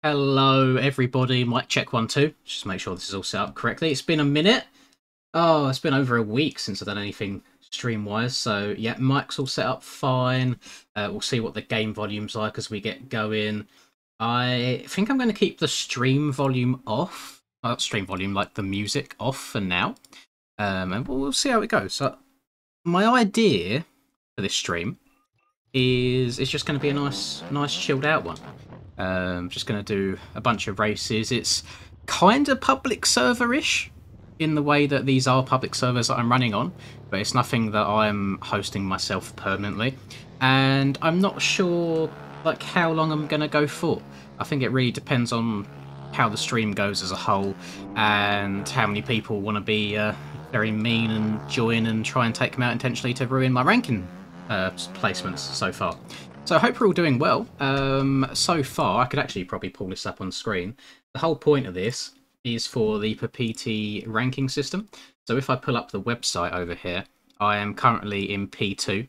Hello, everybody. Mic check 1 2. Just make sure this is all set up correctly. It's been a minute. Oh, it's been over a week since I've done anything stream-wise. So, yeah, mic's all set up fine. We'll see what the game volume's like as we get going. I think I'm going to keep the stream volume off. Not stream volume, like the music off for now. And we'll see how it goes. So, my idea for this stream is it's just going to be a nice chilled out one. Just going to do a bunch of races. It's kind of public server-ish in the way that these are public servers that I'm running on, but it's nothing that I'm hosting myself permanently. And I'm not sure like how long I'm going to go for. I think it really depends on how the stream goes as a whole and how many people want to be very mean and join and try and take them out intentionally to ruin my ranking placements so far. So I hope we're all doing well. So far, I could actually probably pull this up on screen. The whole point of this is for the Papiti ranking system. So if I pull up the website over here, I am currently in P2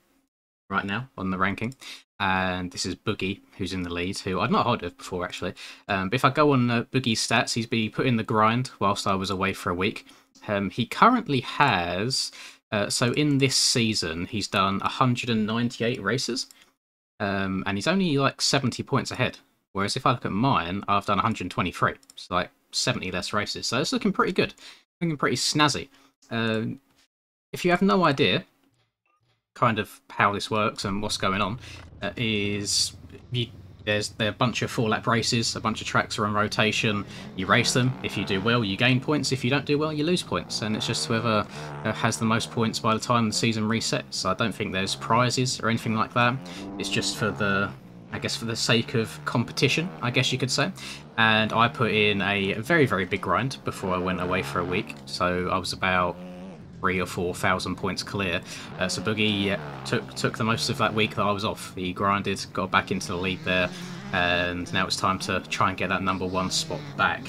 right now on the ranking. And this is Boogie, who's in the lead, who I'd not heard of before, actually. But if I go on Boogie's stats, he's been put in the grind whilst I was away for a week. He currently has... so in this season, he's done 198 races. And he's only like 70 points ahead. Whereas if I look at mine, I've done 123. It's like 70 less races. So it's looking pretty good. Looking pretty snazzy. If you have no idea kind of how this works and what's going on, there's a bunch of 4-lap races, a bunch of tracks are on rotation, you race them, if you do well you gain points, if you don't do well you lose points, and it's just whoever has the most points by the time the season resets. So I don't think there's prizes or anything like that, it's just for the, I guess for the sake of competition, I guess you could say. And I put in a very, very big grind before I went away for a week, so I was about 3,000 or 4,000 points clear. So Boogie took the most of that week that I was off. He grinded, got back into the lead there, and now it's time to try and get that #1 spot back.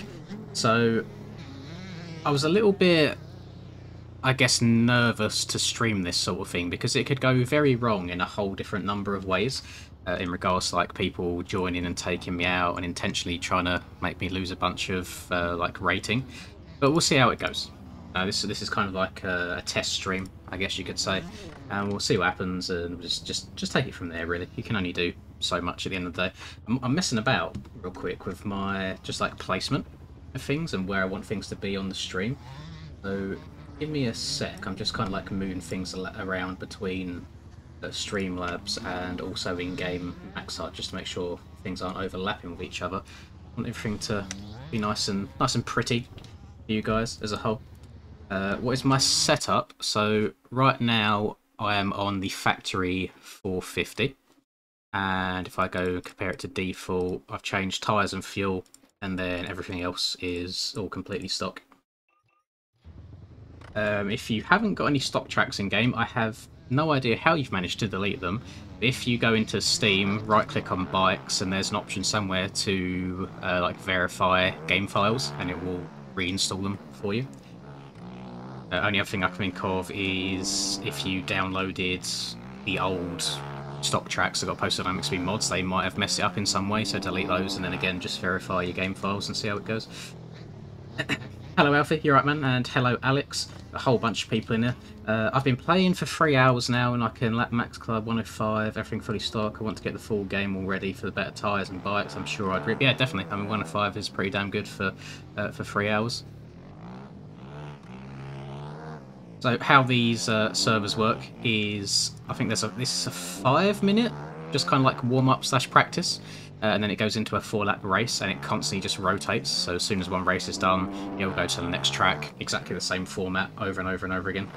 So I was a little bit, I guess, nervous to stream this sort of thing because it could go very wrong in a whole different number of ways. In regards to like people joining and taking me out and intentionally trying to make me lose a bunch of like rating. But we'll see how it goes. This is kind of like a test stream, I guess you could say, and we'll see what happens and just take it from there. Really, you can only do so much at the end of the day. I'm messing about real quick with my just like placement of things and where I want things to be on the stream. So give me a sec. I'm just kind of like moving things around between Streamlabs and also in-game Maxart just to make sure things aren't overlapping with each other. I want everything to be nice and pretty for you guys as a whole. What is my setup? So right now I am on the factory 450, and if I go compare it to default, I've changed tyres and fuel, and then everything else is all completely stock. If you haven't got any stock tracks in game, I have no idea how you've managed to delete them. If you go into Steam, right click on bikes, and there's an option somewhere to like verify game files, and it will reinstall them for you. Only other thing I can think of is if you downloaded the old stock tracks that got posted on MXB mods, they might have messed it up in some way, so delete those and then again just verify your game files and see how it goes. Hello Alfie, you're right man, and hello Alex, a whole bunch of people in there. I've been playing for 3 hours now and I can lap max club 105, everything fully stock. I want to get the full game all ready for the better tyres and bikes. I'm sure I'd rip. Yeah, definitely. I mean 105 is pretty damn good for 3 hours. So how these servers work is, I think this is a 5-minute, just kind of like warm-up / practice, and then it goes into a 4-lap race, and it constantly just rotates. So as soon as one race is done, you'll go to the next track, exactly the same format over and over and over again.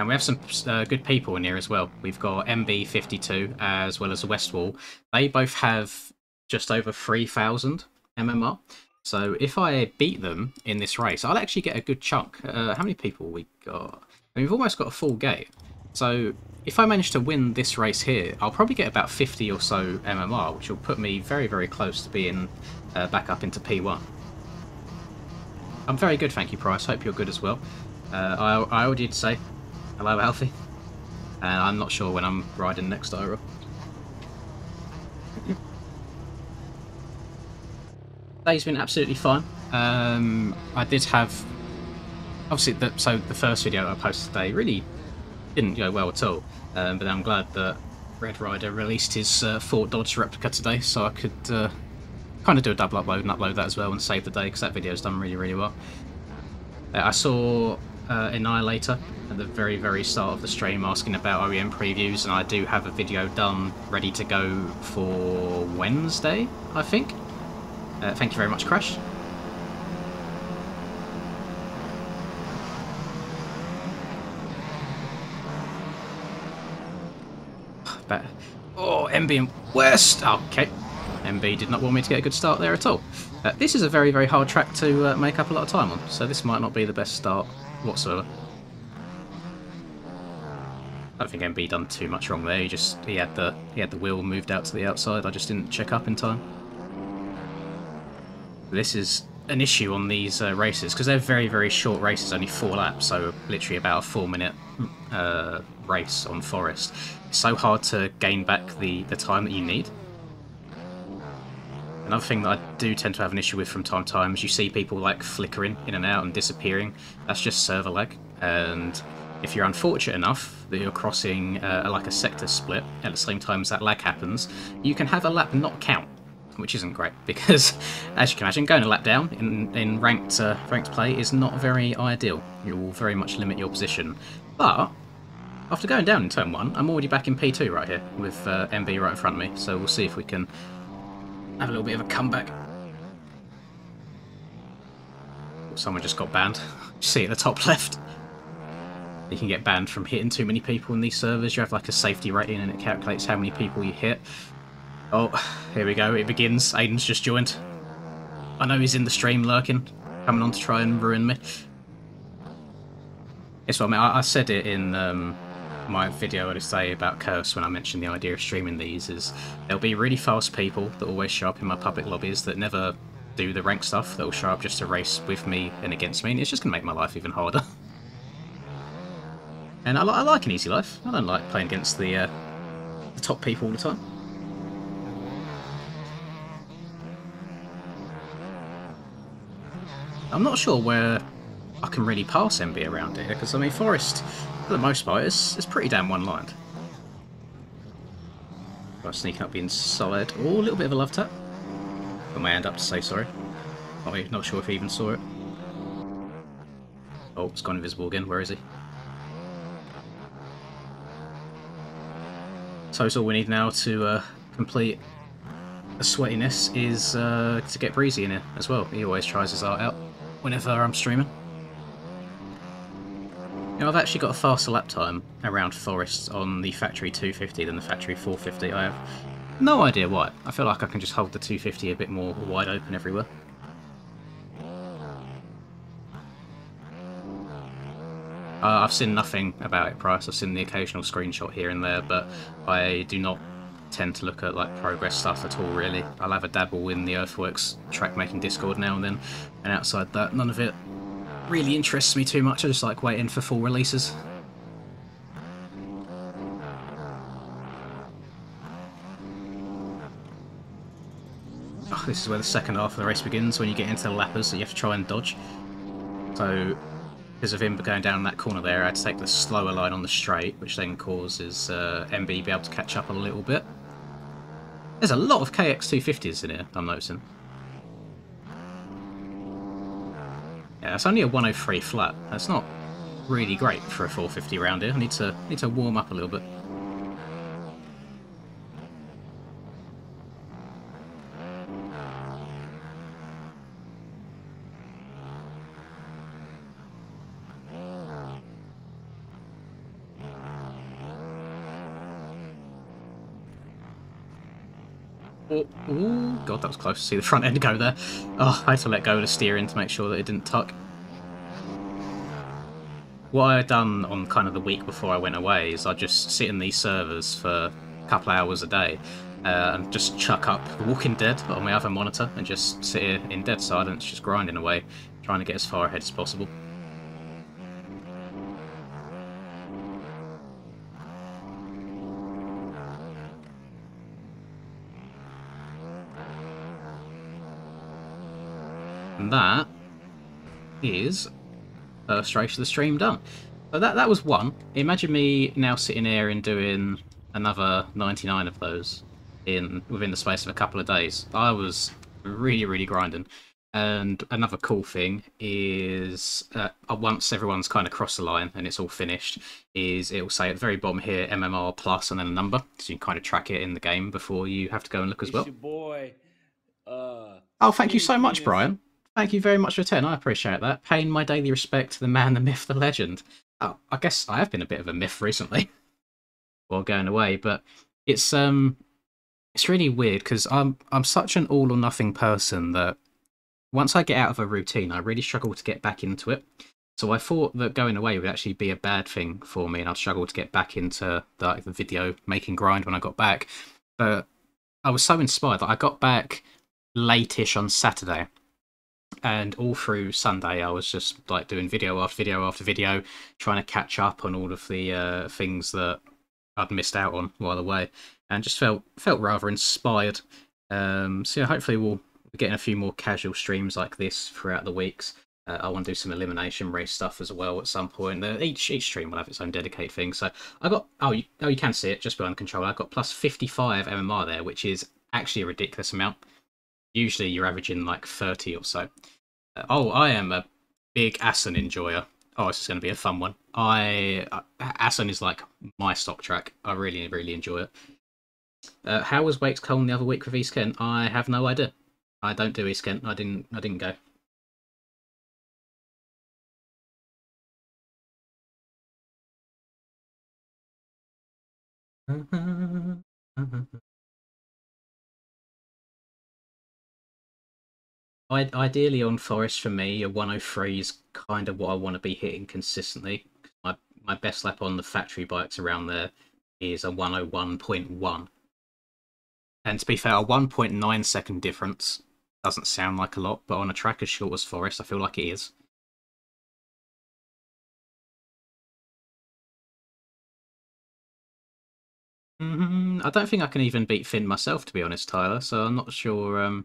And we have some good people in here as well. We've got MB52 as well as Westwall. They both have just over 3,000 MMR. So if I beat them in this race, I'll actually get a good chunk. How many people we got? I mean, we've almost got a full gate. So if I manage to win this race here, I'll probably get about 50 or so MMR, which will put me very, very close to being back up into P1. I'm very good, thank you, Price. Hope you're good as well. I already did say hello, Alfie. And I'm not sure when I'm riding next, Ira. Day's been absolutely fine. I did have... Obviously, the first video I posted today really didn't go well at all. But I'm glad that Red Rider released his Fort Dodge replica today, so I could kind of do a double upload and upload that as well and save the day, because that video's done really, really well. I saw Annihilator at the very, very start of the stream asking about OEM previews, and I do have a video done ready to go for Wednesday, I think. Thank you very much, Crash. Oh, MB and West! Okay. MB did not want me to get a good start there at all. This is a very, very hard track to make up a lot of time on, so this might not be the best start whatsoever. I don't think MB done too much wrong there. He had the wheel moved out to the outside. I just didn't check up in time. This is an issue on these races because they're very, very short races, only 4 laps, so literally about a 4-minute race on Forest. It's so hard to gain back the time that you need. Another thing that I do tend to have an issue with from time to time is you see people like flickering in and out and disappearing. That's just server lag, and if you're unfortunate enough that you're crossing like a sector split at the same time as that lag happens, you can have a lap not count, which isn't great because, as you can imagine, going a lap down in ranked play is not very ideal. You will very much limit your position. But after going down in turn 1, I'm already back in P2 right here with MB right in front of me, so we'll see if we can have a little bit of a comeback. Someone just got banned. See at the top left. You can get banned from hitting too many people in these servers. You have like a safety rating and it calculates how many people you hit. Oh, here we go. It begins. Aiden's just joined. I know he's in the stream lurking, coming on to try and ruin me. Yes, well, I mean, I said it in my video today about Curse when I mentioned the idea of streaming these, is there'll be really fast people that always show up in my public lobbies that never do the rank stuff, that will show up just to race with me and against me, and it's just going to make my life even harder. And I like an easy life. I don't like playing against the top people all the time. I'm not sure where I can really pass MB around here, because I mean Forest, for the most part, is pretty damn one-lined. I'm sneaking up the inside. Oh, a little bit of a love tap. Put my hand up to say sorry. I'm not sure if he even saw it. Oh, it's gone invisible again. Where is he? So all we need now to complete the sweatiness is to get Breezy in here as well. He always tries his art out whenever I'm streaming. You know, I've actually got a faster lap time around Forest on the factory 250 than the factory 450. I have no idea why. I feel like I can just hold the 250 a bit more wide open everywhere. I've seen nothing about it, Price. I've seen the occasional screenshot here and there, but I do not tend to look at like progress stuff at all, really. I'll have a dabble in the Earthworks track making Discord now and then, and outside that, none of it really interests me too much. I just like waiting for full releases. Oh, this is where the second half of the race begins, when you get into the lappers, so you have to try and dodge. So, because of him going down that corner there, I had to take the slower line on the straight, which then causes MB be able to catch up a little bit. There's a lot of KX250s in here, I'm noticing. Yeah, it's only a 103 flat. That's not really great for a 450 round here. I need to warm up a little bit. Oh, ooh, God, that was close to see the front end go there. Oh, I had to let go of the steering to make sure that it didn't tuck. What I had done on kind of the week before I went away is I just sit in these servers for a couple of hours a day and just chuck up The Walking Dead on my other monitor and just sit here in dead silence, just grinding away, trying to get as far ahead as possible. And that is first race of the stream done. So that was one. Imagine me now sitting here and doing another 99 of those within the space of a couple of days. I was really grinding. And another cool thing is once everyone's kind of crossed the line and it's all finished, is it will say at the very bottom here MMR plus and then a number, so you can kind of track it in the game before you have to go and look as well. Your boy, oh, thank you so much, Brian. Thank you very much for 10. I appreciate that. Paying my daily respect to the man, the myth, the legend. Oh, I guess I have been a bit of a myth recently while going away, but it's really weird because I'm such an all or nothing person that once I get out of a routine, I really struggle to get back into it. So I thought that going away would actually be a bad thing for me, and I'd struggle to get back into the video making grind when I got back. But I was so inspired that I got back late-ish on Saturday. And all through Sunday, I was just like doing video after video after video, trying to catch up on all of the things that I'd missed out on while away, and just felt rather inspired. So yeah, hopefully we'll be getting a few more casual streams like this throughout the weeks. I want to do some elimination race stuff as well at some point. Each stream will have its own dedicated thing. So I got you can see it just behind the controller. I got plus 55 MMR there, which is actually a ridiculous amount. Usually you're averaging like 30 or so. I am a big Assen enjoyer. Oh, this is going to be a fun one. Assen is like my stock track. I really enjoy it. How was Wakes Colne the other week with East Kent? I have no idea. I don't do East Kent. I didn't go. Ideally on Forest for me, a 103 is kind of what I want to be hitting consistently. My best lap on the factory bikes around there is a 101.1. And to be fair, a 1.9 second difference doesn't sound like a lot, but on a track as short as Forest, I feel like it is. I don't think I can even beat Finn myself, to be honest, Tyler. So I'm not sure. I'm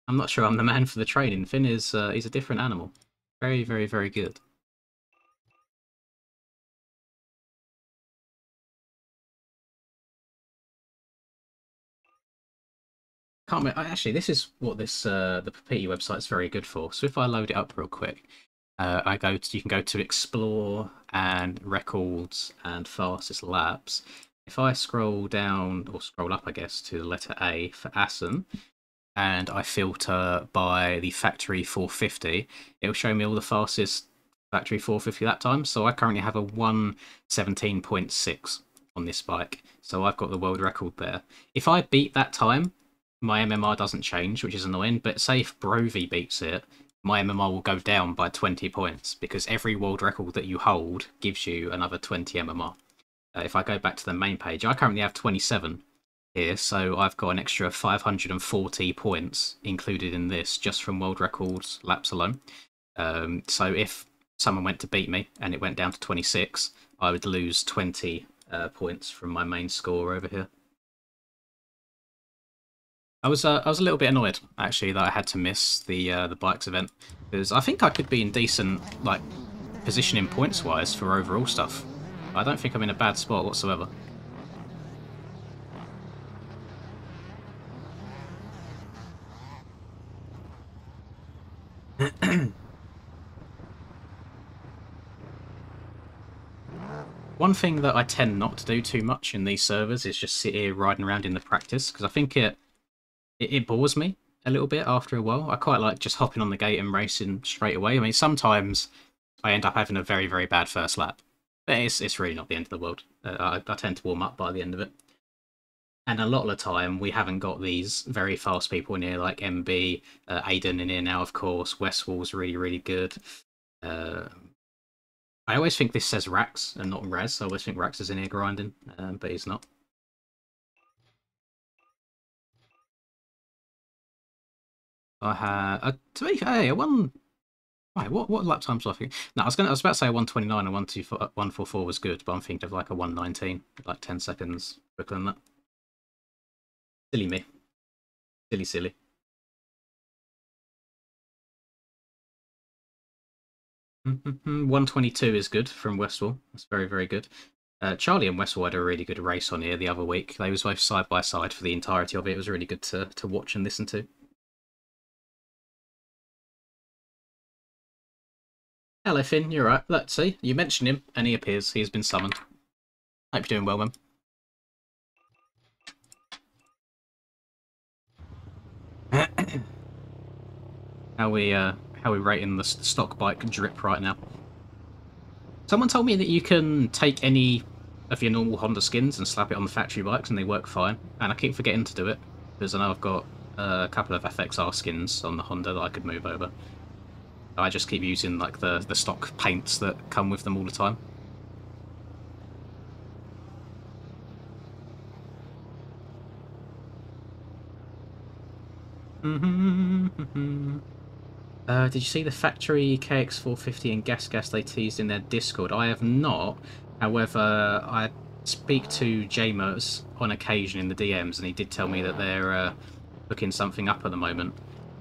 the man for the training. Finn is he's a different animal. Very good. Can't actually, this is what this the Papiti website is very good for. So if I load it up real quick, you can go to Explore and Records and Fastest Laps. If I scroll down or scroll up, I guess, to the letter A for Assen, and I filter by the factory 450, it'll show me all the fastest factory 450 lap times. So I currently have a 1:17.6 on this bike, so I've got the world record there. If I beat that time, my MMR doesn't change, which is annoying, but say if Brovey beats it, my MMR will go down by 20 points, because every world record that you hold gives you another 20 MMR. If I go back to the main page, I currently have 27 here, so I've got an extra 540 points included in this just from world records laps alone. So if someone went to beat me and it went down to 26, I would lose 20 points from my main score over here. I was a little bit annoyed actually that I had to miss the bikes event, because I think I could be in decent like positioning points wise for overall stuff. I don't think I'm in a bad spot whatsoever. One thing that I tend not to do too much in these servers is just sit here riding around in the practice, because I think it bores me a little bit after a while. I quite like just hopping on the gate and racing straight away. I mean, sometimes I end up having a very bad first lap, but it's really not the end of the world. I tend to warm up by the end of it. And a lot of the time, we haven't got these very fast people in here, like MB, Aiden in here now, of course. Westwall's really, really good. I always think this says Rax and not Raz. I always think Rax is in here grinding, but he's not. I had to be fair, I won. Right, what lap times was I think? No, I was about to say 129 and 144 was good, but I'm thinking of like a 119, like 10 seconds quicker than that. Silly me. Silly. 122 is good from Westwall. That's very, very good. Charlie and Westwall had a really good race on here the other week. They was both side by side for the entirety of it. It was really good to watch and listen to. Hello, Finn. You're right. Let's see. You mentioned him, and he appears. He's been summoned. Hope you're doing well, man. How we rating the stock bike drip right now? Someone told me that you can take any of your normal Honda skins and slap it on the factory bikes, and they work fine. And I keep forgetting to do it because I know I've got a couple of FXR skins on the Honda that I could move over. I just keep using like the stock paints that come with them all the time. Did you see the factory KX450 and Gas they teased in their Discord? I have not. However, I speak to JMers on occasion in the DMs, and he did tell me that they're looking something up at the moment.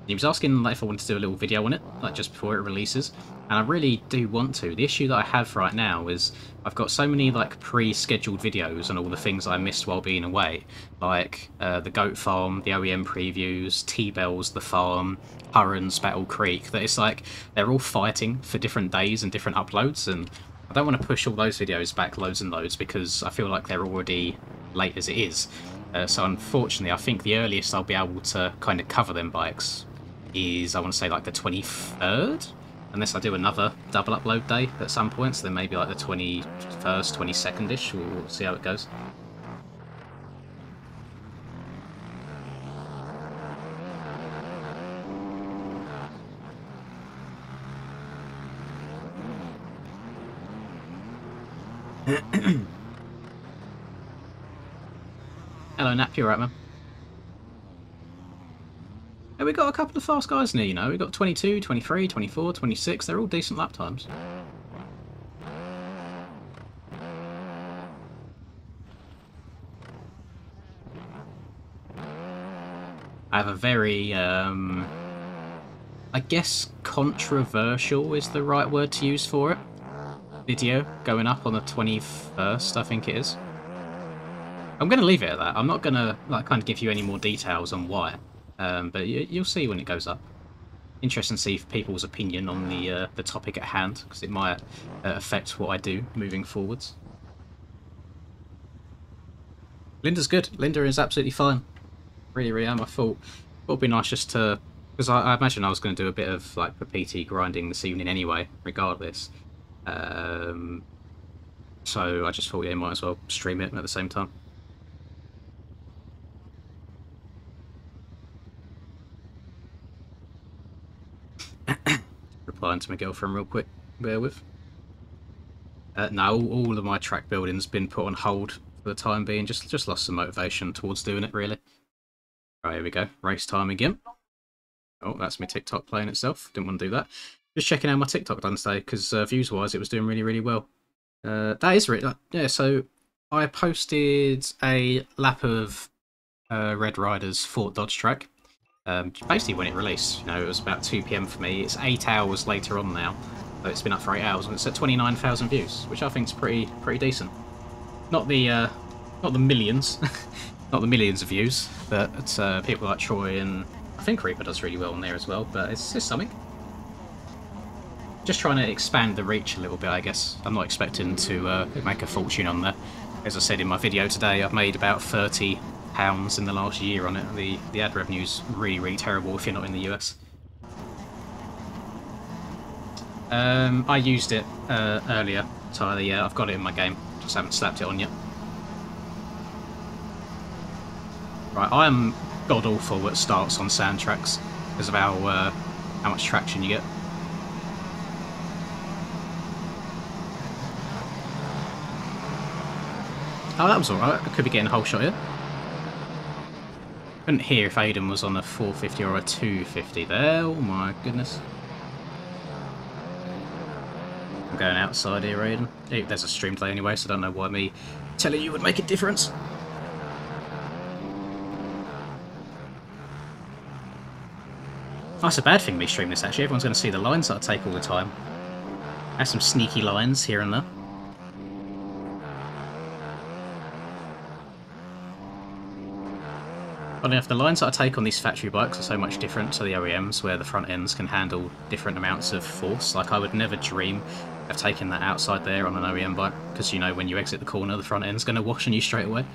He was asking if I wanted to do a little video on it, like just before it releases, and I really do want to. The issue that I have right now is I've got so many like pre-scheduled videos on all the things I missed while being away, like the Goat Farm, the OEM previews, T-Bells, the farm, Hurrens, Battle Creek, that it's like they're all fighting for different days and different uploads, and I don't want to push all those videos back loads and loads because I feel like they're already late as it is. So unfortunately, I think the earliest I'll be able to kind of cover them bikes is, I want to say, like the 23rd, unless I do another double upload day at some point, so then maybe like the 21st, 22nd-ish, we'll see how it goes. Hello, Nap, you alright, man? And we got a couple of fast guys in here, you know. We got 22, 23, 24, 26. They're all decent lap times. I have a very, I guess controversial is the right word to use for it, video going up on the 21st, I think it is. I'm going to leave it at that. I'm not going to like kind of give you any more details on why. But you'll see when it goes up. Interesting to see people's opinion on the topic at hand, because it might affect what I do moving forwards. Linda's good. Linda is absolutely fine. Really, really am. I thought it would be nice just to, because I imagine I was going to do a bit of like the PT grinding this evening anyway, regardless. So I just thought, yeah, might as well stream it at the same time. Replying to my girlfriend real quick, bear with. No, all of my track building's been put on hold for the time being, just lost some motivation towards doing it, really. Right, here we go, race time again. Oh, that's my TikTok playing itself, didn't want to do that. Just checking how my TikTok done today, because views-wise it was doing really, really well. That is really, yeah, so I posted a lap of Red Rider's Fort Dodge track. Basically when it released, you know, it was about 2 PM for me. It's 8 hours later on now, so it's been up for 8 hours, and it's at 29,000 views, which I think is pretty decent. Not the millions, not the millions of views, but it's, people like Troy and I think Reaper does really well on there as well. But it's something. Just trying to expand the reach a little bit, I guess. I'm not expecting to make a fortune on there. As I said in my video today, I've made about £30 in the last year on it. The ad revenue's really terrible if you're not in the US. I used it earlier, Tyler. Yeah, I've got it in my game. Just haven't slapped it on yet. Right, I am god awful at starts on sand tracks because of how much traction you get. Oh, that was alright. I could be getting a whole shot here. Couldn't hear if Aiden was on a 450 or a 250 there. Oh my goodness. I'm going outside here, Aiden. There's a stream delay anyway, so I don't know why me telling you would make a difference. That's a bad thing, me stream this actually. Everyone's going to see the lines that I take all the time. I have some sneaky lines here and there. Funny enough, the lines that I take on these factory bikes are so much different to the OEMs, where the front ends can handle different amounts of force. Like, I would never dream of taking that outside there on an OEM bike, because you know when you exit the corner, the front end's going to wash on you straight away.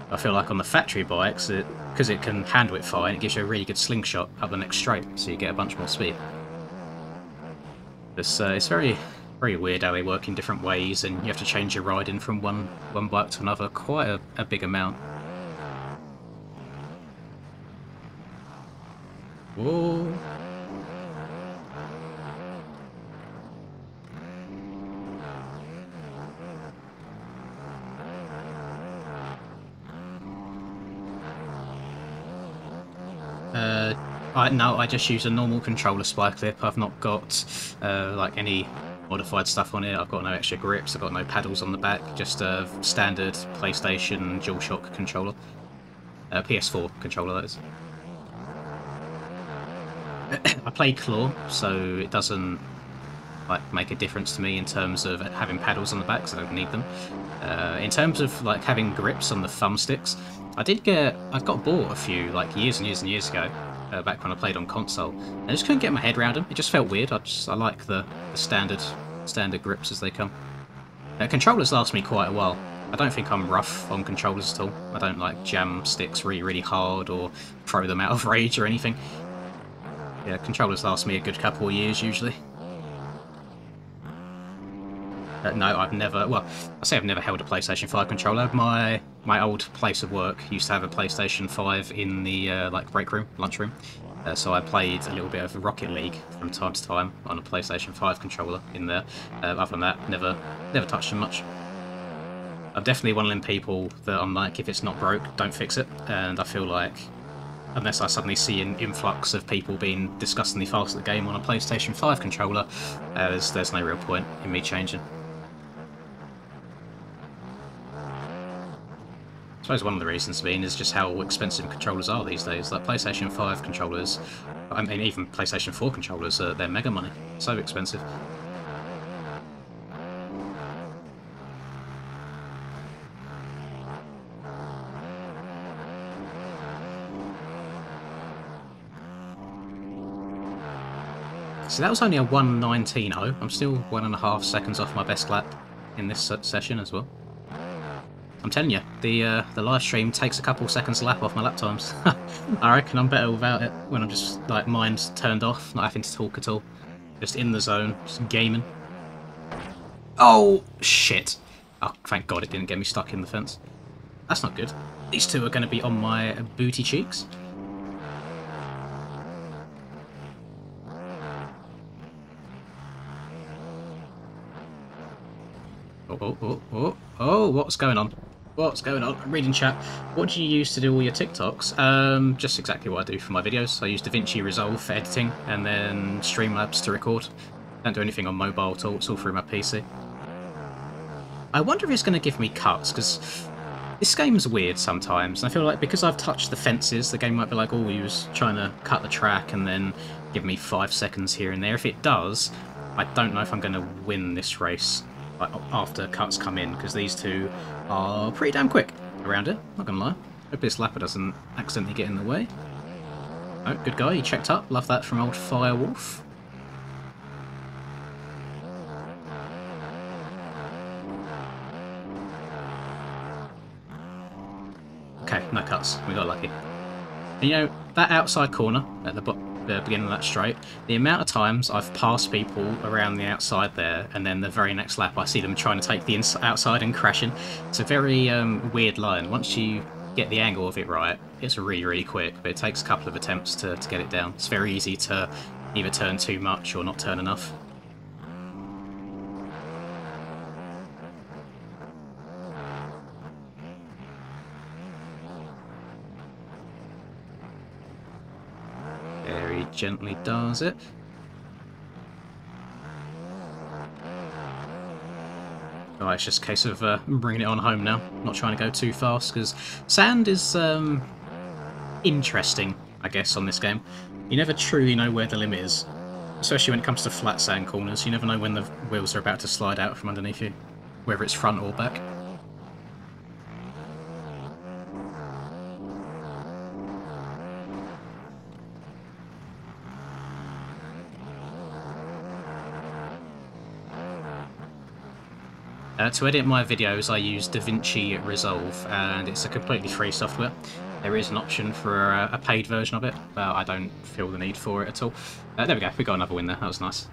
I feel like on the factory bikes, because it can handle it fine, it gives you a really good slingshot up the next straight, so you get a bunch more speed. It's very, very weird how they work in different ways, and you have to change your riding from one bike to another quite a big amount. Whoa. No, I just use a normal controller spike clip. I've not got like any modified stuff on it. I've got no extra grips. I've got no paddles on the back. Just a standard PlayStation DualShock controller. PS4 controller, that is. I play claw, so it doesn't like make a difference to me in terms of having paddles on the back, because I don't need them. In terms of like having grips on the thumbsticks, I got bought a few like years and years and years ago, back when I played on console. I just couldn't get my head around them. It just felt weird. I like the standard grips as they come. Controllers last me quite a while. I don't think I'm rough on controllers at all. I don't like jam sticks really hard or throw them out of rage or anything. Yeah, controllers last me a good couple of years usually. No, I've never... Well, I say I've never held a PlayStation 5 controller. My old place of work used to have a PlayStation 5 in the like break room, lunchroom. So I played a little bit of Rocket League from time to time on a PlayStation 5 controller in there. Other than that, never touched them much. I'm definitely one of them people that I'm like, if it's not broke, don't fix it. And I feel like, unless I suddenly see an influx of people being disgustingly fast at the game on a PlayStation 5 controller, there's no real point in me changing. I suppose one of the reasons being is just how expensive controllers are these days. Like PlayStation 5 controllers, I mean even PlayStation 4 controllers, they're mega money. So expensive. So that was only a 1:19.0. I'm still 1.5 seconds off my best lap in this session as well. I'm telling you, the live stream takes a couple seconds a lap off my lap times. I reckon I'm better without it, when I'm just like mind turned off, not having to talk at all, just in the zone, just gaming. Oh shit! Oh, thank God it didn't get me stuck in the fence. That's not good. These two are going to be on my booty cheeks. Oh, what's going on? What's going on? I'm reading chat. What do you use to do all your TikToks? Just exactly what I do for my videos. I use DaVinci Resolve for editing, and then Streamlabs to record. Don't do anything on mobile at all, it's all through my PC. I wonder if it's going to give me cuts, because this game's weird sometimes. I feel like because I've touched the fences, the game might be like, oh, he was trying to cut the track and then give me 5 seconds here and there. If it does, I don't know if I'm going to win this race after cuts come in, because these two are pretty damn quick around it, not gonna lie. Hope this lapper doesn't accidentally get in the way. Oh, good guy, he checked up. Love that from old Firewolf. Okay, no cuts. We got lucky. And, you know, that outside corner at the beginning of that straight, the amount of times I've passed people around the outside there, and then the very next lap I see them trying to take the outside and crashing. It's a very weird line. Once you get the angle of it right, it's really, really quick, but it takes a couple of attempts to get it down. It's very easy to either turn too much or not turn enough. Very gently does it. Oh, it's just a case of bringing it on home now. Not trying to go too fast, because sand is interesting, I guess, on this game. You never truly know where the limit is. Especially when it comes to flat sand corners. You never know when the wheels are about to slide out from underneath you. Whether it's front or back. To edit my videos, I use DaVinci Resolve, and it's a completely free software. There is an option for a paid version of it, but I don't feel the need for it at all. There we go, we got another win there, that was nice.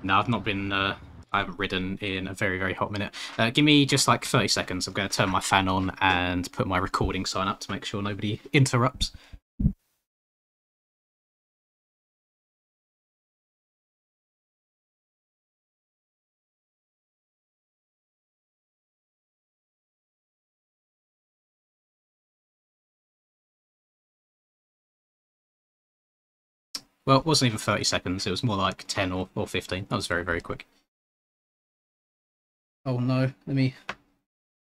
No, I've not been, I haven't ridden in a very, very hot minute. Give me just like 30 seconds, I'm going to turn my fan on and put my recording sign up to make sure nobody interrupts. Well, it wasn't even 30 seconds, it was more like 10 or 15. That was very, very quick. Oh no, let me...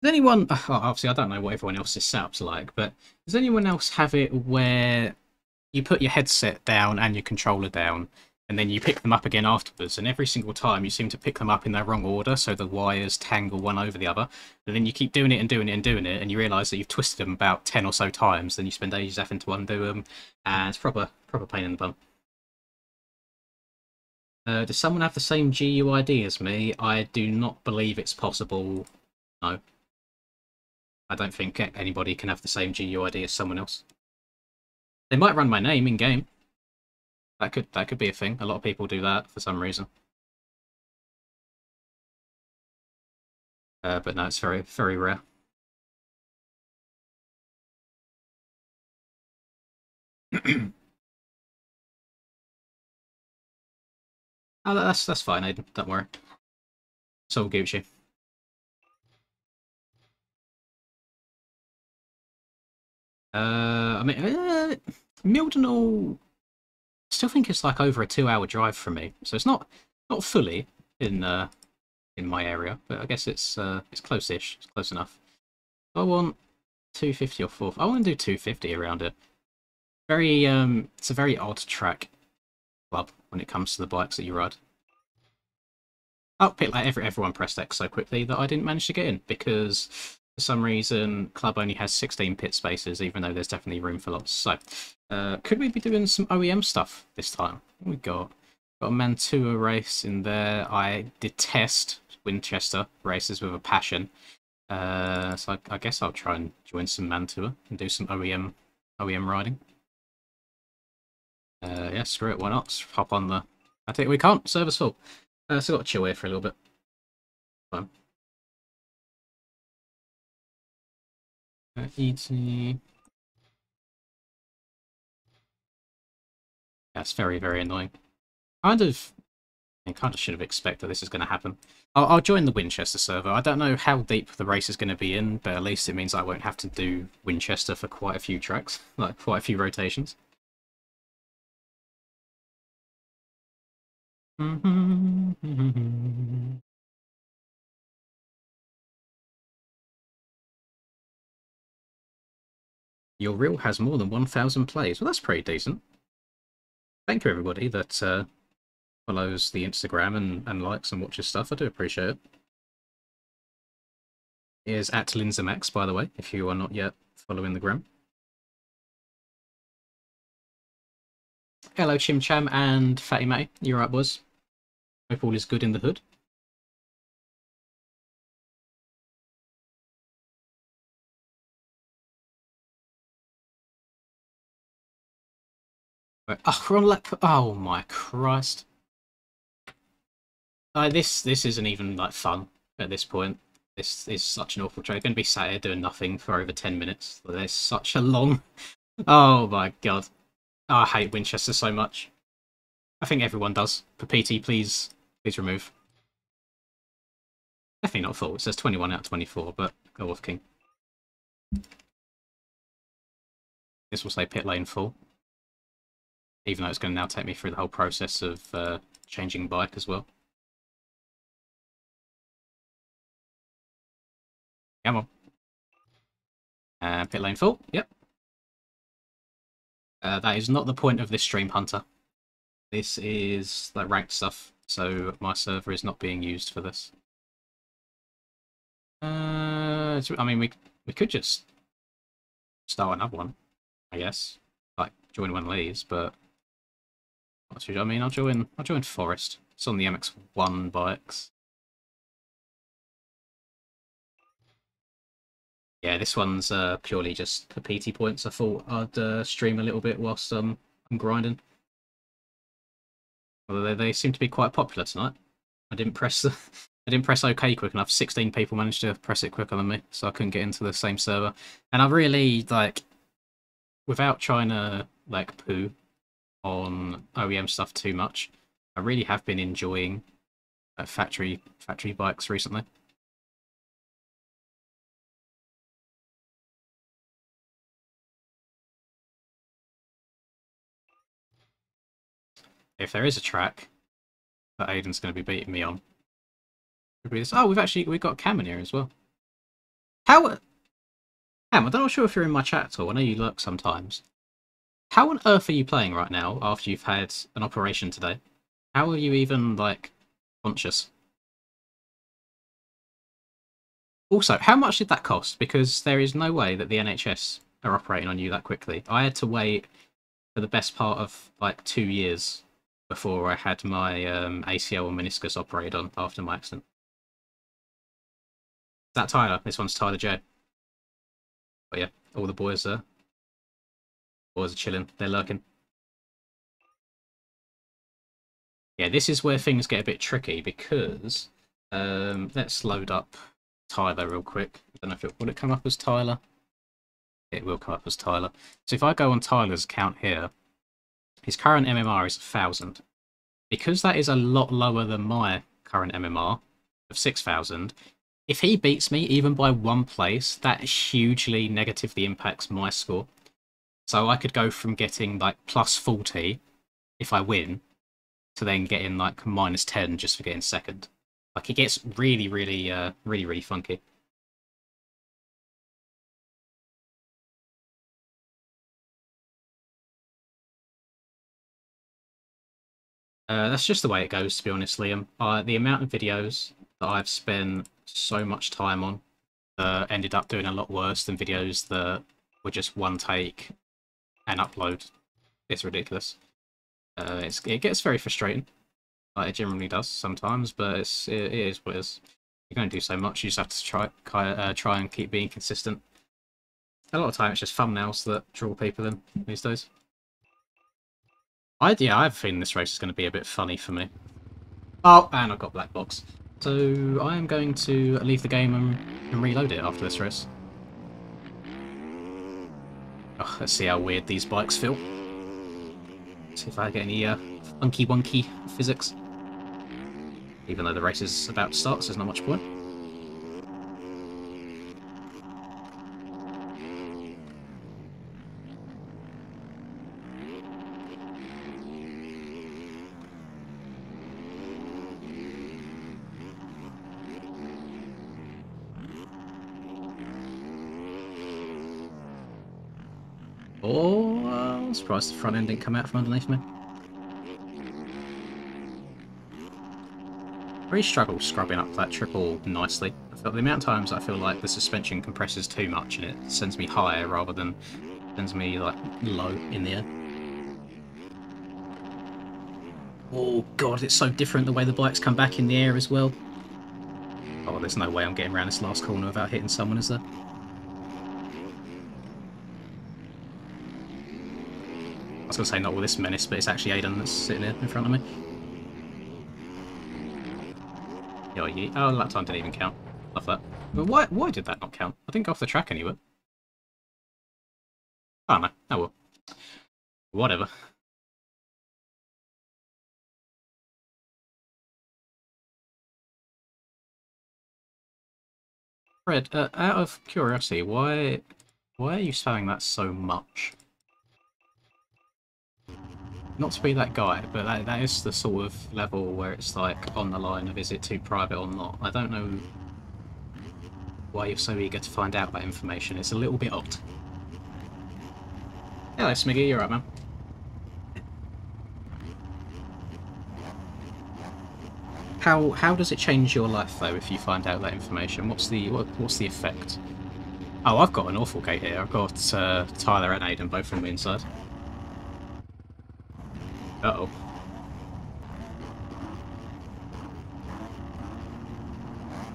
Does anyone... Oh, obviously, I don't know what everyone else's setup's like, but does anyone else have it where you put your headset down and your controller down, and then you pick them up again afterwards, and every single time you seem to pick them up in the wrong order, so the wires tangle one over the other, and then you keep doing it and doing it and doing it, and you realise that you've twisted them about 10 or so times, then you spend ages having to undo them, and it's proper pain in the bum. Does someone have the same GUID as me? I do not believe it's possible. No. I don't think anybody can have the same GUID as someone else. They might run my name in game. That could be a thing. A lot of people do that for some reason. But no, it's very, very rare. Oh, that's fine, Aiden. Don't worry. It's all Gucci. I mean, Mildenhall, I still think it's like over a 2-hour drive from me, so it's not fully in my area, but I guess it's close-ish. It's close enough. I want 250 or 4. I want to do 250 around it. Very it's a very odd track club when it comes to the bikes that you ride. Oh, pit like everyone pressed X so quickly that I didn't manage to get in because for some reason club only has 16 pit spaces, even though there's definitely room for lots. So could we be doing some OEM stuff this time? We got a Mantua race in there. I detest Winchester races with a passion. So I guess I'll try and join some Mantua and do some OEM riding. Yeah, screw it, why not? Let's hop on the... I think we can't, server's full. So I've got to chill here for a little bit. Fine. Easy. That's very, very annoying. I kind of should have expected this is going to happen. I'll join the Winchester server. I don't know how deep the race is going to be in, but at least it means I won't have to do Winchester for quite a few tracks, like quite a few rotations. Your reel has more than 1,000 plays. Well, that's pretty decent. Thank you, everybody that follows the Instagram and likes and watches stuff. I do appreciate it. It is at Linzamax, by the way, if you are not yet following the gram. Hello, Chim Cham and Fatty Matty. You right, boys? Hope all is good in the hood. Oh, we're on lap. Oh my Christ! This isn't even like fun at this point. This is such an awful trade. Going to be sat here doing nothing for over 10 minutes. There's such a long... Oh my god. Oh, I hate Winchester so much. I think everyone does. For PT, please remove. Definitely not full. It says 21 out of 24, but go off king. This will say pit lane full. Even though it's going to now take me through the whole process of changing bike as well. Come on. Pit lane full. Yep. That is not the point of this stream, Hunter. This is like ranked stuff, so my server is not being used for this. I mean, we could just start another one, I guess. Like join one of these, but I mean, I'll join Forest. It's on the MX1 bikes. Yeah, this one's purely just for PT points. I thought I'd stream a little bit whilst I'm grinding. Although they seem to be quite popular tonight. I didn't press OK quick enough. 16 people managed to press it quicker than me, so I couldn't get into the same server. And I really, like, without trying to, like, poo on OEM stuff too much, I really have been enjoying factory bikes recently. If there is a track that Aiden's going to be beating me on, it'll be this. Oh, we've got Cam in here as well. How? Cam, I'm not sure if you're in my chat at all. I know you lurk sometimes. How on earth are you playing right now after you've had an operation today? How are you even, like, conscious? Also, how much did that cost? Because there is no way that the NHS are operating on you that quickly. I had to wait for the best part of, like, 2 years before I had my ACL and meniscus operated on after my accident. Is that Tyler? This one's Tyler J. But yeah, all the boys are chilling. They're lurking. Yeah, this is where things get a bit tricky because let's load up Tyler real quick. I don't know if will it come up as Tyler? It will come up as Tyler. So if I go on Tyler's account here, his current MMR is 1,000. Because that is a lot lower than my current MMR of 6,000, if he beats me even by 1 place, that hugely negatively impacts my score. So I could go from getting like plus 40 if I win to then getting like minus 10 just for getting second. Like it gets really funky. That's just the way it goes, to be honest, Liam. The amount of videos that I've spent so much time on ended up doing a lot worse than videos that were just one take and upload. It's ridiculous. It gets very frustrating. Like it generally does sometimes, but it is what it is. You can only do so much. You just have to try and keep being consistent. A lot of time it's just thumbnails that draw people in these days. I have a feeling this race is going to be a bit funny for me. Oh, and I've got black box. So I am going to leave the game and reload it after this race. Oh, let's see how weird these bikes feel. See if I get any funky wonky physics. Even though the race is about to start, so there's not much point. Oh, I'm surprised the front end didn't come out from underneath me. Really struggle scrubbing up that triple nicely. I feel the amount of times I feel like the suspension compresses too much and it sends me higher rather than sends me like low in the air. Oh god, it's so different the way the bikes come back in the air as well. Oh, there's no way I'm getting around this last corner without hitting someone, is there? I was going to say not with this menace, but it's actually Aiden that's sitting here in front of me. Oh, that time didn't even count. Love that. But why did that not count? I didn't go off the track anywhere. Oh no. Oh well. Whatever. Fred, out of curiosity, why are you spamming that so much? Not to be that guy, but that is the sort of level where it's like on the line of is it too private or not. I don't know why you're so eager to find out that information. It's a little bit odd. Hello, Smiggy, you're right, man. How does it change your life though if you find out that information? What's the effect? Oh, I've got an awful gate here. I've got Tyler and Aiden both on the inside. Uh-oh.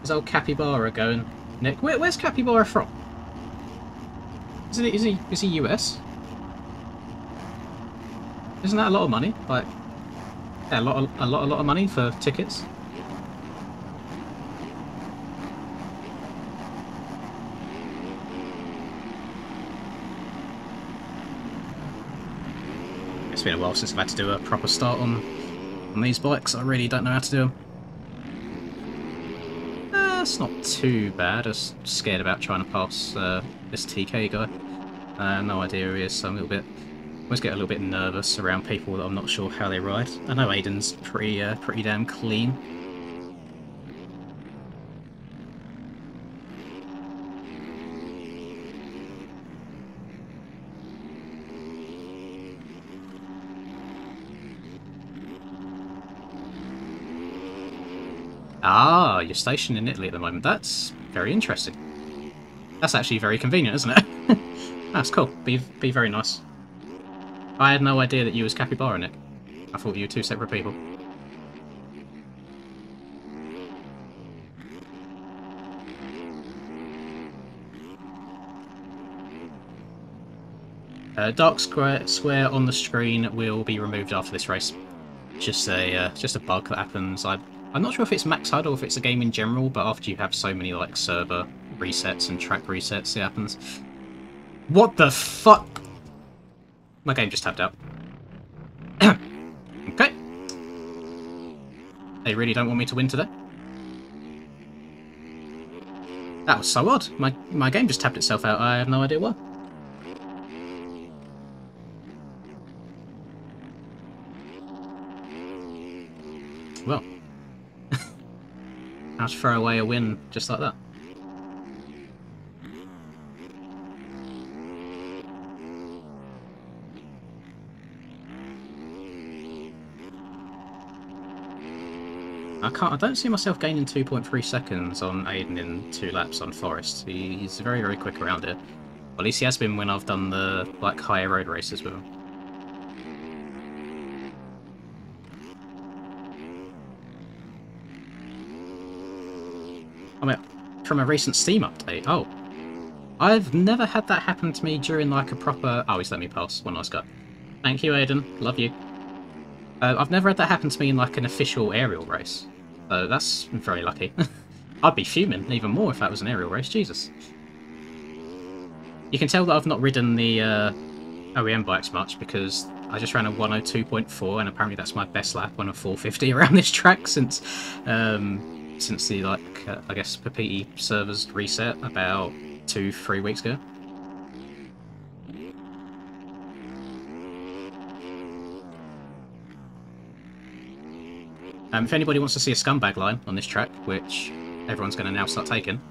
Is old Capybara going? Nick, where's Capybara from? Is he US? Isn't that a lot of money? Like, yeah, a lot of money for tickets. It's been a while since I've had to do a proper start on these bikes. I really don't know how to do them. It's not too bad. I was scared about trying to pass this TK guy. No idea who he is, so I'm a little bit. Always get a little bit nervous around people that I'm not sure how they ride. I know Aiden's pretty damn clean. Ah, you're stationed in Italy at the moment. That's very interesting. That's actually very convenient, isn't it? That's cool. Be very nice. I had no idea that you was Capybara, Nick. I thought you were two separate people. Dark square on the screen will be removed after this race. Just a bug that happens. I'm not sure if it's Max HUD or if it's a game in general, but after you have so many like server resets and track resets, it happens. What the fuck? My game just tapped out. Okay. They really don't want me to win today. That was so odd. My game just tapped itself out. I have no idea why. Well. How to throw away a win just like that. I don't see myself gaining 2.3 seconds on Aiden in 2 laps on Forest. He's very, very quick around it. Well, at least he has been when I've done the like higher road races with him. I mean, from a recent Steam update. Oh, I've never had that happen to me during like a proper. Oh, he's let me pass. One nice guy. Thank you, Aiden. Love you. I've never had that happen to me in like an official aerial race. So that's very lucky. I'd be fuming even more if that was an aerial race. Jesus. You can tell that I've not ridden the OEM bikes much because I just ran a 102.4 and apparently that's my best lap on a 450 around this track since the like I guess Papiti servers reset about 2-3 weeks ago. If anybody wants to see a scumbag line on this track, which everyone's going to now start taking,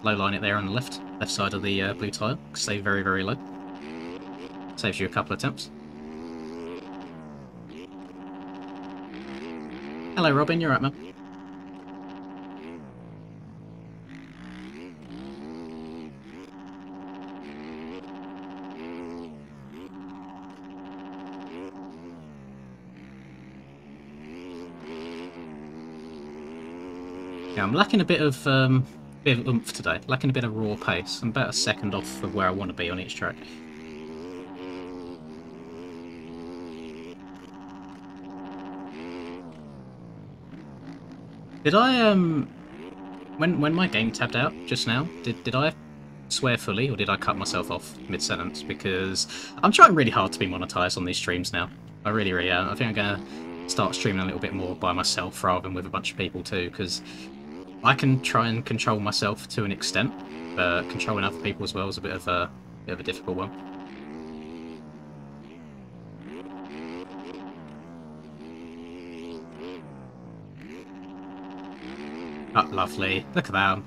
low line it there on the left side of the blue tile. Stay very, very low. Saves you a couple of attempts. Hello, Robin. You're right, man. Yeah, I'm lacking a bit of oomph today. Lacking a bit of raw pace. I'm about a second off of where I want to be on each track. Did I When my game tabbed out just now, did I swear fully or did I cut myself off mid-sentence? Because I'm trying really hard to be monetized on these streams now. I really am. I think I'm gonna start streaming a little bit more by myself rather than with a bunch of people too, because I can try and control myself to an extent, but controlling other people as well is a bit of a difficult one. Oh, lovely. Look at that.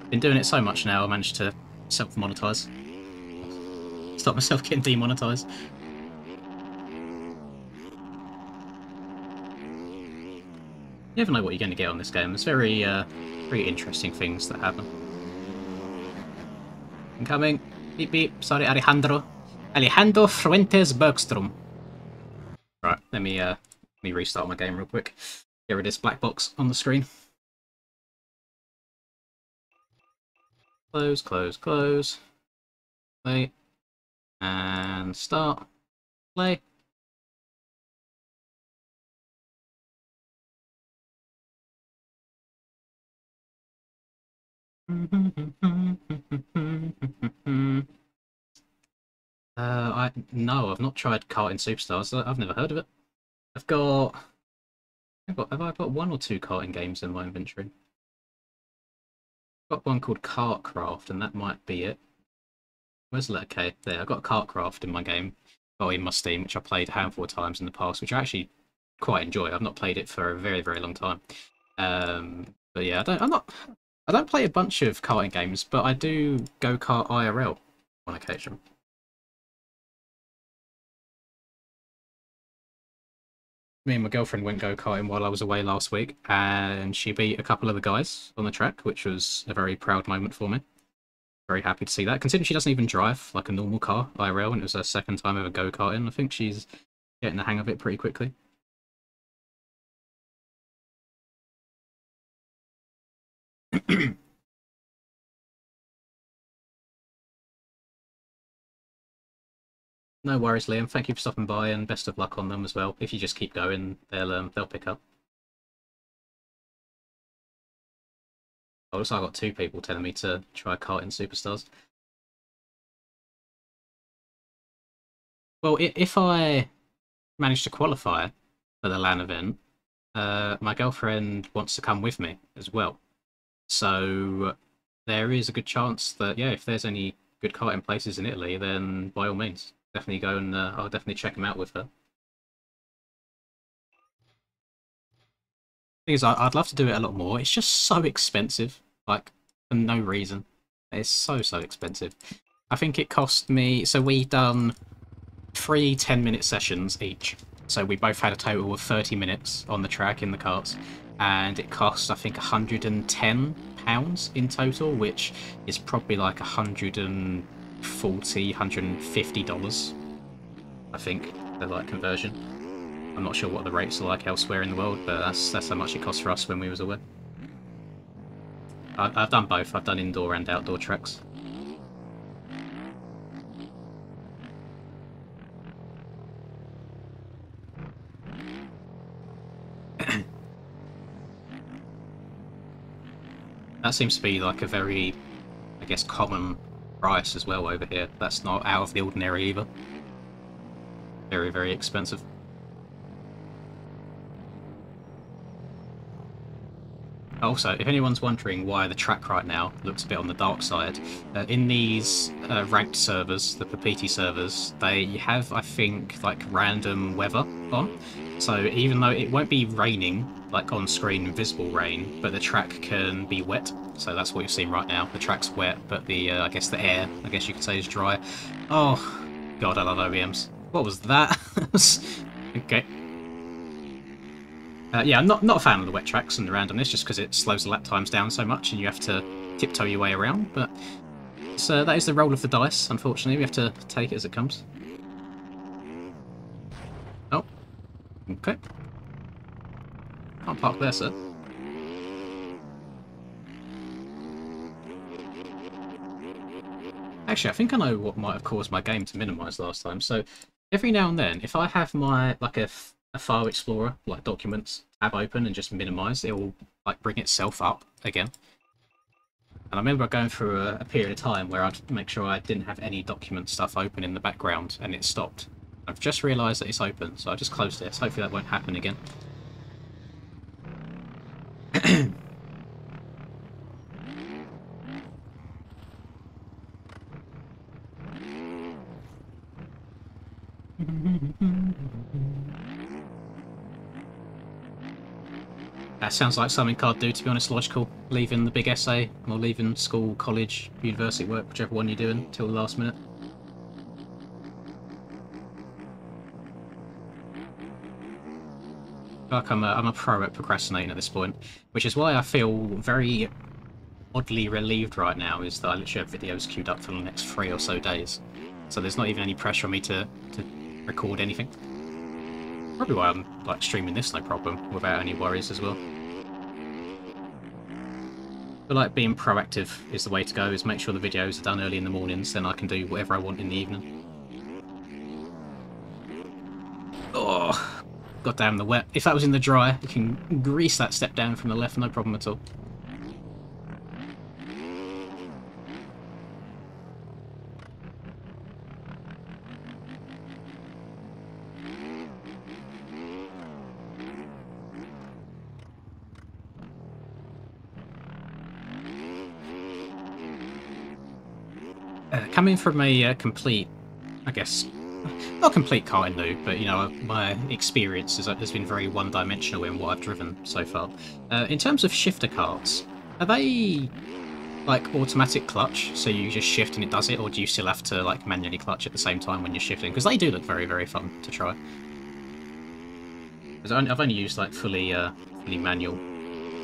Been doing it so much now, I managed to self-monetize. Stop myself getting demonetized. You never know what you're going to get on this game. There's very interesting things that happen. Incoming. Beep beep. Sorry, Alejandro. Alejandro Fuentes Bergstrom. Right, let me restart my game real quick. Get rid of this black box on the screen. Close, close, close. Play. And start. Play. No, I've not tried Karting Superstars. I've never heard of it. Have I got one or two karting games in my inventory? I've got one called Kartcraft, and that might be it. Where's the letter K? There, I've got Kartcraft in my game, or in my Steam, which I played a handful of times in the past, which I actually quite enjoy. I've not played it for a very, very long time. But yeah, I don't play a bunch of karting games, but I do go-kart IRL on occasion. Me and my girlfriend went go-karting while I was away last week, and she beat a couple of the guys on the track, which was a very proud moment for me. Very happy to see that. Considering she doesn't even drive like a normal car, IRL, and it was her second time ever go-karting, I think she's getting the hang of it pretty quickly. No worries, Liam. Thank you for stopping by, and best of luck on them as well. If you just keep going, they'll pick up. Oh, looks like I got two people telling me to try Karting Superstars. Well, if I manage to qualify for the LAN event, my girlfriend wants to come with me as well. So there is a good chance that, yeah, if there's any good karting places in Italy, then by all means, definitely go and I'll definitely check them out with her. Thing is, I'd love to do it a lot more. It's just so expensive, like, for no reason. It's so expensive. I think it cost me... So we done 3 10-minute sessions each. So we both had a total of 30 minutes on the track in the karts. And it cost, I think, £110 in total, which is probably like $140, $150, I think, the like conversion. I'm not sure what the rates are like elsewhere in the world, but that's how much it cost for us when we was away. I've done both. I've done indoor and outdoor tracks. That seems to be like a very, I guess, common price as well over here. That's not out of the ordinary either. Very, very expensive. Also, if anyone's wondering why the track right now looks a bit on the dark side, in these ranked servers, the Papiti servers, they have, I think, like random weather on. So even though it won't be raining, like on screen visible rain, but the track can be wet. So that's what you're seeing right now. The track's wet, but the I guess the air, I guess you could say, is dry. Oh, God, I love OEMs. What was that? Okay. Yeah, I'm not a fan of the wet tracks and the randomness, just because it slows the lap times down so much and you have to tiptoe your way around, but that is the roll of the dice, unfortunately. We have to take it as it comes. Oh. Okay. Can't park there, sir. Actually, I think I know what might have caused my game to minimise last time. So every now and then, if I have my, like a file explorer, like documents, tab open and just minimize, it will like bring itself up again. And I remember going through a period of time where I'd make sure I didn't have any document stuff open in the background, and it stopped. I've just realised that it's open, so I just closed it. So hopefully that won't happen again. That sounds like something I'd do, to be honest, logical. Leaving the big essay, or leaving school, college, university work, whichever one you're doing, till the last minute. Like I'm a pro at procrastinating at this point, which is why I feel very oddly relieved right now, is that I literally have videos queued up for the next 3 or so days. So there's not even any pressure on me to record anything. Probably why I'm like streaming this no problem, without any worries as well. But like being proactive is the way to go, is make sure the videos are done early in the mornings, then I can do whatever I want in the evening. Oh, goddamn the wet. If that was in the dry, you can grease that step down from the left, no problem at all. Coming from a complete, I guess, not complete karting noob, but you know, my experience has been very one-dimensional in what I've driven so far. In terms of shifter karts, are they like automatic clutch, so you just shift and it does it, or do you still have to like manually clutch at the same time when you're shifting? Because they do look very, very fun to try. Because I've only used like fully manual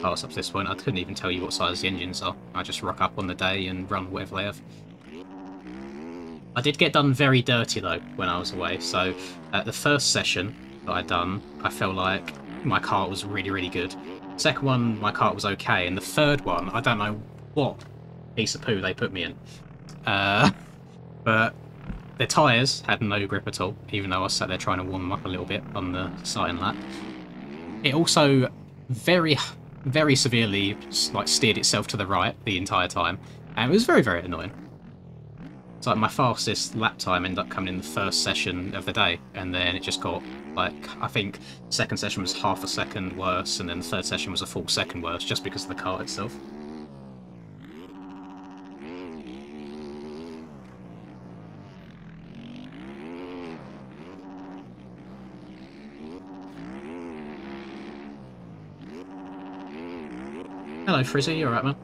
parts up to this point. I couldn't even tell you what size the engines are. I just rock up on the day and run whatever they have. I did get done very dirty though when I was away, so at the first session that I'd done, I felt like my kart was really, really good. Second one, my kart was okay, and the third one, I don't know what piece of poo they put me in. But the tyres had no grip at all, even though I was sat there trying to warm them up a little bit on the starting lap. It also very, very severely like steered itself to the right the entire time, and it was very, very annoying. It's like my fastest lap time ended up coming in the first session of the day, and then it just got, like, I think the second session was half a second worse, and then the third session was a full second worse, just because of the car itself. Hello, Frizzy, you alright, man?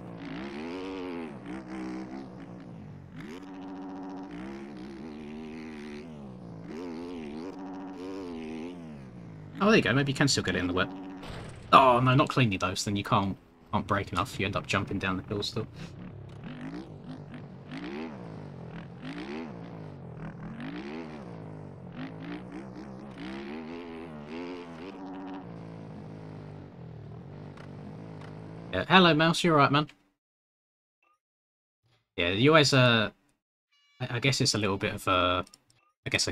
Oh, there you go. Maybe you can still get it in the wet. Oh, no, not cleanly, though, so then you can't brake enough. You end up jumping down the hill still. Yeah. Hello, Mouse. You alright, man? Yeah, you always, I guess it's a little bit of a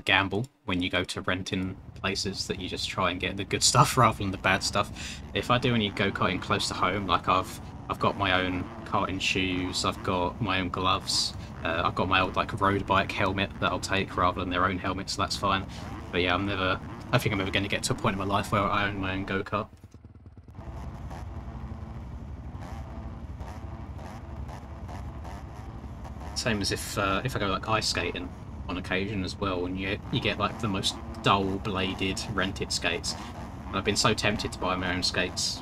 gamble when you go to renting places, that you just try and get the good stuff rather than the bad stuff. If I do any go-karting close to home, like I've got my own karting shoes, I've got my own gloves, I've got my old like road bike helmet that I'll take rather than their own helmet, so that's fine. But yeah, I think I'm ever going to get to a point in my life where I own my own go-kart. Same as if I go like ice skating on occasion as well, and you get like the most dull-bladed rented skates. And I've been so tempted to buy my own skates,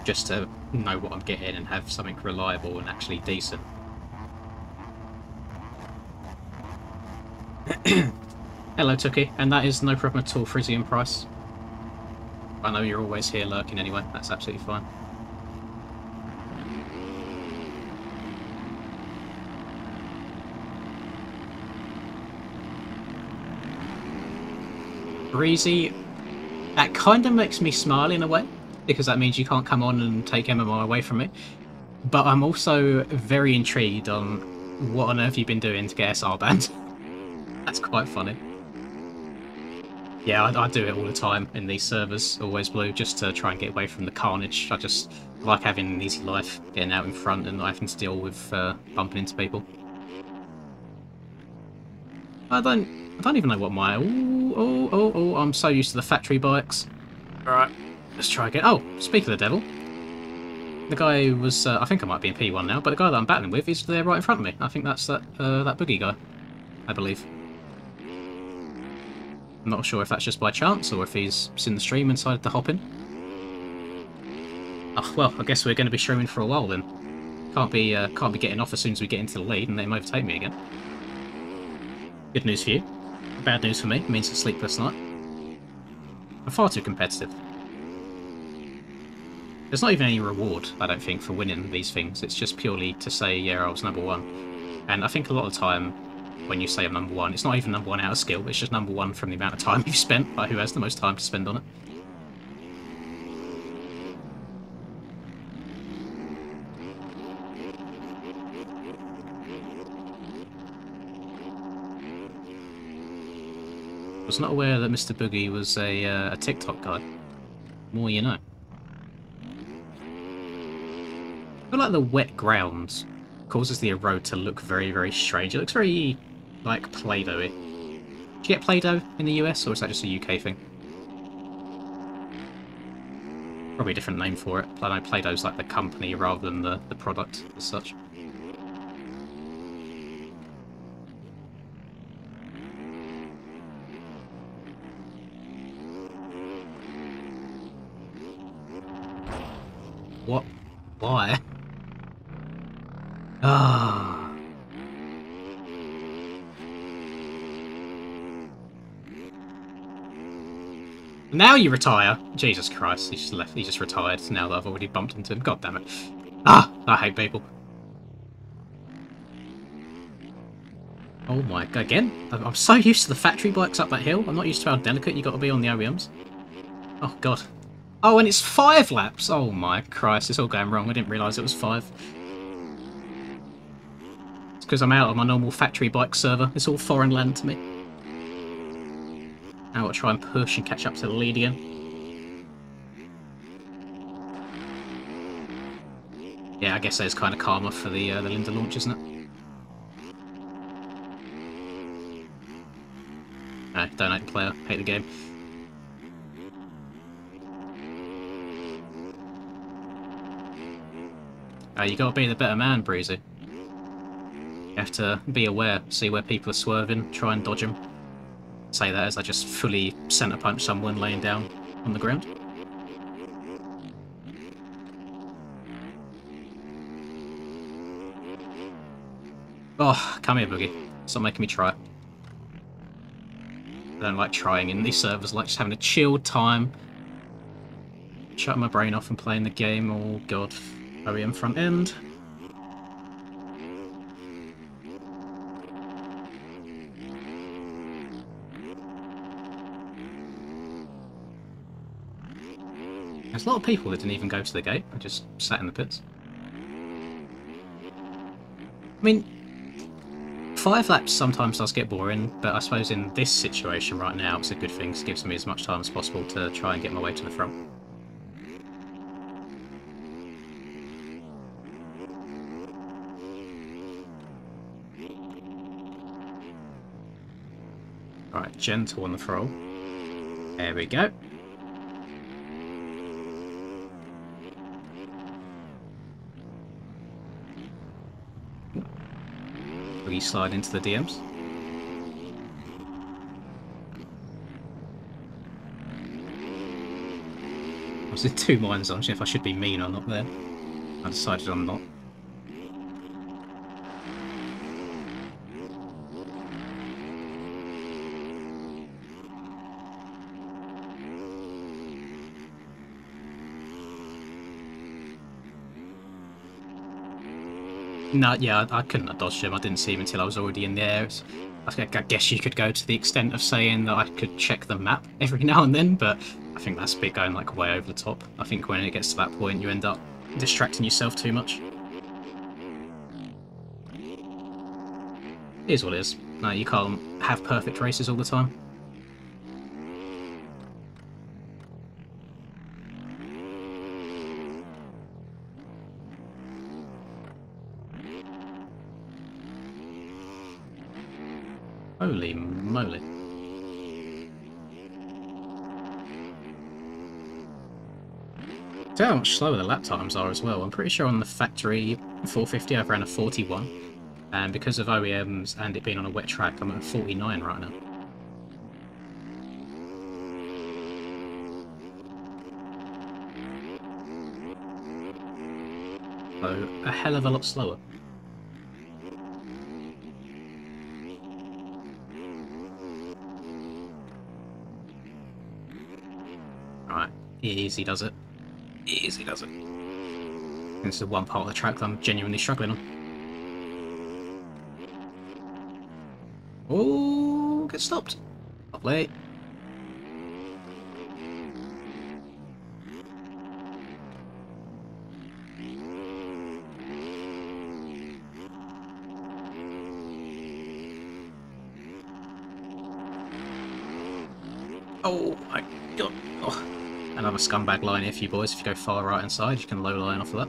just to know what I'm getting and have something reliable and actually decent. Hello, Tookie, and that is no problem at all, Frizzy and Price. I know you're always here lurking anyway, that's absolutely fine. Breezy, that kind of makes me smile in a way, because that means you can't come on and take MMR away from me. But I'm also very intrigued on what on earth you've been doing to get SR banned. That's quite funny. Yeah, I do it all the time in these servers, always blue, just to try and get away from the carnage. I just like having an easy life, getting out in front and not having to deal with bumping into people. I don't even know what my... Oh, I'm so used to the factory bikes. Alright, let's try again. Oh, speak of the devil. The guy who was... I think I might be in P1 now, but the guy that I'm battling with is there right in front of me. I think that's that boogie guy, I believe. I'm not sure if that's just by chance or if he's seen the stream and decided to hop in. Oh, well, I guess we're going to be streaming for a while then. Can't be getting off as soon as we get into the lead and they overtake me again. Good news for you. Bad news for me. It means a sleepless night. I'm far too competitive. There's not even any reward, I don't think, for winning these things. It's just purely to say, yeah, I was #1. And I think a lot of the time, when you say I'm #1, it's not even #1 out of skill, it's just #1 from the amount of time you've spent, like who has the most time to spend on it. I was not aware that Mr. Boogie was a TikTok guy. More you know. I feel like the wet ground causes the road to look very, very strange. It looks very, like, Play-Doh-y. Do you get Play-Doh in the US, or is that just a UK thing? Probably a different name for it. I know Play-Doh's like the company rather than the product as such. What? Why? Ah. Now you retire. Jesus Christ, he just left. He just retired now that I've already bumped into him. God damn it. Ah, I hate people. Oh my god, again? I'm so used to the factory bikes up that hill. I'm not used to how delicate you got to be on the OEMs. Oh god. Oh, and it's 5 laps. Oh my Christ, it's all going wrong. I didn't realise it was 5. It's because I'm out of my normal factory bike server. It's all foreign land to me. Now I've got to try and push and catch up to the lead again. Yeah, I guess there's kind of karma for the Linda launch, isn't it? No, don't hate the player, hate the game. You gotta be the better man, Breezy. You have to be aware, see where people are swerving, try and dodge them. Say that as I just fully centre punch someone laying down on the ground. Oh, come here, Boogie. Stop making me try. I don't like trying in these servers, I like just having a chilled time. Shutting my brain off and playing the game. Oh god. OEM front end. There's a lot of people that didn't even go to the gate. I just sat in the pits. I mean, 5 laps sometimes does get boring, but I suppose in this situation right now it's a good thing. It gives me as much time as possible to try and get my way to the front. Alright, gentle on the throttle. There we go. We slide into the DMs. I was in 2 minds on if I should be mean or not there. I decided I'm not. No, yeah, I couldn't have dodged him. I didn't see him until I was already in the air. I guess you could go to the extent of saying that I could check the map every now and then, but I think that's a bit going like way over the top. I think when it gets to that point, you end up distracting yourself too much. It is what it is. No, you can't have perfect races all the time. Holy moly. See how much slower the lap times are as well. I'm pretty sure on the factory 450 I've ran a 41. And because of OEMs and it being on a wet track, I'm at 49 right now. So, a hell of a lot slower. Right, easy does it. Easy does it. This is the one part of the track that I'm genuinely struggling on. Oh, get stopped. Lovely. Oh my god. Oh. Another scumbag line here for you boys. If you go far right hand side, you can low line off of that.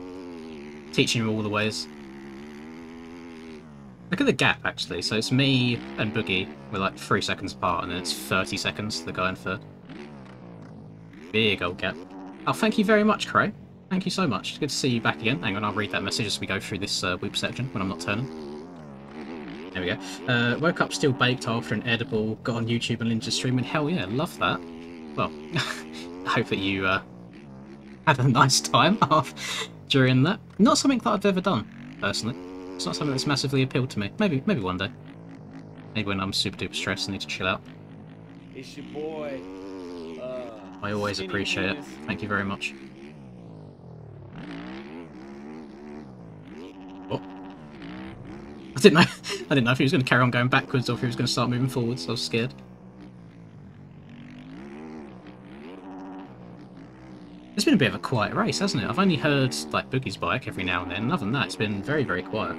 Teaching you all the ways. Look at the gap, actually. So it's me and Boogie. We're like 3 seconds apart, and then it's 30 seconds. They're going for big old gap. Oh, thank you very much, Cray. Thank you so much. It's good to see you back again. Hang on, I'll read that message as we go through this whoop section when I'm not turning. There we go. Woke up still baked after an edible. Got on YouTube and Ninja streaming. Hell yeah, love that. Well, I hope that you had a nice time off during that. Not something that I've ever done, personally. It's not something that's massively appealed to me. Maybe one day. Maybe when I'm super duper stressed and need to chill out. It's your boy. I always appreciate it. Thank you very much. Oh. I didn't know if he was going to carry on going backwards or if he was going to start moving forwards. I was scared. It's been a bit of a quiet race, hasn't it? I've only heard like Boogie's bike every now and then. Other than that, it's been very, very quiet.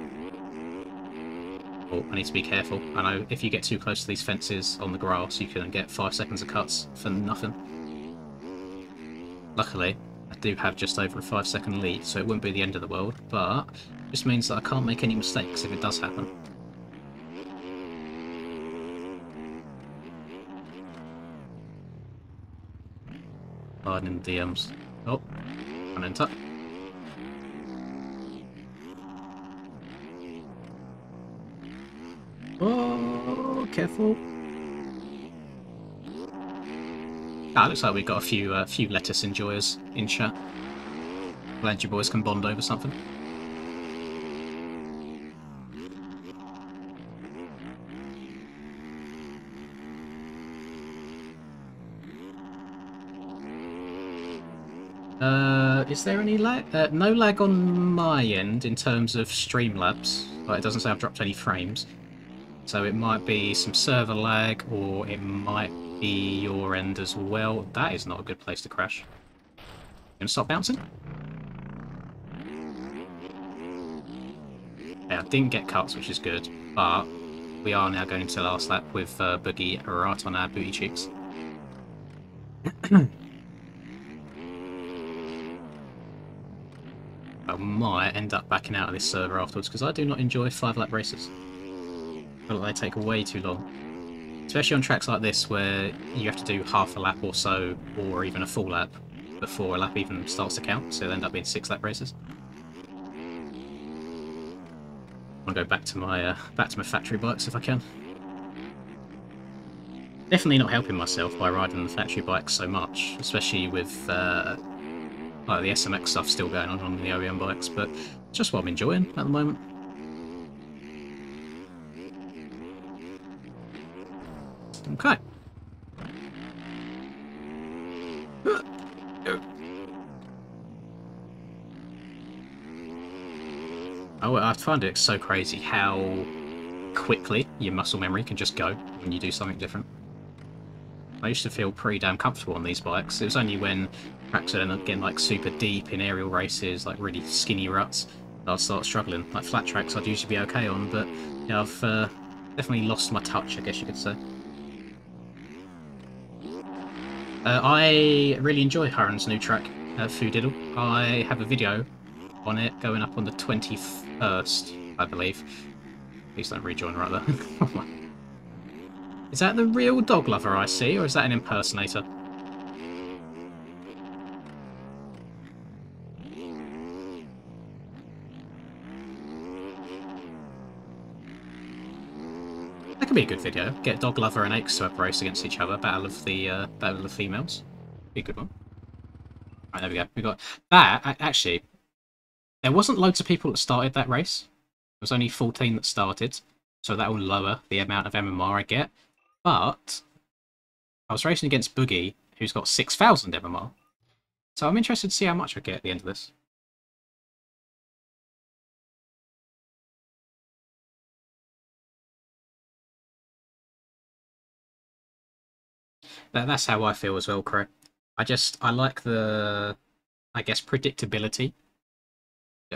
Oh, I need to be careful. I know if you get too close to these fences on the grass, you can get 5 seconds of cuts for nothing. Luckily, I do have just over a 5-second lead, so it wouldn't be the end of the world, but it just means that I can't make any mistakes if it does happen. Pardon the DMs. Oh, front end tuck. Oh, careful. Ah, looks like we've got a few lettuce enjoyers in chat. Glad you boys can bond over something. Is there any lag? No lag on my end in terms of Streamlabs. Like, it doesn't say I've dropped any frames. So it might be some server lag, or it might be your end as well. That is not a good place to crash. You gonna stop bouncing? Yeah, I didn't get cuts, which is good, but we are now going to the last lap with Boogie right on our booty cheeks. I might end up backing out of this server afterwards because I do not enjoy 5-lap races. I feel like they take way too long. Especially on tracks like this where you have to do half a lap or so, or even a full lap, before a lap even starts to count, so they end up being 6-lap races. I want to go back to my factory bikes if I can. Definitely not helping myself by riding the factory bikes so much, especially with like the SMX stuff still going on the OEM bikes, but just what I'm enjoying at the moment. Okay. Oh, I find it so crazy how quickly your muscle memory can just go when you do something different. I used to feel pretty damn comfortable on these bikes. It was only when tracks would end up getting like super deep in aerial races, like really skinny ruts, that I'd start struggling. Like flat tracks I'd usually be okay on, but yeah, I've definitely lost my touch, I guess you could say. I really enjoy Huron's new track, Foodiddle. I have a video on it going up on the 21st, I believe. Please don't rejoin right there. Is that the real dog lover I see, or is that an impersonator? That could be a good video. Get dog lover and Aches to race against each other. Battle of the females. Be a good one. Right, there we go. We got that. Actually, there wasn't loads of people that started that race. There was only 14 that started, so that will lower the amount of MMR I get. But I was racing against Boogie, who's got 6,000 MMR. So I'm interested to see how much I get at the end of this. That's how I feel as well, Craig. I like the, I guess, predictability,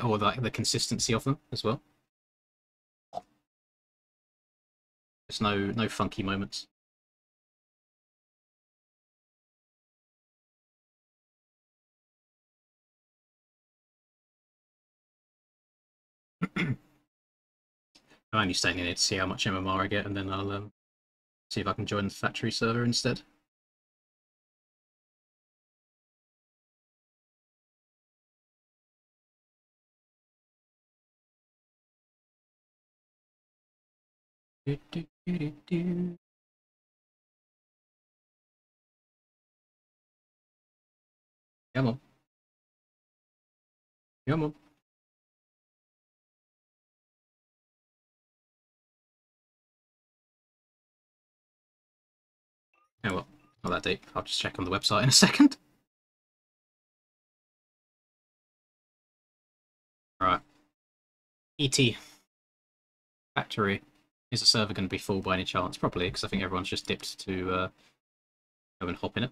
or like the consistency of them as well. There's no funky moments. I'm only staying in here to see how much MMR I get, and then I'll see if I can join the factory server instead. Come on. Come on. Oh well, not that deep. I'll just check on the website in a second. Right. ET factory. Is the server going to be full by any chance? Probably, because I think everyone's just dipped to go and hop in it.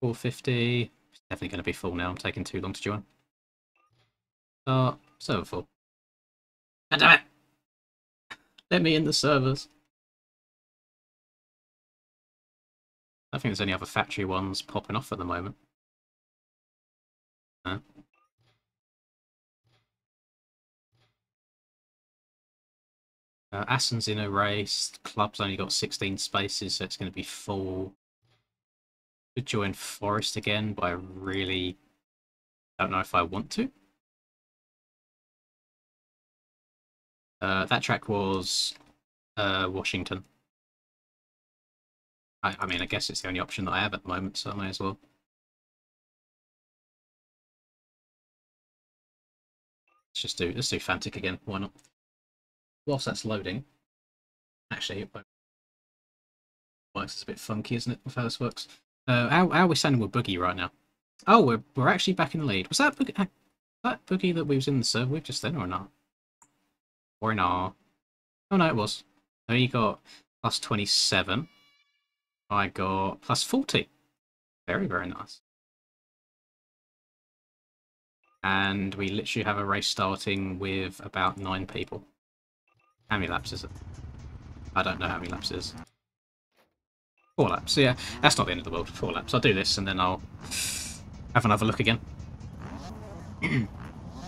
450. It's definitely going to be full now. I'm taking too long to join. Start. Server full. God damn it! Let me in the servers. I don't think there's any other factory ones popping off at the moment. Huh? Assen's in a race. Club's only got 16 spaces, so it's going to be full. Could join Forest again, but I really don't know if I want to. That track was Washington. I mean, I guess it's the only option that I have at the moment, so I may as well. Let's do Fantic again. Why not? Whilst that's loading, actually, it works. It's a bit funky, isn't it? With how this works. How are we standing with Boogie right now? Oh, we're actually back in the lead. Was that Boogie that we was in the server with just then, or not? Or not? Oh no, it was. So he got plus 27. I got plus 40. Very, very nice. And we literally have a race starting with about 9 people. How many laps is it? I don't know how many laps it is. 4 laps. Yeah, that's not the end of the world. 4 laps. I'll do this and then I'll have another look again.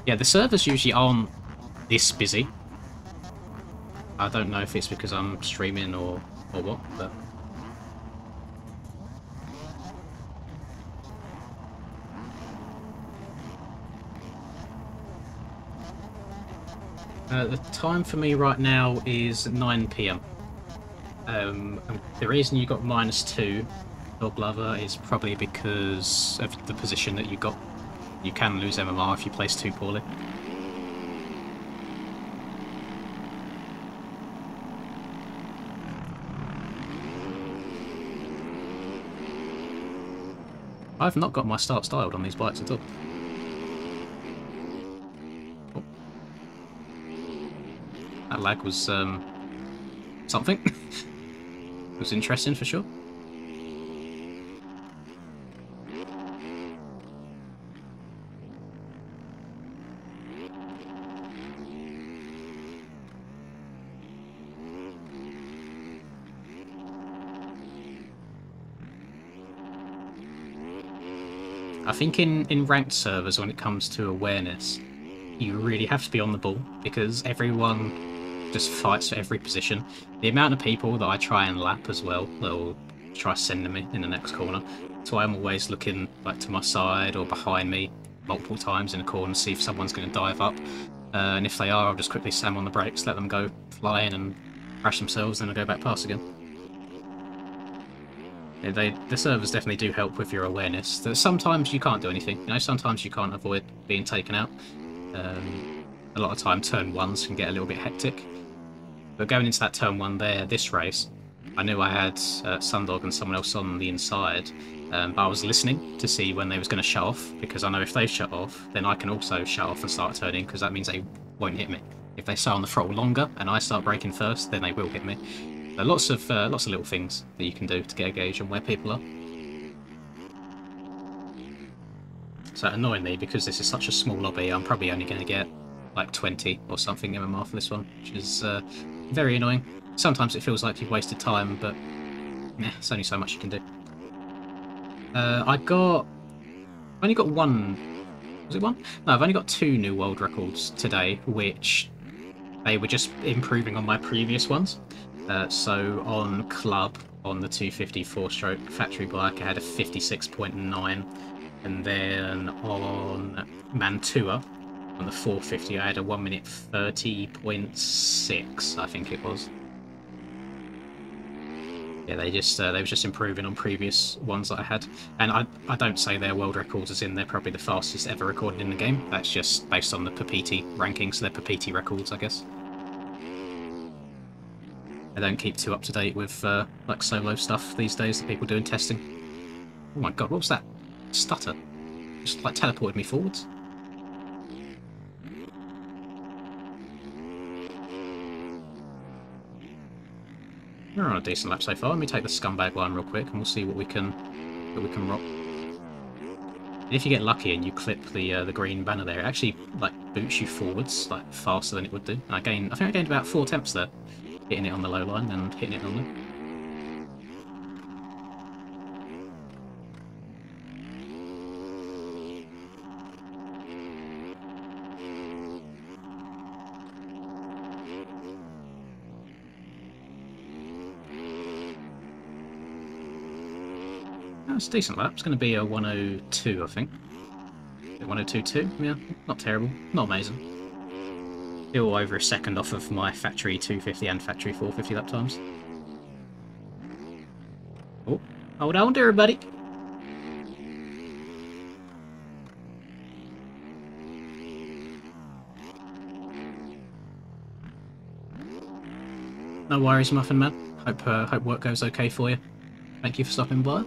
Yeah, the servers usually aren't this busy. I don't know if it's because I'm streaming or what, but... the time for me right now is 9 PM. The reason you got -2 dog lover is probably because of the position that you got. You can lose MMR if you place too poorly. I've not got my start styled on these bikes at all. Oh. That lag was something. It was interesting for sure. I think in ranked servers, when it comes to awareness, you really have to be on the ball, because everyone just fights for every position. The amount of people that I try and lap as well, that'll try sending me in the next corner. So I'm always looking like to my side or behind me multiple times in a corner to see if someone's going to dive up. And if they are, I'll just quickly slam on the brakes, let them go flying and crash themselves, and then I'll go back past again. The servers definitely do help with your awareness. Sometimes you can't do anything. You know, sometimes you can't avoid being taken out. A lot of time, turn ones can get a little bit hectic. But going into that turn one there, this race, I knew I had Sundog and someone else on the inside, but I was listening to see when they was going to shut off, because I know if they shut off, then I can also shut off and start turning, because that means they won't hit me. If they stay on the throttle longer and I start braking first, then they will hit me. So lots of little things that you can do to get a gauge on where people are. So annoyingly, because this is such a small lobby, I'm probably only going to get like 20 or something MMR for this one, which is very annoying. Sometimes it feels like you've wasted time, but it's only so much you can do. I've only got one. Was it one? No, I've only got 2 new world records today, which they were just improving on my previous ones. So on Club, on the 250 4-stroke factory bike, I had a 56.9, and then on Mantua, on the 450, I had a 1 minute 30.6, I think it was. Yeah, they were just improving on previous ones that I had, and I don't say they're world records as in they're probably the fastest ever recorded in the game. That's just based on the Papiti rankings, so they're Papiti records, I guess. I don't keep too up to date with like solo stuff these days that people do in testing. Oh my god, what was that stutter? Just like teleported me forwards. We're on a decent lap so far. Let me take the scumbag line real quick, and we'll see what we can rock. And if you get lucky and you clip the green banner there, it actually like boots you forwards like faster than it would do. And I think I gained about 4 attempts there, hitting it on the low line and hitting it on the. That's a decent lap. It's going to be a 102, I think. 102.2? Yeah, not terrible. Not amazing. Still over a second off of my factory 250 and factory 450 lap times. Oh, hold on there, buddy. No worries, Muffin Man. Hope work goes okay for you. Thank you for stopping by.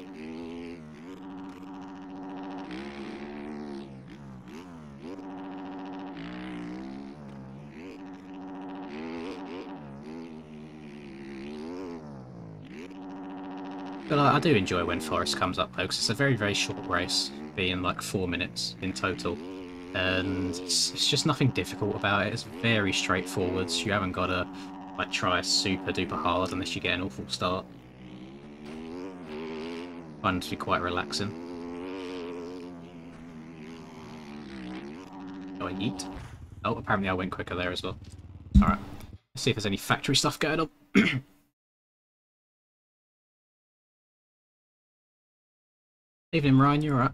But I do enjoy when Forest comes up though, because it's a very, very short race, being like 4 minutes in total. And it's just nothing difficult about it. It's very straightforward. You haven't got to like try super duper hard unless you get an awful start. I find it to be quite relaxing. Oh, I yeet. Oh, apparently I went quicker there as well. Alright. Let's see if there's any factory stuff going on. Evening, Ryan, you alright?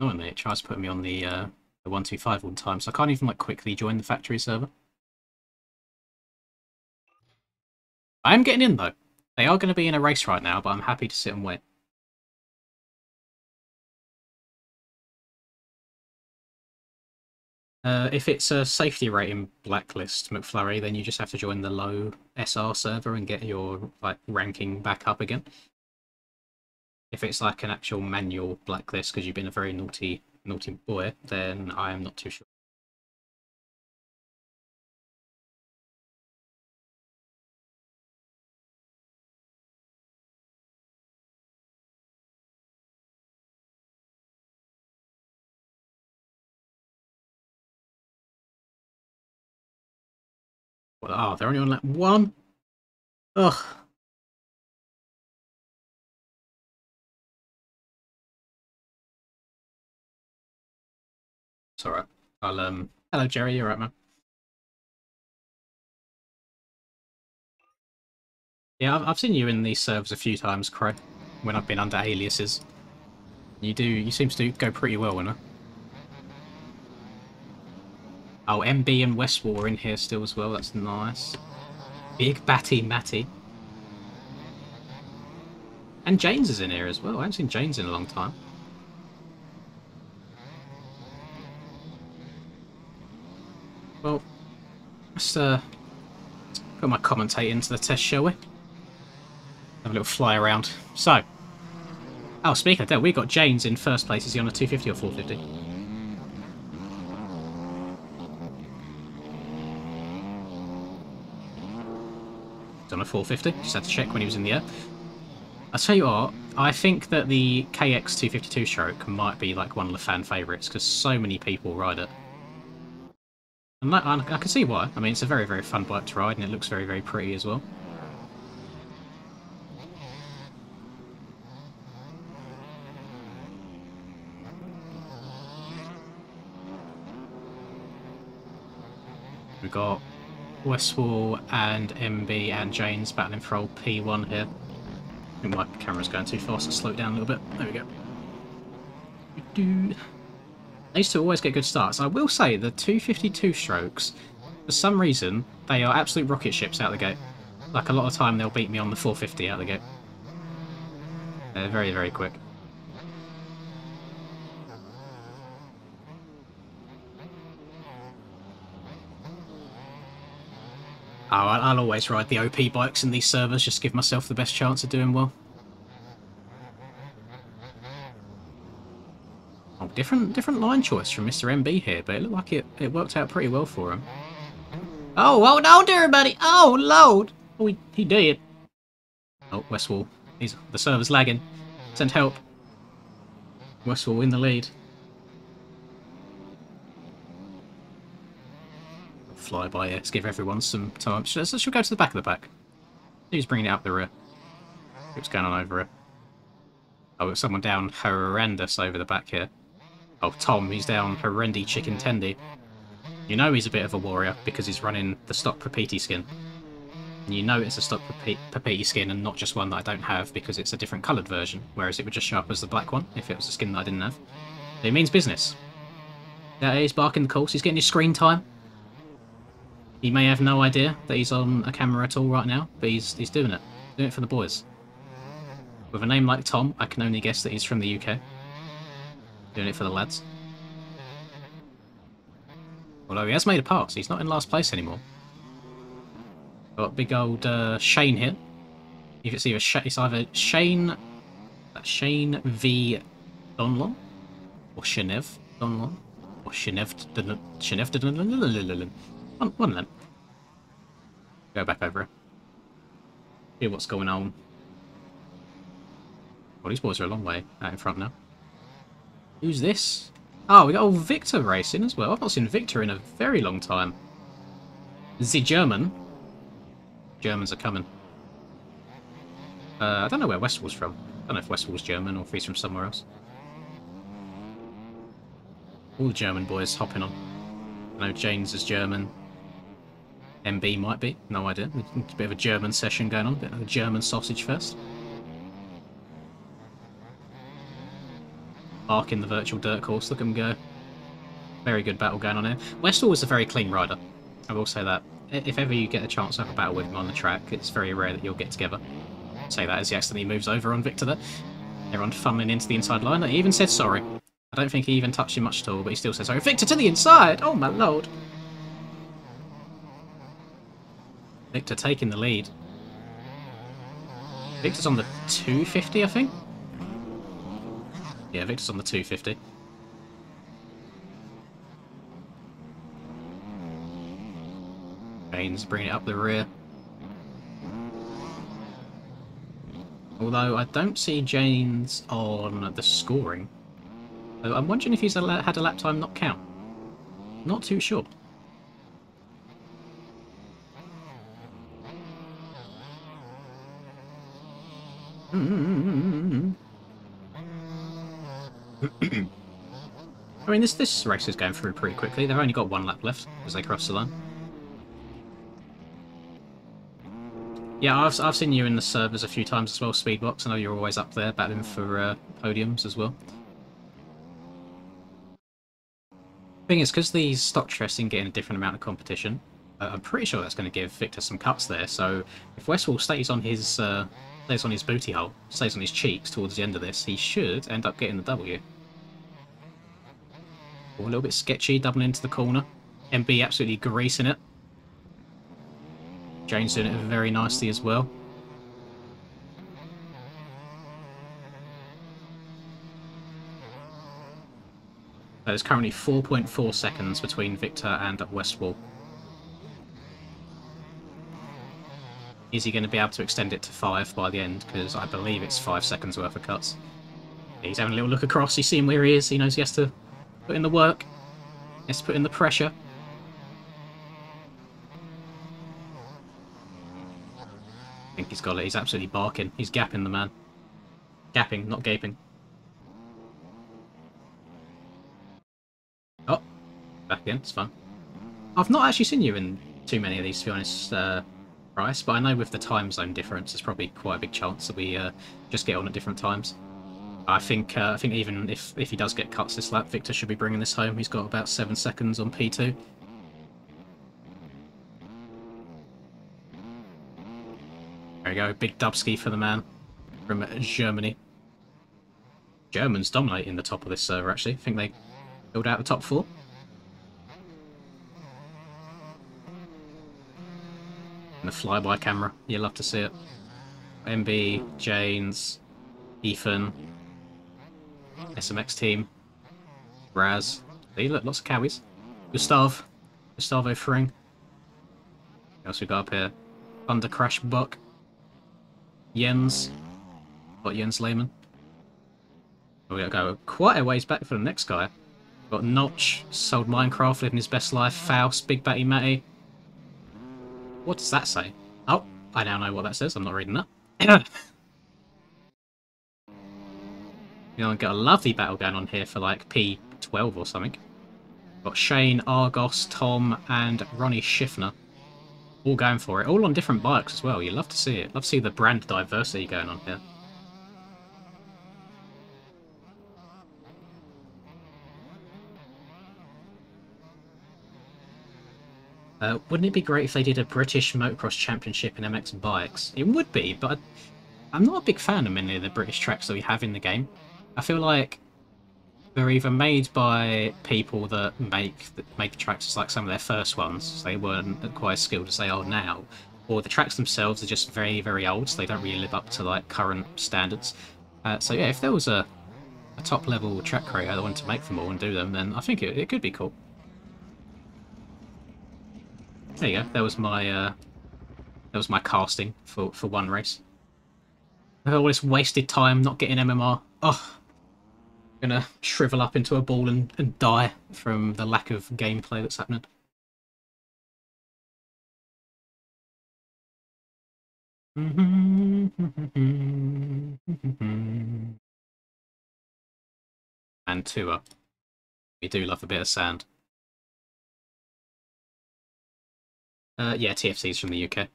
Annoyingly, it tries to put me on the 125 all the time, so I can't even like quickly join the factory server. I am getting in though. They are going to be in a race right now, but I'm happy to sit and wait. If it's a safety rating blacklist McFlurry, then you just have to join the low SR server and get your like ranking back up again. If it's like an actual manual blacklist because you've been a very naughty boy, then I am not too sure. Well, oh, they're only on lap 1? Ugh. It's alright. I'll hello Jerry, you alright, man? Yeah, I've seen you in these servers a few times, Crow, when I've been under aliases. You seem to go pretty well, winner. Oh, MB and Westwall are in here still as well, that's nice. Big Batty Matty. And Janes is in here as well, I haven't seen Janes in a long time. Well, let's put my commentate into the test, shall we? Have a little fly around. So, oh, speaking of that, we got Janes in first place. Is he on a 250 or 450? He's on a 450. Just had to check when he was in the air. I'll tell you what, I think that the KX 252 stroke might be like one of the fan favourites because so many people ride it. And I can see why. I mean, it's a very, very fun bike to ride and it looks very, very pretty as well. We've got Westwall and MB and Janes battling for old P1 here. I think my camera's going too fast, let's slow it down a little bit. There we go. They used to always get good starts. I will say the 252 strokes, for some reason, they are absolute rocket ships out the gate. Like a lot of time they'll beat me on the 450 out the gate. They're very, very quick. Oh, I'll always ride the OP bikes in these servers, just to give myself the best chance of doing well. Oh, different line choice from Mr. MB here, but it looked like it worked out pretty well for him. Oh no, everybody! Oh, Lord! Oh, he did. Oh, Westwall. The server's lagging. Send help. Westwall in the lead. Fly by here. Let's give everyone some time. Should we go to the back of the pack? Who's bringing it up the rear? What's going on over here? Oh, there's someone down horrendous over the back here. Oh, Tom, he's down horrendy chicken tendy. You know he's a bit of a warrior because he's running the stock Papiti skin. And you know it's a stock Papiti skin and not just one that I don't have because it's a different coloured version, whereas it would just show up as the black one if it was a skin that I didn't have. It means business. Yeah, he's barking the calls. He's getting his screen time. He may have no idea that he's on a camera at all right now, but he's doing it. Doing it for the boys. With a name like Tom, I can only guess that he's from the UK. Doing it for the lads. Although he has made a pass, he's not in last place anymore. Got big old Shane here. It's either Shane V Donlon or Shenev Donlon or Shenev. One of them. Go back over it. Hear what's going on. Well, these boys are a long way out in front now. Who's this? Oh, we got old Victor racing as well. I've not seen Victor in a very long time. The German. Germans are coming. I don't know where Westwall's from. I don't know if Westwall's German or if he's from somewhere else. All the German boys hopping on. I know Janes is German. MB might be. No idea. It's a bit of a German session going on. A bit of a German sausage fest. Ark in the virtual dirt course. Look at him go. Very good battle going on here. Westwall is a very clean rider. I will say that. If ever you get a chance to have a battle with him on the track, it's very rare that you'll get together. Say that as he accidentally moves over on Victor there. Everyone funneling into the inside line. He even said sorry. I don't think he even touched him much at all, but he still says sorry. Victor to the inside! Oh my lord! Victor taking the lead. Victor's on the 250, I think? Yeah, Victor's on the 250. Janes bringing it up the rear. Although I don't see Janes on the scoring. I'm wondering if he's had a lap time not count. Not too sure. I mean, this race is going through pretty quickly. They've only got one lap left as they cross the line. Yeah, I've seen you in the servers a few times as well, Speedbox. I know you're always up there battling for podiums as well. Thing is, because these stock testing get in a different amount of competition, I'm pretty sure that's going to give Victor some cuts there. So if Westwall stays on his booty hole, stays on his cheeks towards the end of this, he should end up getting the W. A little bit sketchy, doubling into the corner. MB absolutely greasing it. Jane's doing it very nicely as well. There's currently 4.4 seconds between Victor and Westwall. Is he going to be able to extend it to 5 by the end? Because I believe it's 5 seconds worth of cuts. He's having a little look across, he's seeing where he is, he knows he has to put in the work. He has to put in the pressure. I think he's got it, he's absolutely barking. He's gapping the man. Gapping, not gaping. Oh, back again, it's fun. I've not actually seen you in too many of these, to be honest, Bryce, but I know with the time zone difference, there's probably quite a big chance that we just get on at different times. I think even if he does get cuts this lap, Victor should be bringing this home. He's got about 7 seconds on P2. There we go, big dubski for the man from Germany. Germans dominating the top of this server, actually. I think they filled out the top 4. And the flyby camera, you love to see it. MB, Janes, Ethan, SMX team, Raz. See, look, lots of cowies. Gustavo Fring. What else we got up here? Thunder Crash Buck. Jens. Got Jens Lehmann. We gotta go quite a ways back for the next guy. Got Notch, Sold Minecraft, living his best life. Faust, Big Batty Matty. What does that say? Oh, I now know what that says. I'm not reading that. You know, got a lovely battle going on here for like P12 or something. Got Shane, Argos, Tom, and Ronnie Schiffner. All going for it. All on different bikes as well. You love to see it. Love to see the brand diversity going on here. Wouldn't it be great if they did a British Motocross Championship in MX bikes? It would be, but I'm not a big fan of many of the British tracks that we have in the game. I feel like they're either made by people that make tracks as like some of their first ones, so they weren't quite as skilled as they are now, or the tracks themselves are just very, very old, so they don't really live up to like current standards. So yeah, if there was a top level track creator that wanted to make them all and do them, then I think it could be cool. There you go. That was my casting for one race. All this wasted time not getting MMR. Oh, I'm gonna shrivel up into a ball and die from the lack of gameplay that's happening. And Tua. We do love a bit of sand. Yeah, TFC's from the UK.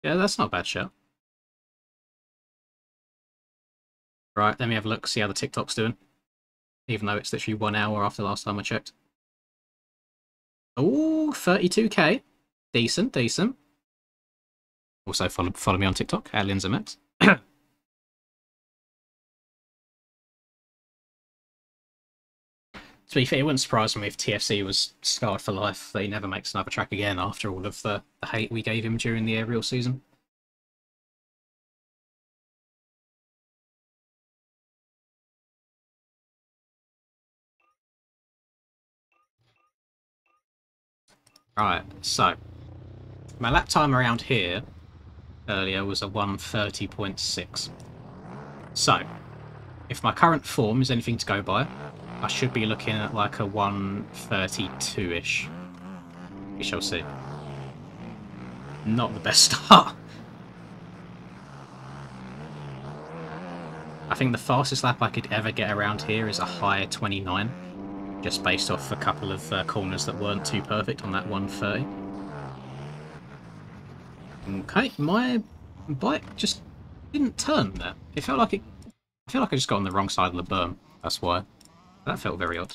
Yeah, that's not a bad show. Right, let me have a look, see how the TikTok's doing. Even though it's literally 1 hour after the last time I checked. Oh, 32k. Decent, decent. Also follow me on TikTok, at LinzMX. To be fair, it wouldn't surprise me if TFC was scarred for life. That he never makes another track again after all of the hate we gave him during the aerial season. Right, so my lap time around here earlier was a 1:30.6. So, if my current form is anything to go by, I should be looking at like a 1:32-ish. We shall see. Not the best start. I think the fastest lap I could ever get around here is a high 29, just based off a couple of corners that weren't too perfect on that 130. Okay, my bike just didn't turn there. It felt like I feel like I just got on the wrong side of the berm. That's why. That felt very odd.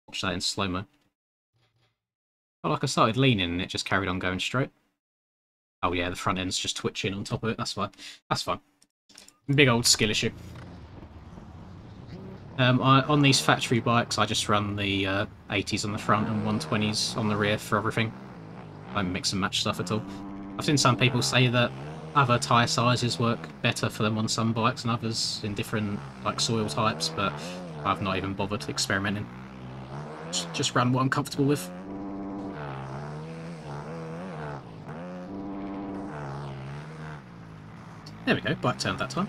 Watch that in slow-mo. Felt like I started leaning and it just carried on going straight. Oh yeah, the front end's just twitching on top of it. That's fine. That's fine. Big old skill issue. On these factory bikes, I just run the 80s on the front and 120s on the rear for everything. I don't mix and match stuff at all. I've seen some people say that other tyre sizes work better for them on some bikes and others in different like soil types, but I've not even bothered experimenting. Just run what I'm comfortable with. There we go, bike turned that time.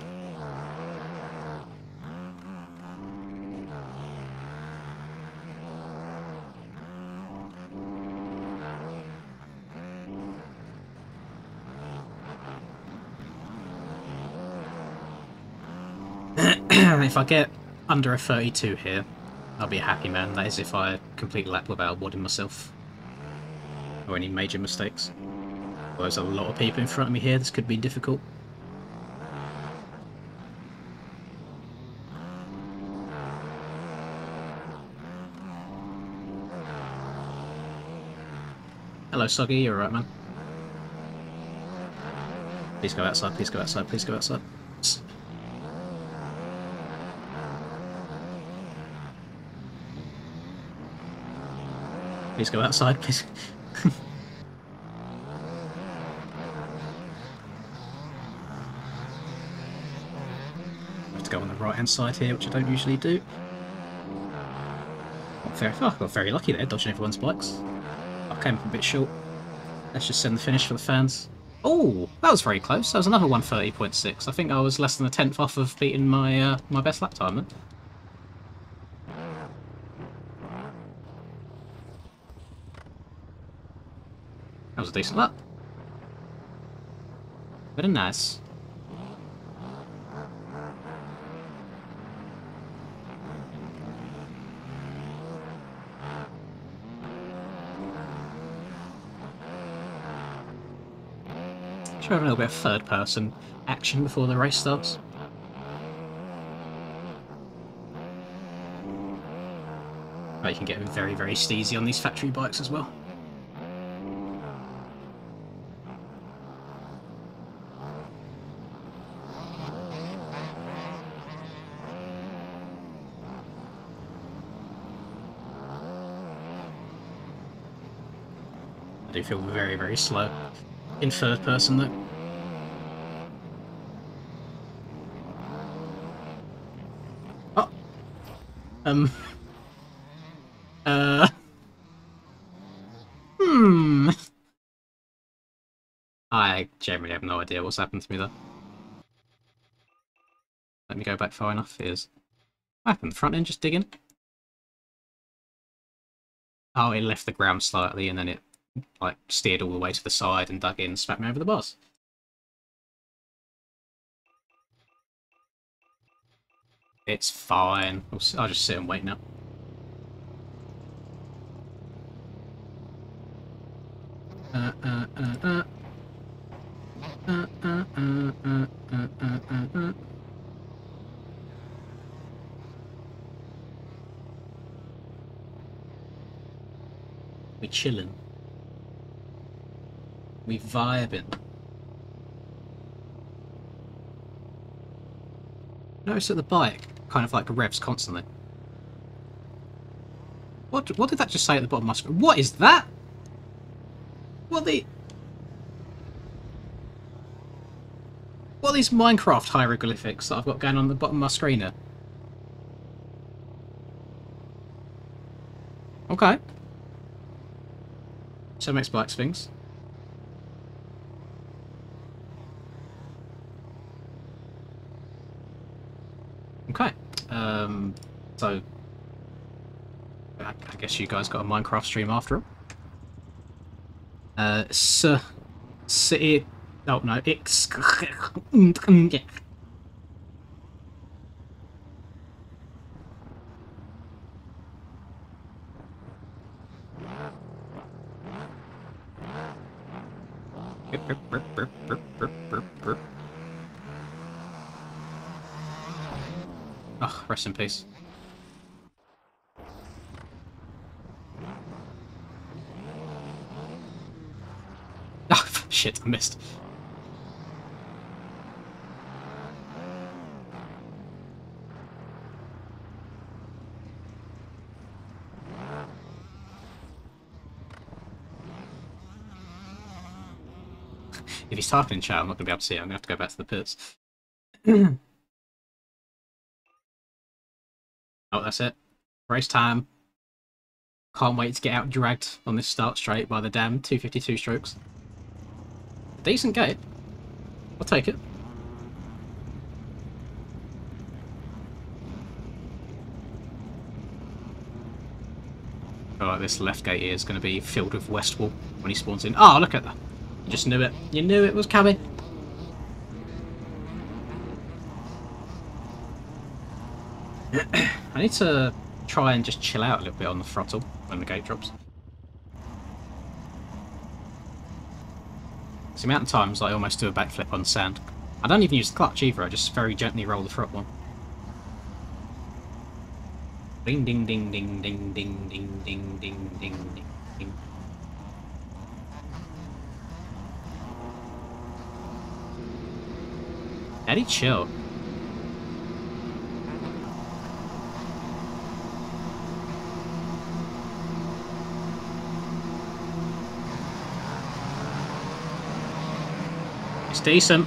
If I get under a 32 here, I'll be a happy man. That is if I complete a lap without wadding myself. Or any major mistakes. Well, there's a lot of people in front of me here, this could be difficult. Hello, Soggy, you alright, man? Please go outside, please go outside, please go outside. Please go outside, please. I have to go on the right hand side here, which I don't usually do. I got very lucky there, dodging everyone's bikes. I came up a bit short. Let's just send the finish for the fans. Oh, that was very close. That was another 130.6. I think I was less than a tenth off of beating my my best lap time then. That was a decent lap. Very nice. Should have a little bit of third-person action before the race starts. Oh, you can get very, very steezy on these factory bikes as well. I do feel very, very slow in third person though. Oh. I genuinely have no idea what's happened to me there. Let me go back far enough. Here's what happened. The front end just digging. Oh, it left the ground slightly and then it like steered all the way to the side and dug in, smacked me over the bars. It's fine. I'll just sit and wait now. We chillin'. We vibing. Notice that the bike kind of like revs constantly. What did that just say at the bottom of my screen? What is that? What are these Minecraft hieroglyphics that I've got going on the bottom of my screen here? Okay. So makes bikes things. Okay. So I guess you guys got a Minecraft stream after all. Oh no, Ugh, rest in peace. Oh, shit, I missed. If he's typing in chat, I'm not going to be able to see it. I'm going to have to go back to the pits. Oh, that's it. Race time. Can't wait to get out dragged on this start straight by the damn 252 strokes. Decent gate. I'll take it. I feel like this left gate here is going to be filled with Westwall when he spawns in. Oh, look at that. You just knew it. You knew it was coming. I need to try and just chill out a little bit on the throttle when the gate drops. It's the amount of times I almost do a backflip on sand. I don't even use the clutch either, I just very gently roll the throttle. Ding ding ding ding ding ding ding ding ding ding ding. Daddy, chill. It's decent.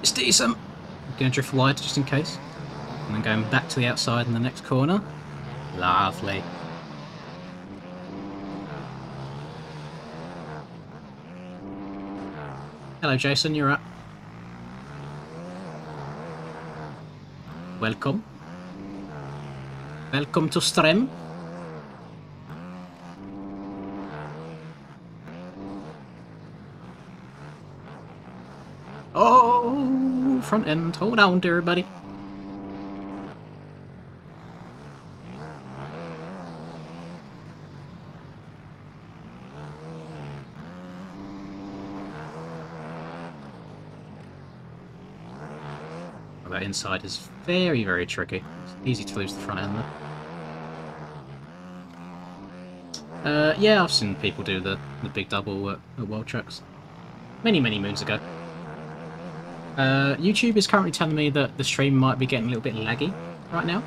It's decent. I'm going to drift wide just in case. And then going back to the outside in the next corner. Lovely. Hello Jason, you're up. Welcome. Welcome to stream. Oh, front end. Hold on, dear buddy. That inside is very, very tricky. It's easy to lose the front end there. Yeah, I've seen people do the big double at World Trucks many, many moons ago. YouTube is currently telling me that the stream might be getting a little bit laggy right now.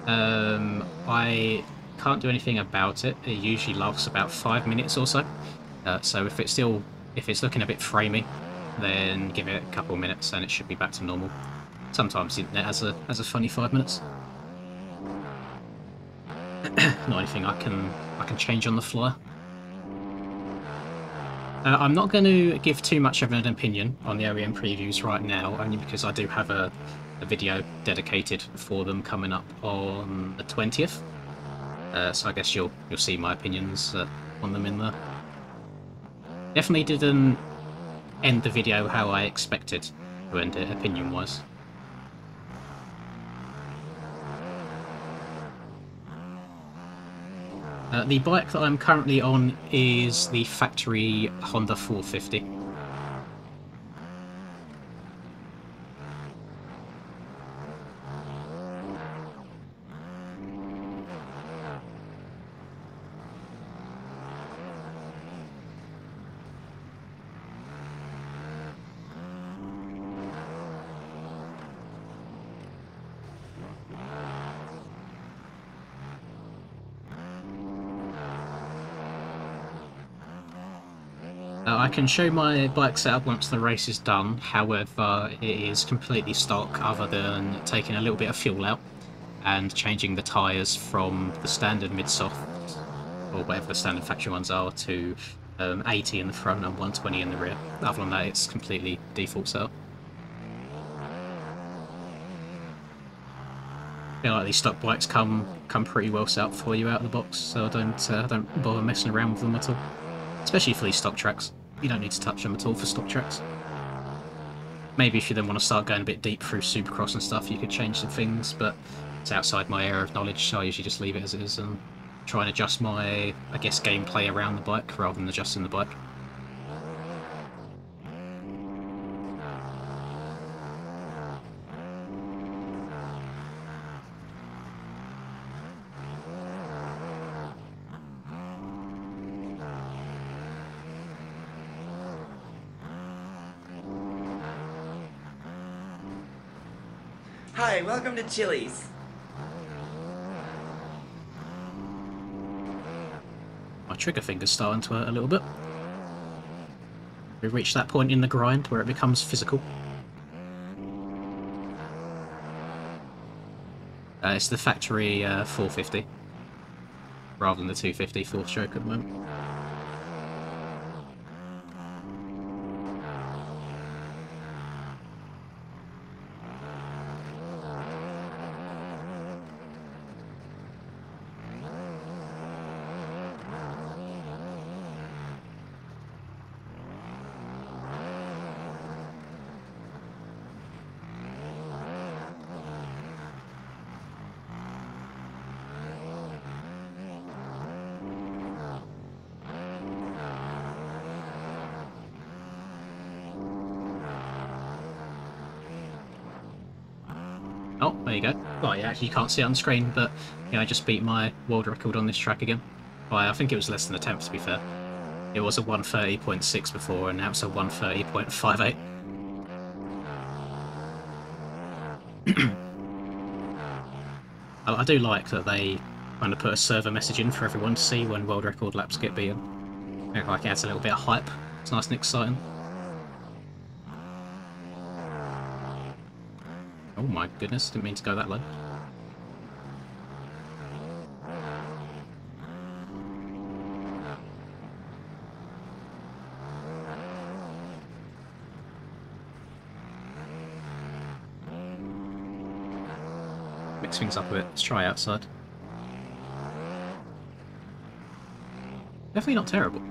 I can't do anything about it. It usually lasts about 5 minutes or so. So if it's looking a bit framey, then give it a couple of minutes and it should be back to normal. Sometimes the internet has a funny 5 minutes. Not anything I can change on the fly. I'm not going to give too much of an opinion on the OEM previews right now, only because I do have a video dedicated for them coming up on the 20th. So I guess you'll see my opinions on them in there. Definitely didn't end the video how I expected to end it, opinion-wise. The bike that I'm currently on is the factory Honda 450. I can show my bike setup once the race is done, however it is completely stock other than taking a little bit of fuel out and changing the tyres from the standard mid-soft, or whatever the standard factory ones are, to 80 in the front and 120 in the rear. Other than that, it's completely default setup. I feel like these stock bikes come pretty well set up for you out of the box, so I don't bother messing around with them at all. Especially for these stock tracks. You don't need to touch them at all for stock tracks. Maybe if you then want to start going a bit deep through Supercross and stuff, you could change some things, but it's outside my area of knowledge, so I usually just leave it as it is and try and adjust my, I guess, gameplay around the bike rather than adjusting the bike. Hi, welcome to Chili's. My trigger finger's starting to hurt a little bit. We've reached that point in the grind where it becomes physical. It's the factory 450 rather than the 250 fourth stroke at the moment. Oh, there you go. Well, yeah, actually you can't see it on screen, but yeah, I just beat my world record on this track again. By, I think it was less than a tenth, to be fair. It was a 130.6 before, and now it's a 130.58. I do like that they kind of put a server message in for everyone to see when world record laps get beaten. Like it adds a little bit of hype. It's nice and exciting. Oh my goodness, didn't mean to go that low. Mix things up a bit. Let's try outside. Definitely not terrible.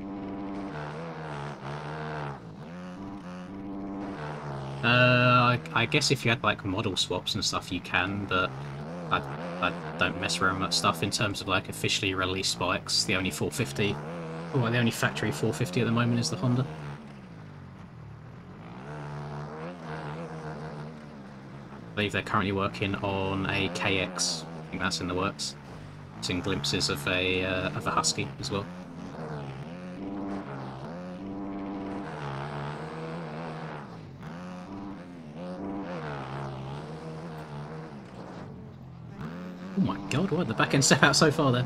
I guess if you had like model swaps and stuff, you can, but I don't mess around with that stuff in terms of like officially released bikes. The only 450, well, the only factory 450 at the moment is the Honda. I believe they're currently working on a KX. I think that's in the works. Seeing glimpses of a Husky as well. Oh my god, what? The back end step out so far then?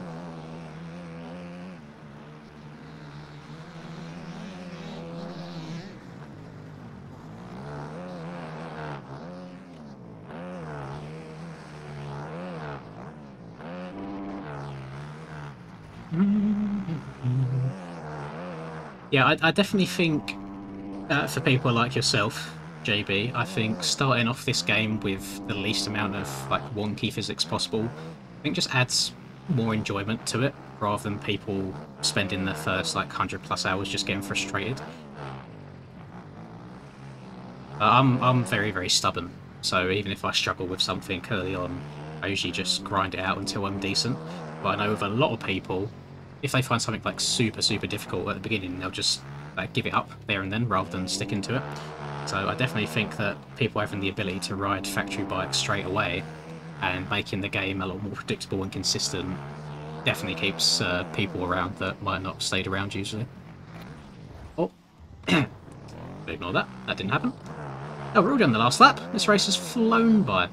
Yeah, I definitely think for people like yourself, JB, I think starting off this game with the least amount of like wonky physics possible, I think just adds more enjoyment to it rather than people spending the first like 100+ hours just getting frustrated. I'm very, very stubborn, so even if I struggle with something early on, I usually just grind it out until I'm decent. But I know with a lot of people, if they find something like super, super difficult at the beginning, they'll just like, give it up there and then rather than sticking to it. So I definitely think that people having the ability to ride factory bikes straight away and making the game a lot more predictable and consistent definitely keeps people around that might not have stayed around usually. Oh, ignore that. That didn't happen. Oh, we're already on the last lap. This race has flown by.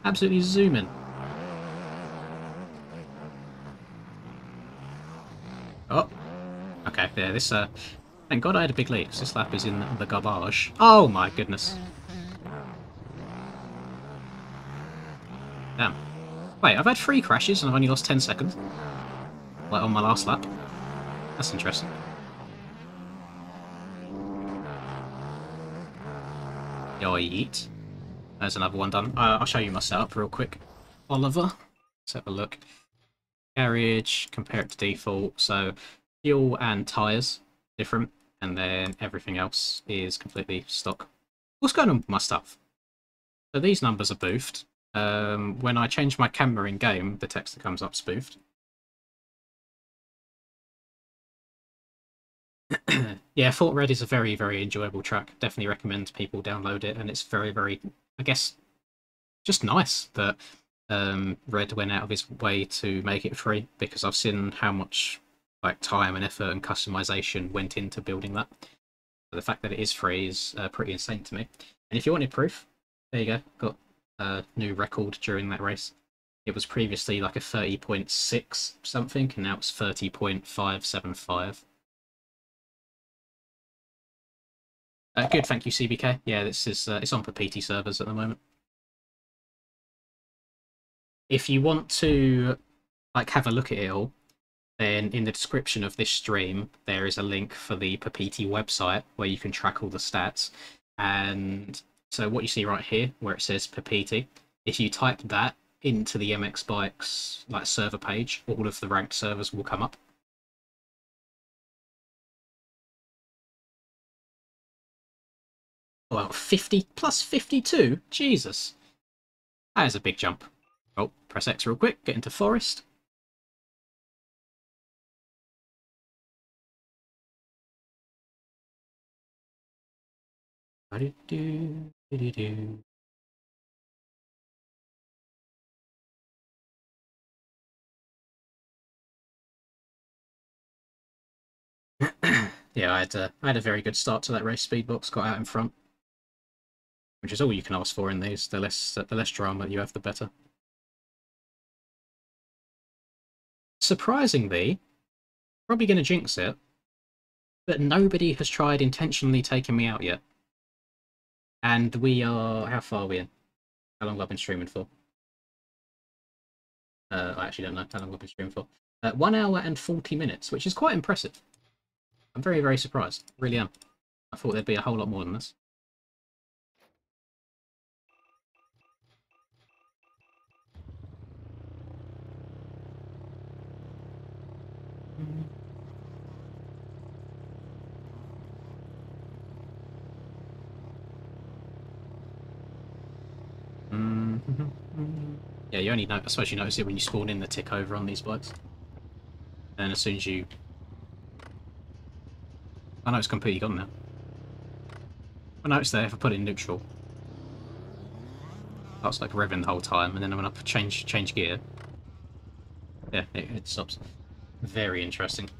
Absolutely zooming. Oh, okay. Yeah, this. Thank God I had a big lead because this lap is in the garbage. Oh my goodness. Damn. Wait, I've had 3 crashes and I've only lost 10 seconds. Like on my last lap. That's interesting. Yo, yeet. There's another one done. I'll show you my setup real quick. Oliver. Let's have a look. Garage, compare it to default. So fuel and tyres different, and then everything else is completely stock. What's going on with my stuff? So these numbers are boofed. When I change my camera in game, the text that comes up spoofed. Yeah, Fort Red is a very, very enjoyable track. Definitely recommend people download it, and it's very, very, I guess, just nice that Red went out of his way to make it free, because I've seen how much like time and effort and customization went into building that. So the fact that it is free is pretty insane to me. And if you wanted proof, there you go. Got new record during that race. It was previously like a 30.6 something, and now it's 30.575. Good, thank you, CBK. Yeah, this is it's on Papiti servers at the moment. If you want to like have a look at it all, then in the description of this stream there is a link for the Papiti website where you can track all the stats. And so what you see right here where it says Papiti, if you type that into the MX Bikes like server page, all of the ranked servers will come up. Well, 50 plus 52? Jesus. That is a big jump. Oh, press X real quick, get into forest. Yeah, I had a very good start to that race. Speedbox got out in front, which is all you can ask for in these. The less drama you have, the better. Surprisingly, probably going to jinx it, but nobody has tried intentionally taking me out yet. And we are... how far are we in? How long have I been streaming for? I actually don't know how long I've been streaming for. 1 hour and 40 minutes, which is quite impressive. I'm very, very surprised. Really am. I thought there'd be a whole lot more than this. Yeah, you only know, I suppose you notice it when you spawn in the tick over on these bikes. And as soon as you... I know it's completely gone now. I know it's there if I put it in neutral. I was like revving the whole time, and then when I change gear, yeah, it stops. Very interesting.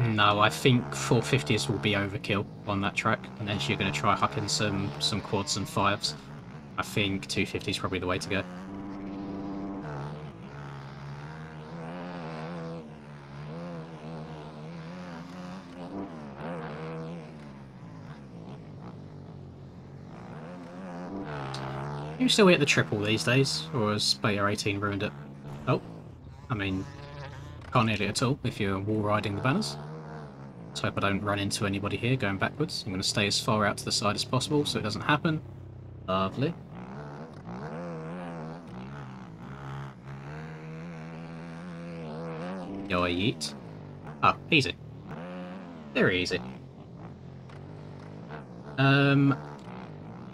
No, I think 450s will be overkill on that track, unless you're going to try hucking some quads and fives. I think 250 is probably the way to go. You still hit the triple these days, or has Beta 18 ruined it? Oh, I mean, can't hit it at all if you're wall riding the banners. Let's hope I don't run into anybody here going backwards. I'm going to stay as far out to the side as possible so it doesn't happen. Lovely. Yo, I yeet. Oh, easy. Very easy.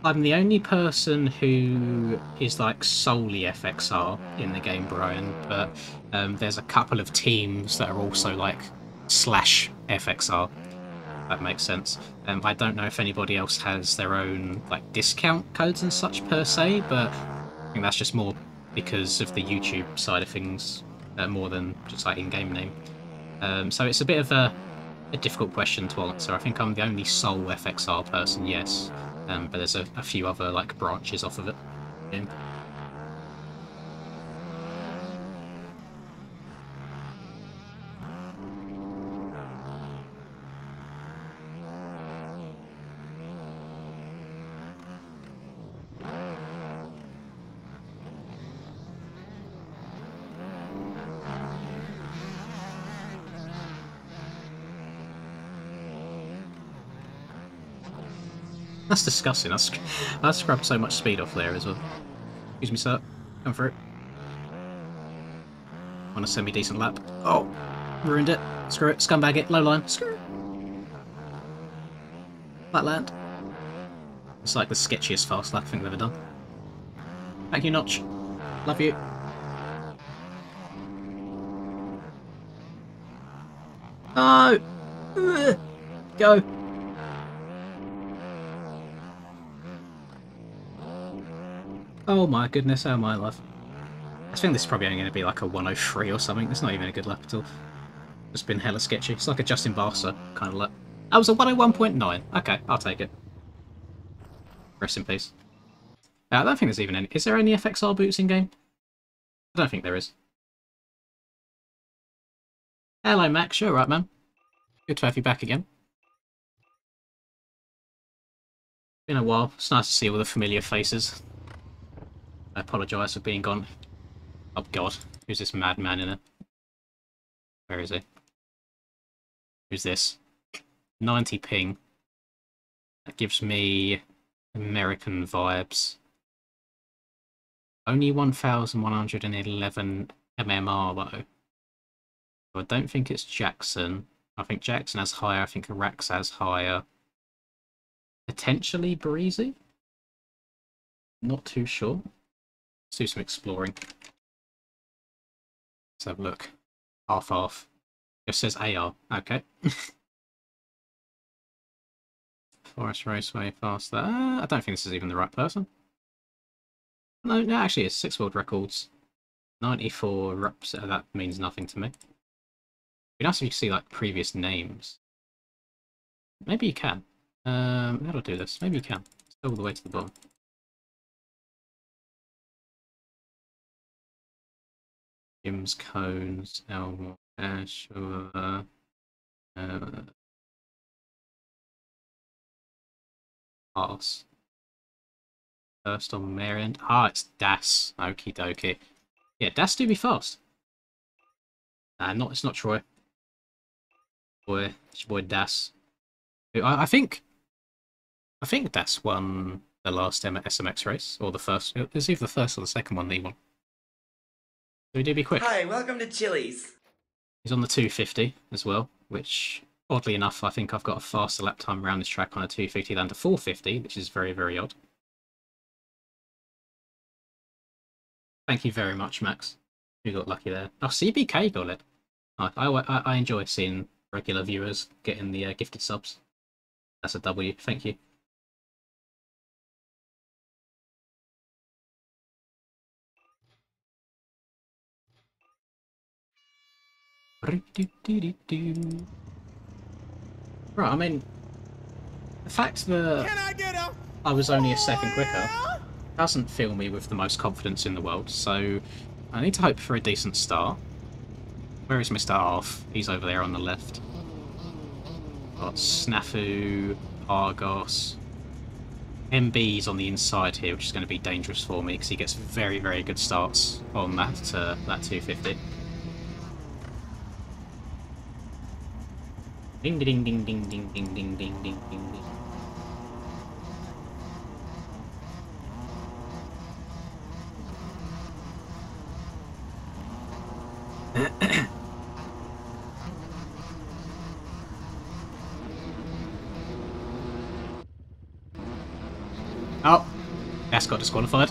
I'm the only person who is like solely FXR in the game, Brian, but there's a couple of teams that are also like slash FXR. That makes sense. I don't know if anybody else has their own like discount codes and such per se, but I think that's just more because of the YouTube side of things more than just like in-game name. So it's a bit of a difficult question to answer. I think I'm the only sole FXR person, yes. But there's a few other like branches off of it. Yeah. That's disgusting. I scrubbed so much speed off there as well. Excuse me, sir. Come through. On a semi-decent lap. Oh! Ruined it. Screw it. Scumbag it. Low line. Screw it. Flatland. It's like the sketchiest fast lap I think I've ever done. Thank you, Notch. Love you. Oh! Go! Oh my goodness, oh my love. think this is probably only going to be like a 103 or something. It's not even a good lap at all. It's been hella sketchy. It's like a Justin Barcer kind of lap. That was a 101.9. Okay, I'll take it. Rest in peace. I don't think there's even any... Is there any FXR boots in game? I don't think there is. Hello, Max. You're right, man. Good to have you back again. Been a while. It's nice to see all the familiar faces. I apologise for being gone. Oh, God. Who's this madman in there? Where is he? Who's this? 90 ping. That gives me American vibes. Only 1,111 MMR though. So I don't think it's Jackson. I think Jackson has higher. I think Arax has higher. Potentially Breezy? Not too sure. Let's do some exploring. Let's have a look. Half. It says AR. Okay. Forest Raceway faster. I don't think this is even the right person. No, actually it's 6 world records. 94 reps. That means nothing to me. It'd be nice if you could see like previous names. Maybe you can. How do I do this? Maybe you can. Let's go all the way to the bottom. Jim's Cones, Elmore, Ashura, Pass. First on Marion. Ah, it's Das. Okie dokie. Yeah, Das do be fast. It's not Troy. Boy, it's your boy Das. I think Das won the last SMX race, or the first. It was either the first or the second one that he won. So he did be quick. Hi, welcome to Chili's. He's on the 250 as well, which oddly enough, I think I've got a faster lap time around this track on a 250 than a 450, which is very, very odd. Thank you very much, Max. You got lucky there. Oh, CBK got it. I enjoy seeing regular viewers getting the gifted subs. That's a W. Thank you. Right, I mean, the fact that I was only a second quicker doesn't fill me with the most confidence in the world, so I need to hope for a decent start. Where is Mr. Arf? He's over there on the left. Got Snafu, Argos. MB's on the inside here, which is going to be dangerous for me because he gets very, very good starts on that 250. Ding ding ding ding ding ding ding ding ding ding. Oh, that's got disqualified.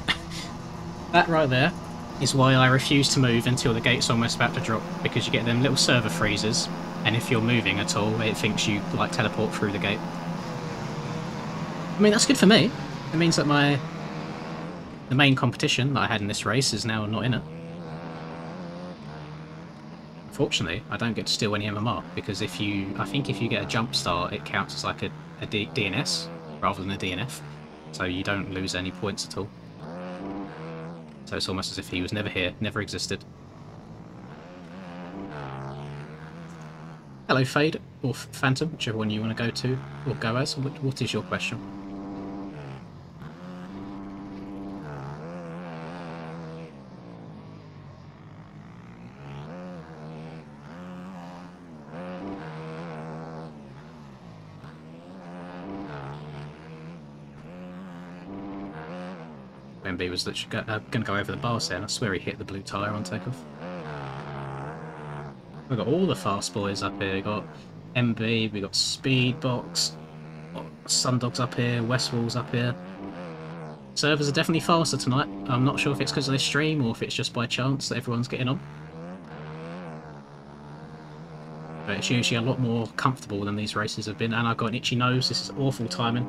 That right there is why I refuse to move until the gate's almost about to drop, because you get them little server freezes, and if you're moving at all, it thinks you like teleport through the gate. I mean, that's good for me. It means that the main competition that I had in this race is now not in it. Unfortunately, I don't get to steal any MMR, because I think if you get a jump start, it counts as like a DNS rather than a DNF. So you don't lose any points at all. So it's almost as if he was never here, never existed. Hello, Fade, or Phantom, whichever one you want to go to, or go as. What is your question? MB was literally going to go over the bars there, and I swear he hit the blue tyre on takeoff. We've got all the fast boys up here. We've got MB, we've got Speedbox, Sundog's up here, Westwall's up here. Servers are definitely faster tonight. I'm not sure if it's because of this stream or if it's just by chance that everyone's getting on. But it's usually a lot more comfortable than these races have been, and I've got an itchy nose. This is awful timing.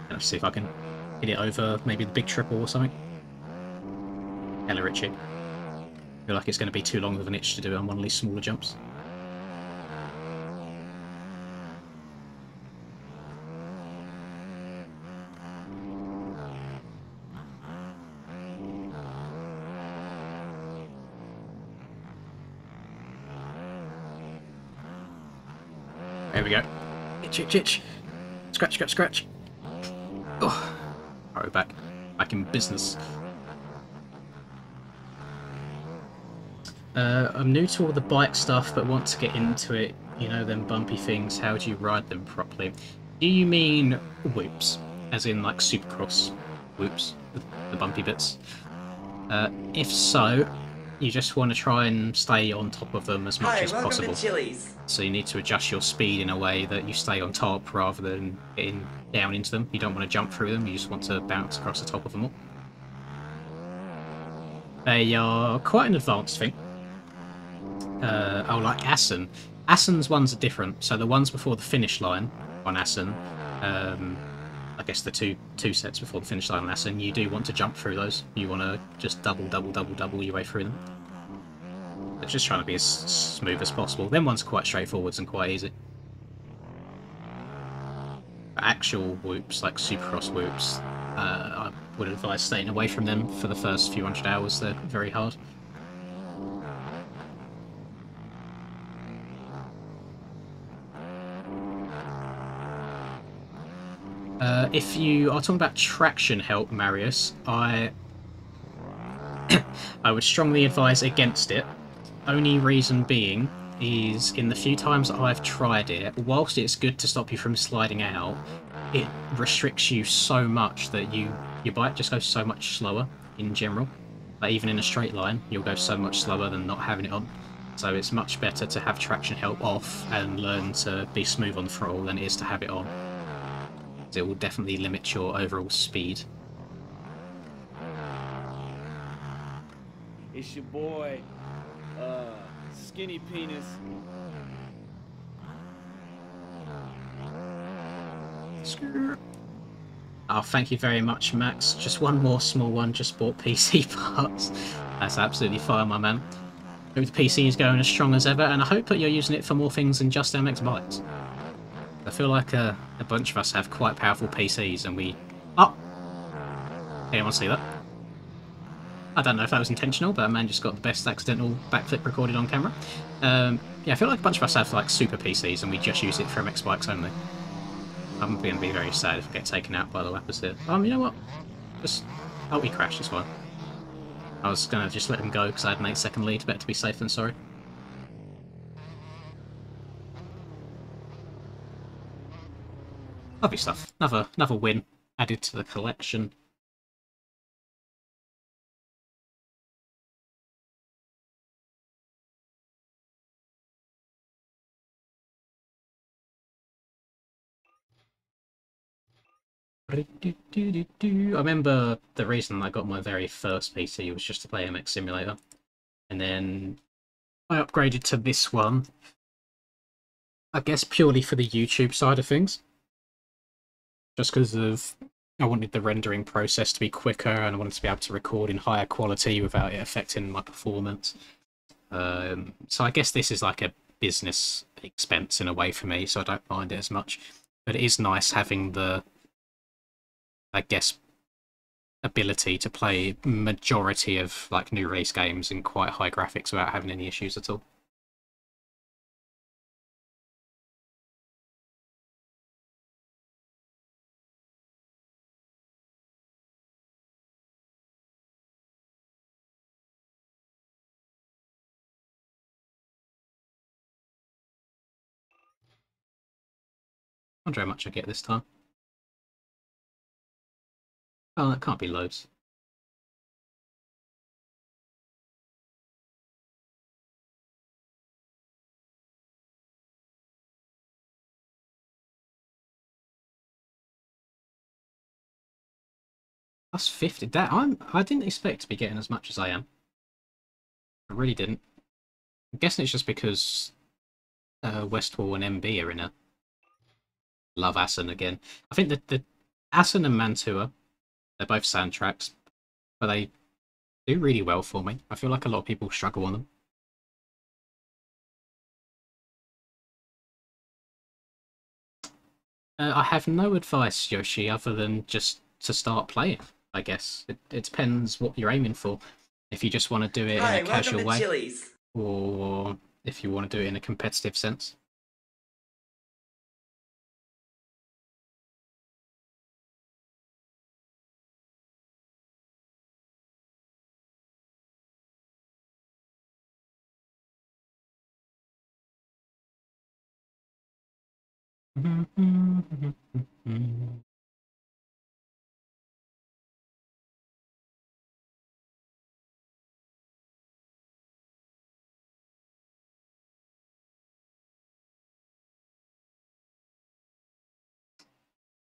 Let's see if I can hit it over maybe the big triple or something. hella itchy. I feel like it's going to be too long of an itch to do on one of these smaller jumps. There we go. Itch, itch, itch. Scratch, scratch, scratch. Oh, alright, we're back. Back in business. I'm new to all the bike stuff, but want to get into it. You know, them bumpy things. How do you ride them properly? Do you mean whoops? As in, like, Supercross whoops? The bumpy bits? If so, you just want to try and stay on top of them as much as possible. To Chili's. So you need to adjust your speed in a way that you stay on top rather than getting down into them. You don't want to jump through them, you just want to bounce across the top of them all. They are quite an advanced thing. Oh, like Assen. Assen's ones are different. So the ones before the finish line on Assen, I guess the two sets before the finish line on Assen, you do want to jump through those. You want to just double your way through them. It's just trying to be as smooth as possible. Them ones are quite straightforward and quite easy. But actual whoops, like Supercross whoops, I would advise staying away from them for the first few hundred hours. They're very hard. If you are talking about traction help, Marius, I would strongly advise against it. Only reason being is in the few times that I've tried it, whilst it's good to stop you from sliding out, it restricts you so much that your bike just goes so much slower in general. Like even in a straight line, you'll go so much slower than not having it on. So it's much better to have traction help off and learn to be smooth on the throttle than it is to have it on. It will definitely limit your overall speed. It's your boy, Skinny Penis. Oh, thank you very much, Max. Just one more small one, just bought PC parts. That's absolutely fine, my man. Hope the PC is going as strong as ever, and I hope that you're using it for more things than just MX bikes. I feel like a bunch of us have quite powerful PCs and we... Oh! Anyone see that? I don't know if that was intentional, but a man just got the best accidental backflip recorded on camera. Yeah, I feel like a bunch of us have like super PCs and we just use it for MX bikes only. I'm going to be very sad if I get taken out by the weapons here. You know what? Just... Oh, he crashed, it's fine. I was going to just let him go because I had an 8-second lead. Better to be safe than sorry. Lovely stuff. Another win added to the collection. I remember the reason I got my very first PC was just to play MX Simulator. And then I upgraded to this one. I guess purely for the YouTube side of things. Just because of I wanted the rendering process to be quicker and I wanted to be able to record in higher quality without it affecting my performance. So I guess this is like a business expense in a way for me, so I don't mind it as much. But it is nice having the, I guess, ability to play majority of like new release games in quite high graphics without having any issues at all. I wonder how much I get this time. Oh, that can't be loads. That's 50. I didn't expect to be getting as much as I am. I really didn't. I'm guessing it's just because Westwall and MB are in it. Love Assen again. I think that the Assen and Mantua, they're both sand tracks, but do really well for me. I feel like a lot of people struggle on them. I have no advice, Yoshi, other than just to start playing, I guess. It depends what you're aiming for. If you just want to do it in Hi, a welcome casual to way, Chili's. or if you want to do it in a competitive sense.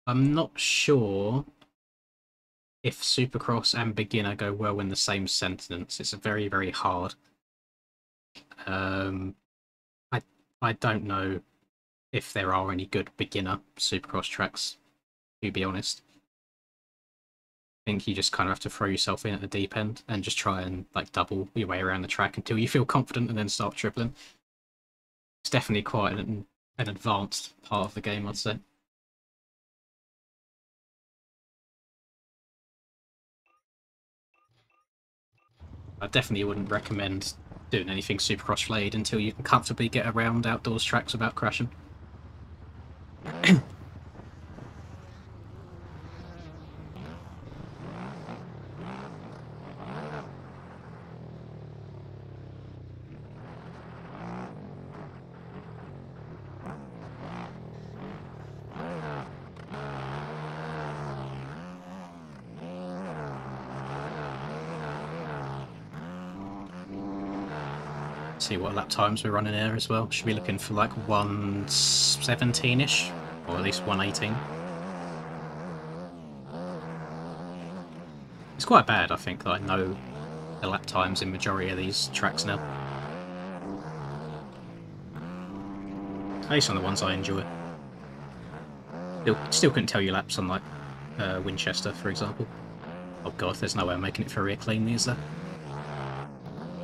I'm not sure if Supercross and beginner go well in the same sentence. It's very, very hard. Um, I I don't know if there are any good beginner Supercross tracks, to be honest. I think you just kind of have to throw yourself in at the deep end and just try and like double your way around the track until you feel confident and then start tripling. It's definitely quite an advanced part of the game, I'd say. I definitely wouldn't recommend doing anything Supercross Flayed until you can comfortably get around outdoors tracks without crashing. See what lap times we're running here as well. Should be looking for like 117-ish, or at least 118. It's quite bad, I think, that I know the lap times in majority of these tracks now. At least on the ones I enjoy. Still couldn't tell you laps on like Winchester, for example. Oh god, there's no way I'm making it for rear cleanly, is there?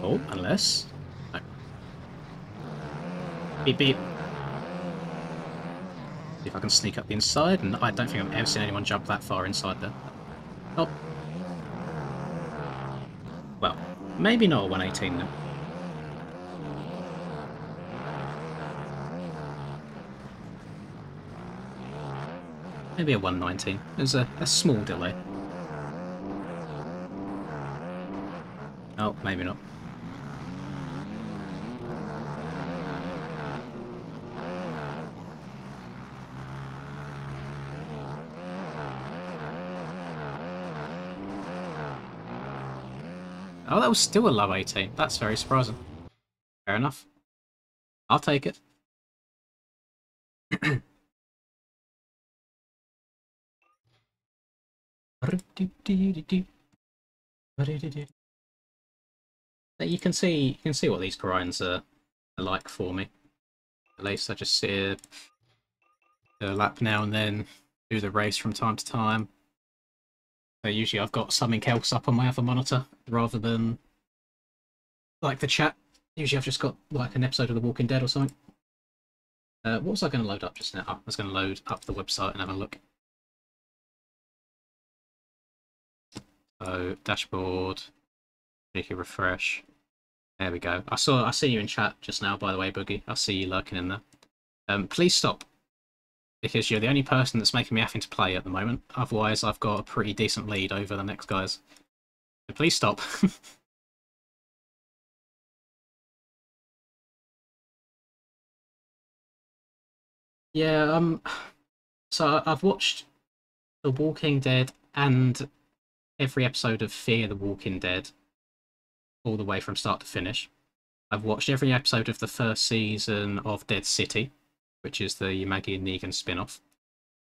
Oh, unless... No. Beep beep. See if I can sneak up the inside, and I don't think I've ever seen anyone jump that far inside there. Oh. Well, maybe not a 118 then. Maybe a 119. There's a small delay. Oh, maybe not. Oh, that was still a low 18. That's very surprising. Fair enough. I'll take it. You can see what these grinds are like for me. At least I just sit here, do a lap now and then, do the race from time to time. So usually I've got something else up on my other monitor rather than like the chat. Usually I've just got like an episode of The Walking Dead or something. What was I going to load up just now? I was going to load up the website and have a look. So dashboard, make it refresh. There we go. I see you in chat just now, by the way, Boogie. I see you lurking in there. Please stop, because you're the only person that's making me having to play at the moment. Otherwise, I've got a pretty decent lead over the next guys. So please stop. Yeah. So I've watched The Walking Dead and every episode of Fear the Walking Dead all the way from start to finish. I've watched every episode of the first season of Dead City, which is the Maggie and Negan spin-off.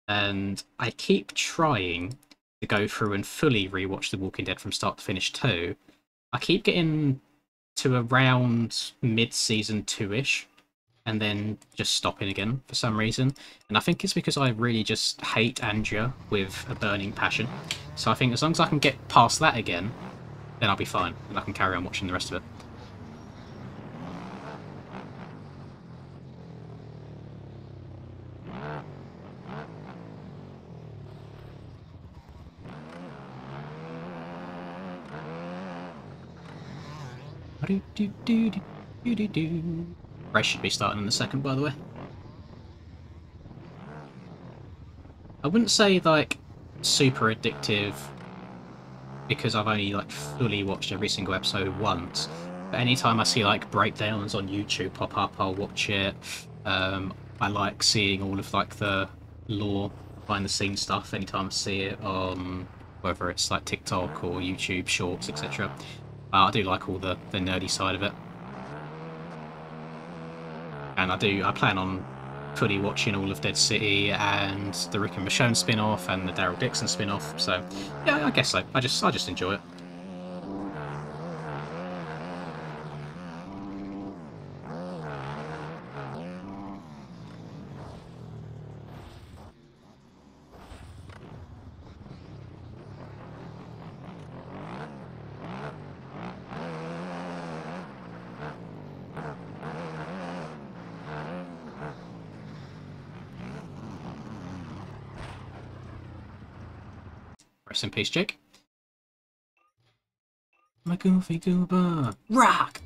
And I keep trying to go through and fully rewatch The Walking Dead from start to finish too. I keep getting to around mid-season 2-ish, and then just stopping again for some reason. And I think it's because I really just hate Andrea with a burning passion. So I think as long as I can get past that again, then I'll be fine, and I can carry on watching the rest of it. Race should be starting in a second, by the way. I wouldn't say like super addictive because I've only like fully watched every single episode once. But anytime I see like breakdowns on YouTube pop up, I'll watch it. I like seeing all of like the lore, behind the scenes stuff. Anytime I see it on whether it's like TikTok or YouTube Shorts, etc. I do like all the nerdy side of it. And I plan on fully watching all of Dead City and the Rick and Michonne spin-off and the Daryl Dixon spin-off. So yeah, I guess so. I just enjoy it. Rest in peace, Jake. My goofy goober, rock!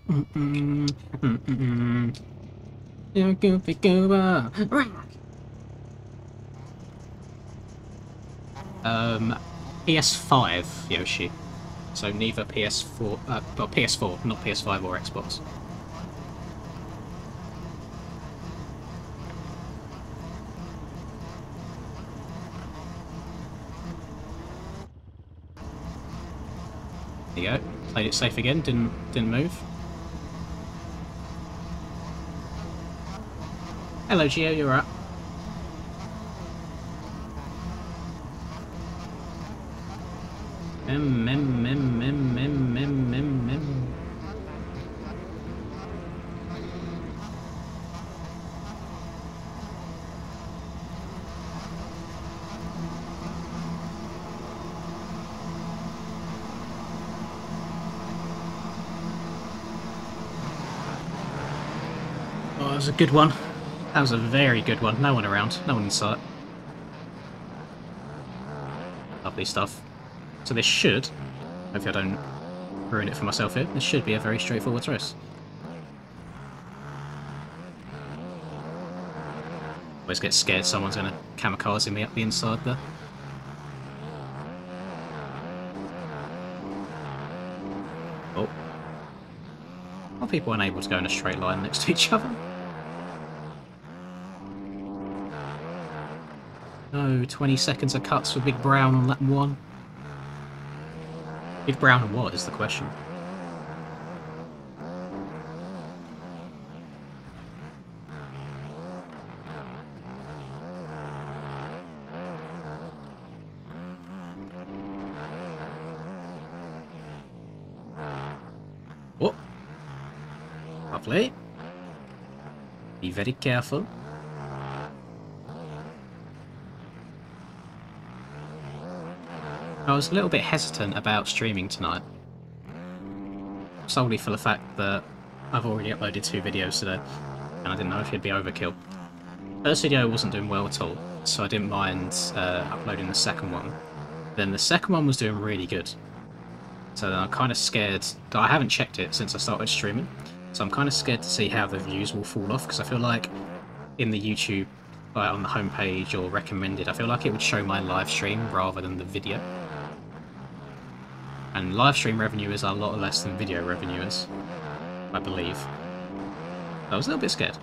Your goofy goober, rock! PS5, Yoshi. So neither PS4, well, PS4, not PS5 or Xbox. There you go. Played it safe again. Didn't move. Hello, Gio. You're up. Oh, that was a good one. That was a very good one. No one around. No one in sight. Lovely stuff. So this should, hopefully I don't ruin it for myself here, this should be a very straightforward race. Always get scared someone's going to kamikaze me up the inside there. Oh. Are people unable to go in a straight line next to each other? No, 20 seconds of cuts for Big Brown on lap 1. Big Brown and what is the question? Oh! Lovely. Be very careful. I was a little bit hesitant about streaming tonight, solely for the fact that I've already uploaded 2 videos today, and I didn't know if it'd be overkill. First video wasn't doing well at all, so I didn't mind uploading the second one. Then the second one was doing really good, so then I'm kind of scared. I haven't checked it since I started streaming, so I'm kind of scared to see how the views will fall off, because I feel like in the YouTube, like on the homepage or recommended, I feel like it would show my live stream rather than the video. And live stream revenue is a lot less than video revenue is, I believe. I was a little bit scared.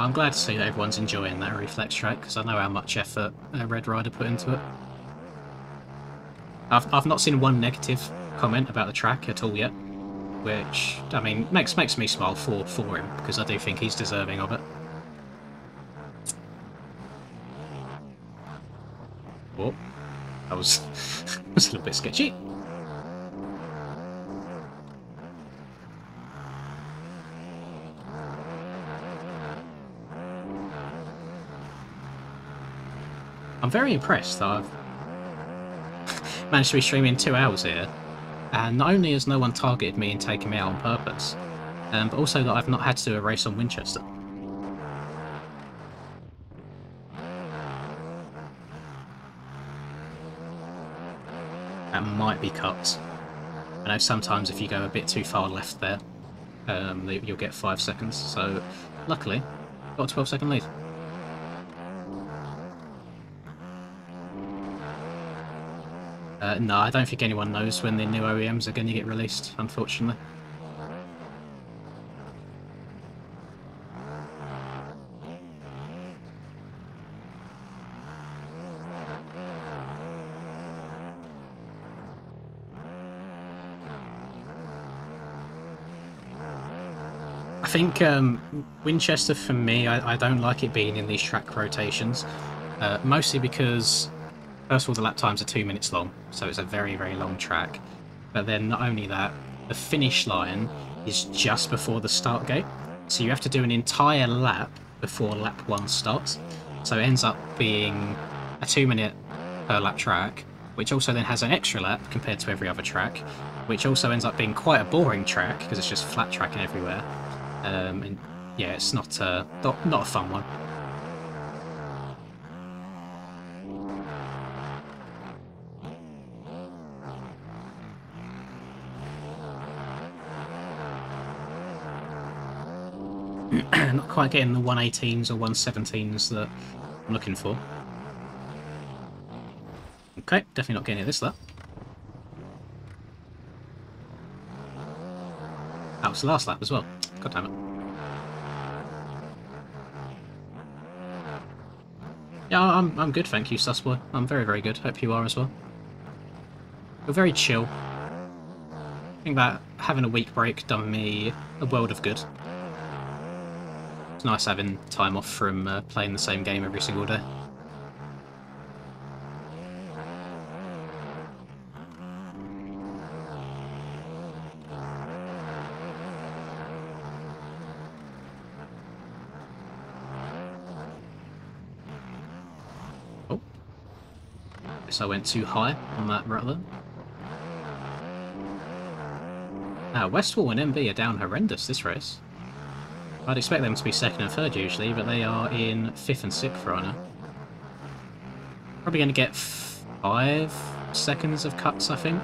I'm glad to see that everyone's enjoying that reflex track, because I know how much effort Red Rider put into it. I've not seen one negative comment about the track at all yet, which, I mean, makes me smile for him, because I do think he's deserving of it. Oh, that was, was a little bit sketchy. I'm very impressed that I've managed to be streaming 2 hours here, and not only has no one targeted me and taken me out on purpose, but also that I've not had to do a race on Winchester. That might be cut. I know sometimes if you go a bit too far left there, you'll get 5 seconds, so luckily, got a 12-second lead. No, I don't think anyone knows when the new OEMs are going to get released, unfortunately. I think Winchester, for me, I don't like it being in these track rotations, mostly because, first of all, the lap times are 2 minutes long, so it's a very, very long track. But then not only that, the finish line is just before the start gate, so you have to do an entire lap before lap 1 starts. So it ends up being a 2-minute per lap track, which also then has an extra lap compared to every other track, which also ends up being quite a boring track because it's just flat tracking everywhere. And yeah, it's not a fun one. Not quite getting the 118s or 117s that I'm looking for. Okay, definitely not getting it this lap. That was the last lap as well. God damn it. Yeah, I'm good, thank you, Sussboy. I'm very, very good. Hope you are as well. You're very chill. I think that having a week break done me a world of good. It's nice having time off from playing the same game every single day. Oh. Guess I went too high on that rattler. Westwall and MB are down horrendous this race. I'd expect them to be 2nd and 3rd usually, but they are in 5th and 6th right now. Probably going to get 5 seconds of cuts, I think.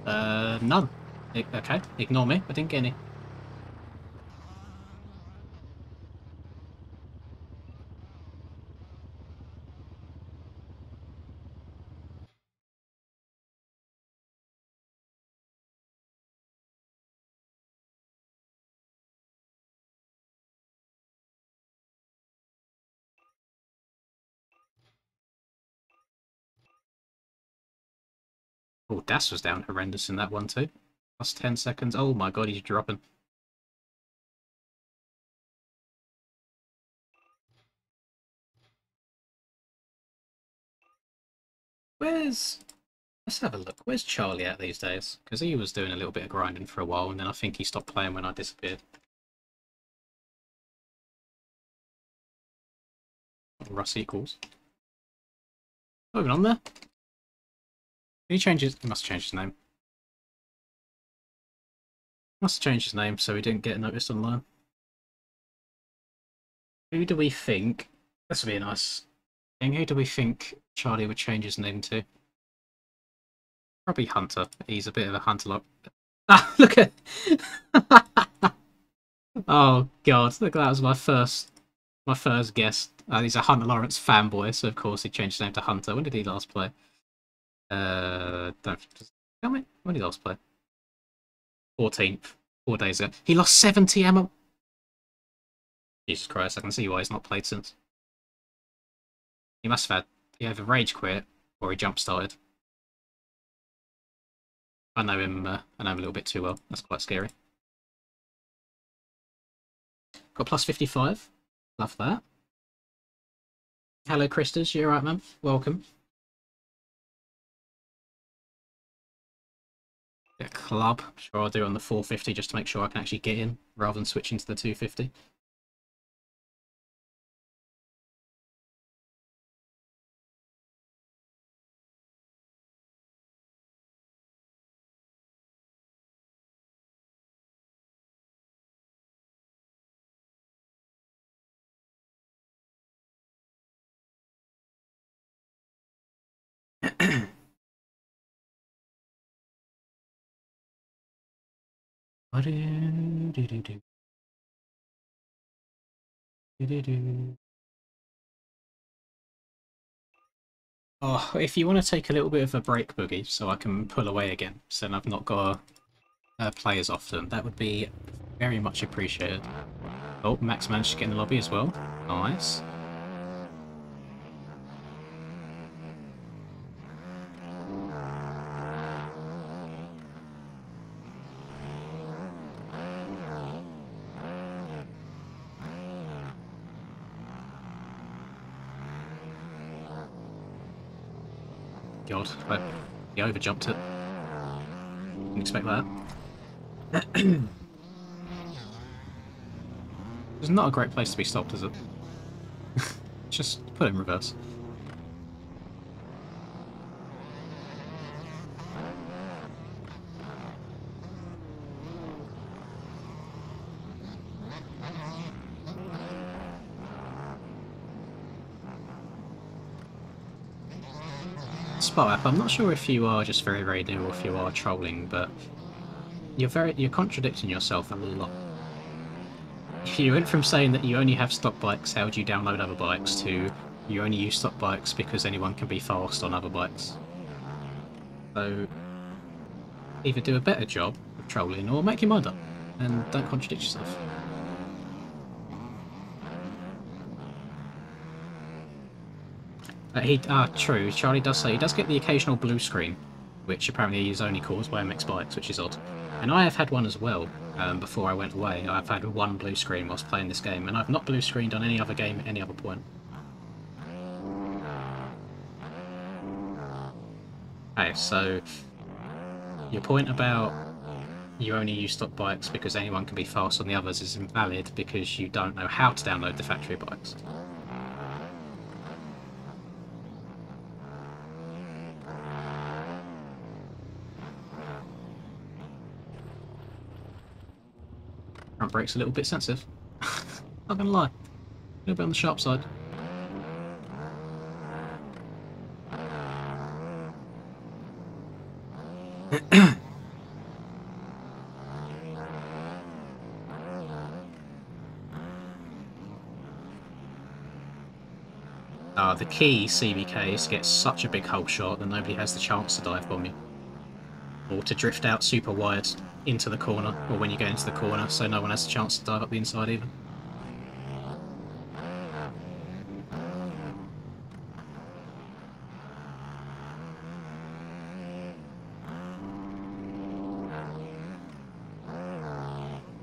None. Okay, ignore me. I didn't get any. Oh, Das was down horrendous in that one too. Plus 10 seconds. Oh my god, he's dropping. Let's have a look. Where's Charlie at these days? Because he was doing a little bit of grinding for a while, and then I think he stopped playing when I disappeared. Russ equals. Moving on there. He must change his name. Must change his name so he didn't get noticed online. Who do we think? This would be a nice thing. Who do we think Charlie would change his name to? Probably Hunter. He's a bit of a hunter lot. Ah, look at. Oh god, look, that was my first guess. He's a Hunter Lawrence fanboy, so of course he changed his name to Hunter. When did he last play? Don't tell me. When did he last play? 14th. 4 days ago. He lost 70 ammo. Jesus Christ, I can see why he's not played since. He must have had, he either rage quit or he jump started. I know him a little bit too well. That's quite scary. Got plus 55. Love that. Hello, Christas. You alright, man? Welcome. Get a club. Sure, I'll do it on the 450 just to make sure I can actually get in rather than switching to the 250. Oh, if you want to take a little bit of a break, Boogie, so I can pull away again, so then I've not got to play as often, that would be very much appreciated. Oh, Max managed to get in the lobby as well. Nice. God, he overjumped it. Didn't expect that. It's not a great place to be stopped, is it? Just put it in reverse. Spot I'm not sure if you are just very, very new or if you are trolling, but you're contradicting yourself a lot. You went from saying that you only have stock bikes, how do you download other bikes, to you only use stock bikes because anyone can be fast on other bikes. So either do a better job of trolling or make your mind up and don't contradict yourself. True, Charlie does say he does get the occasional blue screen, which apparently is only caused by MX Bikes, which is odd. And I have had one as well, before I went away. I've had one blue screen whilst playing this game, and I've not blue screened on any other game at any other point. Okay, so your point about you only use stock bikes because anyone can be fast on the others is invalid because you don't know how to download the factory bikes. Front brake's a little bit sensitive. Not gonna lie. A little bit on the sharp side. The key CBK is to get such a big hole shot that nobody has the chance to dive bomb you. Or to drift out super wide into the corner, or when you get into the corner, so no one has a chance to dive up the inside either.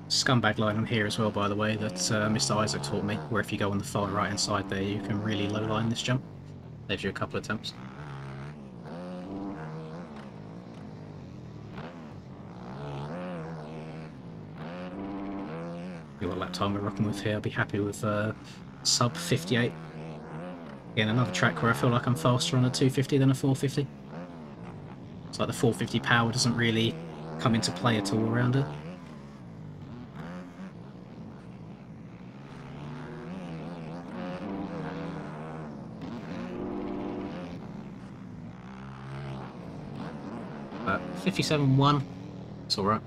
Scumbag line on here as well, by the way, that Mr. Isaac taught me, where if you go on the far right hand side there, you can really low line this jump. Saves you a couple of attempts. What lap time we're rocking with here, I'll be happy with sub 58. Again, another track where I feel like I'm faster on a 250 than a 450. It's like the 450 power doesn't really come into play at all around it. But 57.1, it's alright.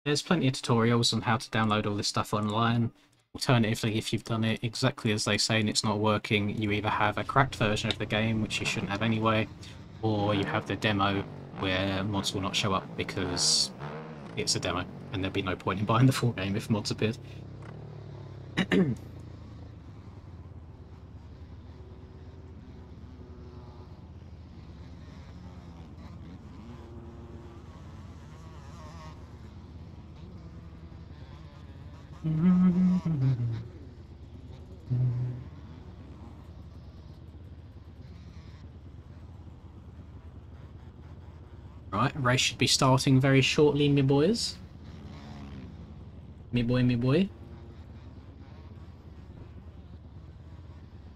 There's plenty of tutorials on how to download all this stuff online. Alternatively, if you've done it exactly as they say and it's not working, you either have a cracked version of the game, which you shouldn't have anyway, or you have the demo where mods will not show up because it's a demo, and there'd be no point in buying the full game if mods appeared. Right, race should be starting very shortly, me boys. Me boy, me boy.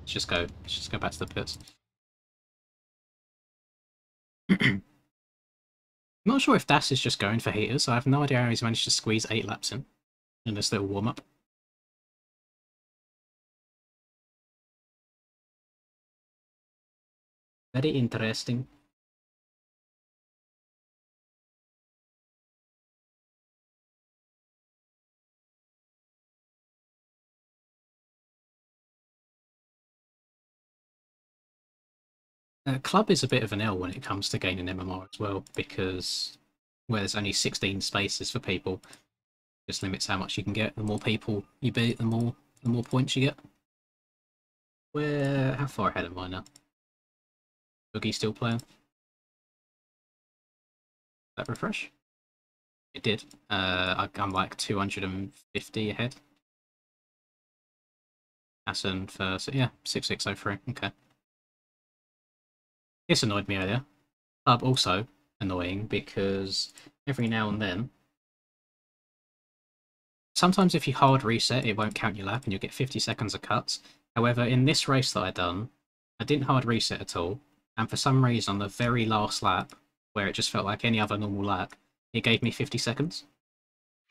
Let's just go back to the pits. Not sure if Das is just going for heaters. I have no idea how he's managed to squeeze 8 laps in this little warm-up. Very interesting. Club is a bit of an L when it comes to gaining MMR as well, because where there's only 16 spaces for people, just limits how much you can get. The more people you beat, the more points you get. How far ahead am I now? Boogie still playing? That refresh? It did. I'm like 250 ahead. Hassan for, yeah, 6603. Okay. This annoyed me earlier. Also annoying because every now and then, sometimes if you hard reset, it won't count your lap and you'll get 50 seconds of cuts. However, in this race that I done, I didn't hard reset at all, and for some reason on the very last lap, where it just felt like any other normal lap, it gave me 50 seconds.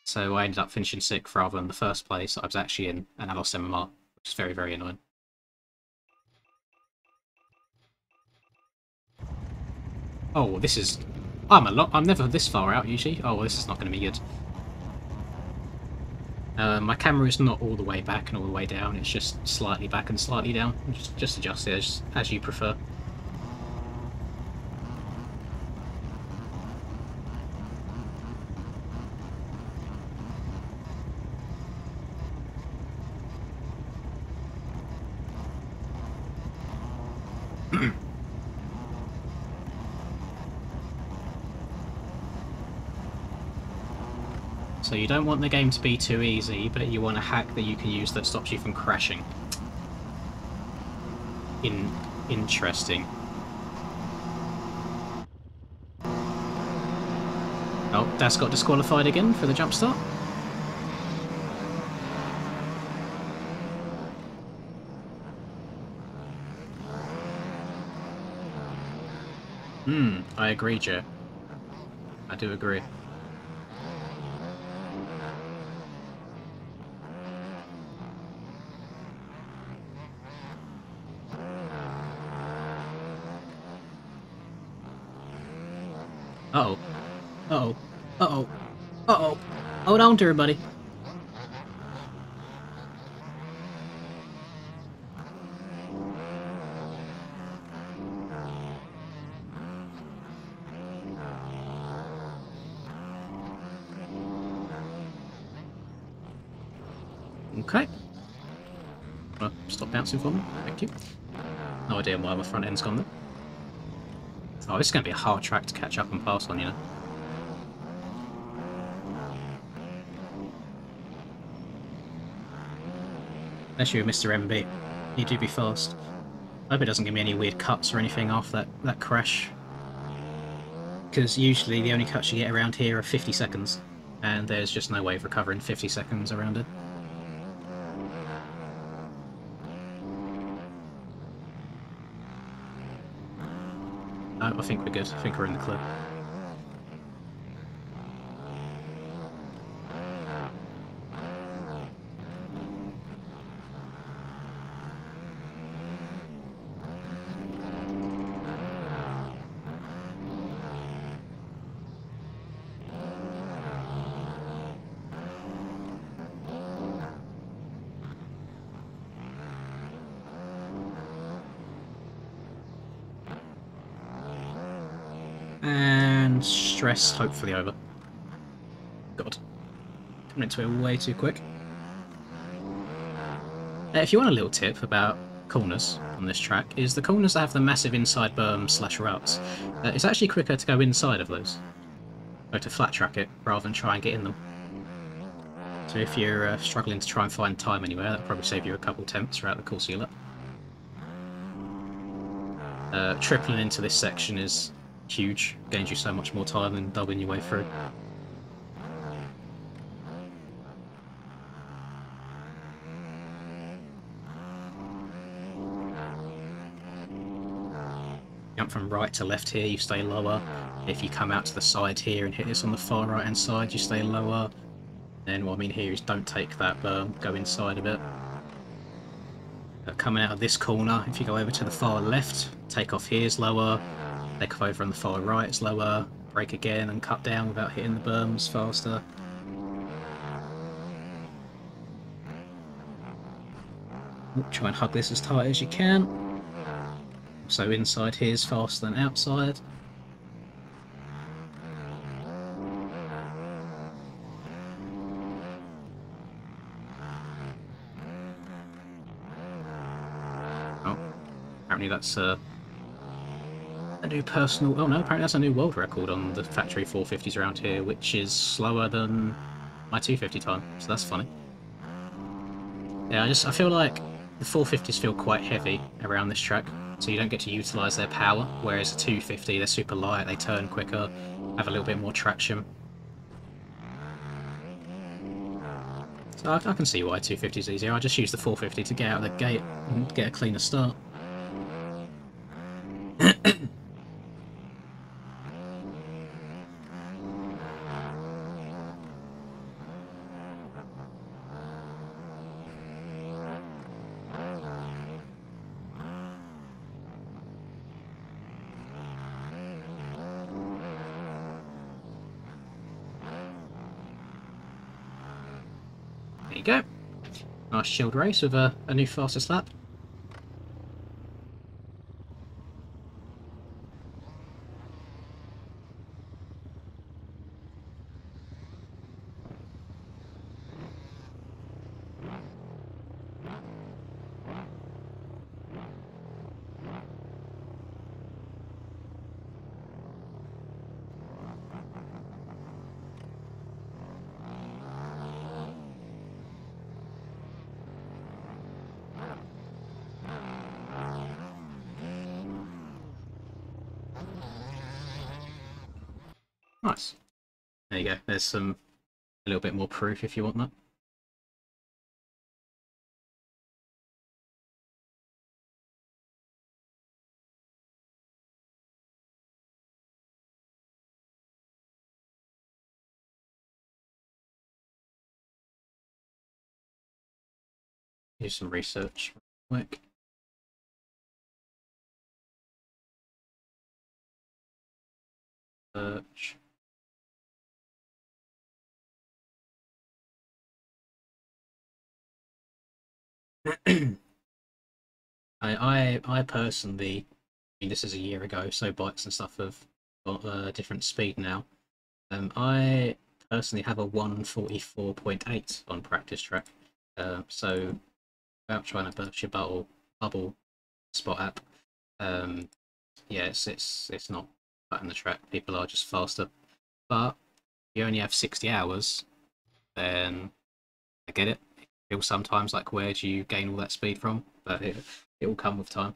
So I ended up finishing 6th rather than the first place I was actually in, and I lost MMR, which is very, very annoying. Oh, this is... I'm never this far out, usually. Oh, this is not going to be good. My camera is not all the way back and all the way down. It's just slightly back and slightly down. Just adjust it as you prefer. So you don't want the game to be too easy, but you want a hack that you can use that stops you from crashing. Interesting. Oh, Das got disqualified again for the jump start. I agree, Joe. I do agree. Uh-oh. Uh-oh. Uh-oh. Uh-oh. Hold on to her, buddy. Okay. Well, stop bouncing for me. Thank you. No idea why my front end's gone there. Oh, this is going to be a hard track to catch up and pass on, you know. Unless you're Mr. MB, you do be fast. I hope it doesn't give me any weird cuts or anything after that crash. Because usually the only cuts you get around here are 50 seconds, and there's just no way of recovering 50 seconds around it. No, I think we're good. I think we're in the clear. And stress hopefully over. God. Coming into it way too quick. If you want a little tip about corners on this track, is the corners that have the massive inside berms / ruts, it's actually quicker to go inside of those. Or to flat track it, rather than try and get in them. So if you're struggling to try and find time anywhere, that'll probably save you a couple attempts throughout the course of your lap. Tripling into this section is huge, gains you so much more time than doubling your way through. Jump from right to left here, you stay lower. If you come out to the side here and hit this on the far right hand side, you stay lower. Then what I mean here is don't take that berm, go inside a bit. Coming out of this corner, if you go over to the far left, take off here is lower, take off over on the far right is lower, brake again and cut down without hitting the berms faster. Try and hug this as tight as you can. So inside here is faster than outside. Oh, apparently that's a new personal... Oh no, apparently that's a new world record on the factory 450s around here, which is slower than my 250 time, so that's funny. Yeah, I feel like the 450s feel quite heavy around this track, so you don't get to utilise their power, whereas a 250, they're super light, they turn quicker, have a little bit more traction. So I can see why 250 is easier. I just use the 450 to get out of the gate and get a cleaner start. There you go. Nice chilled race with a new fastest lap. Nice. There you go. There's a little bit more proof if you want that. Do some research real quick. Search. I personally, I mean, this is a year ago, so bikes and stuff have got a different speed now. I personally have a 144.8 on practice track, so without trying to burst your bubble spot app, yeah, it's not cutting the track. People are just faster, but if you only have 60 hours, then I get it. It feels sometimes like where do you gain all that speed from, but it will come with time.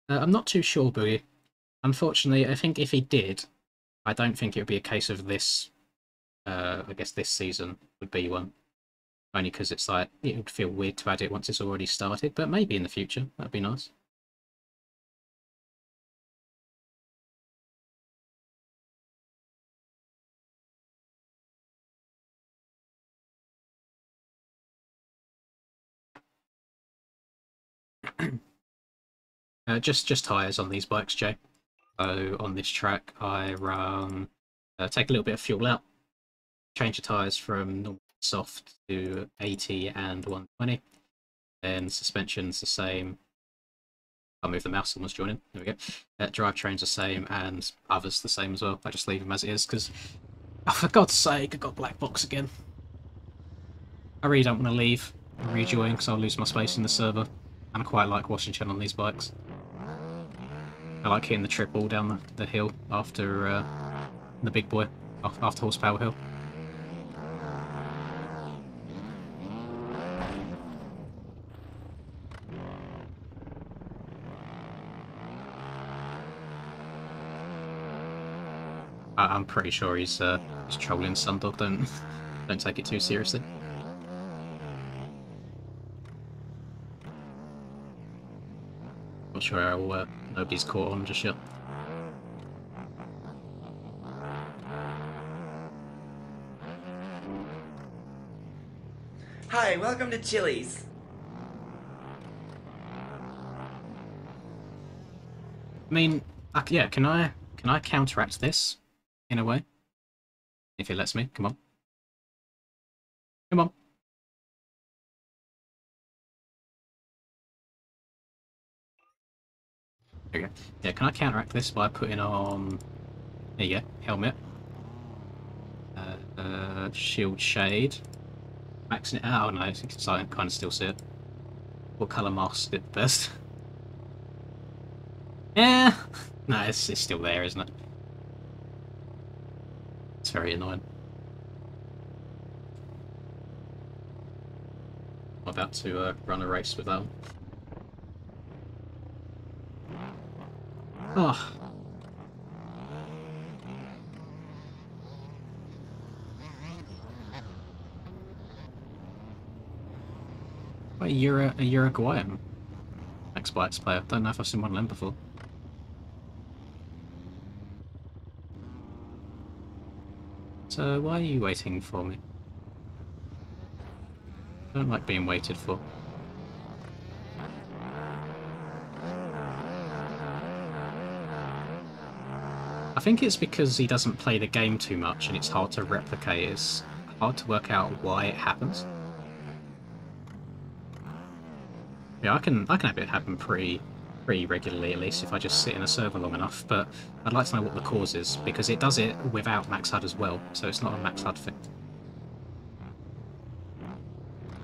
I'm not too sure, Boogie. Unfortunately, I think if he did, I don't think it would be a case of this. I guess this season would be one. Only because it's like, it would feel weird to add it once it's already started, but maybe in the future. That'd be nice. Just tyres on these bikes, Jay. So on this track, I run, take a little bit of fuel out, change the tyres from normal soft to 80 and 120. Then suspension's the same. I'll move the mouse, someone's joining. There we go. Drivetrain's the same, and others the same as well. I just leave them as it is, because, oh, for God's sake, I've got black box again. I really don't want to leave and rejoin, because I'll lose my space in the server. And I quite like Washington on these bikes. I like hitting the triple down the hill after the big boy, after Horsepower Hill. I'm pretty sure he's trolling Sundog. Don't take it too seriously. Not sure how nobody's caught on just yet. Hi, welcome to Chili's. I mean, yeah, can I counteract this in a way? If it lets me, come on. Come on. There you go. Yeah, can I counteract this by putting on... There you go, helmet. Shield shade. Maxing it out. Oh no, I can kind of still see it. What colour mask it best? Yeah! No, it's still there, isn't it? It's very annoying. I'm about to run a race with that one. Oh. Wait, you're a Uruguayan X-Bikes player. Don't know if I've seen one of them before. So why are you waiting for me? I don't like being waited for. I think it's because he doesn't play the game too much and it's hard to replicate. It's hard to work out why it happens. Yeah, I can have it happen pretty regularly, at least if I just sit in a server long enough, but I'd like to know what the cause is, because it does it without max HUD as well, so it's not a max HUD thing.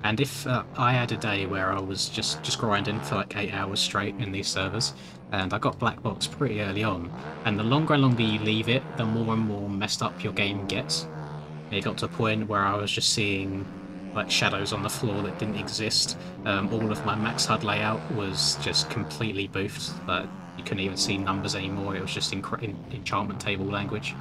And if I had a day where I was just grinding for like 8 hours straight in these servers, and I got black box pretty early on, and the longer and longer you leave it, the more and more messed up your game gets. And it got to a point where I was just seeing like shadows on the floor that didn't exist. All of my max HUD layout was just completely boofed. Like, you couldn't even see numbers anymore. It was just enchantment table language.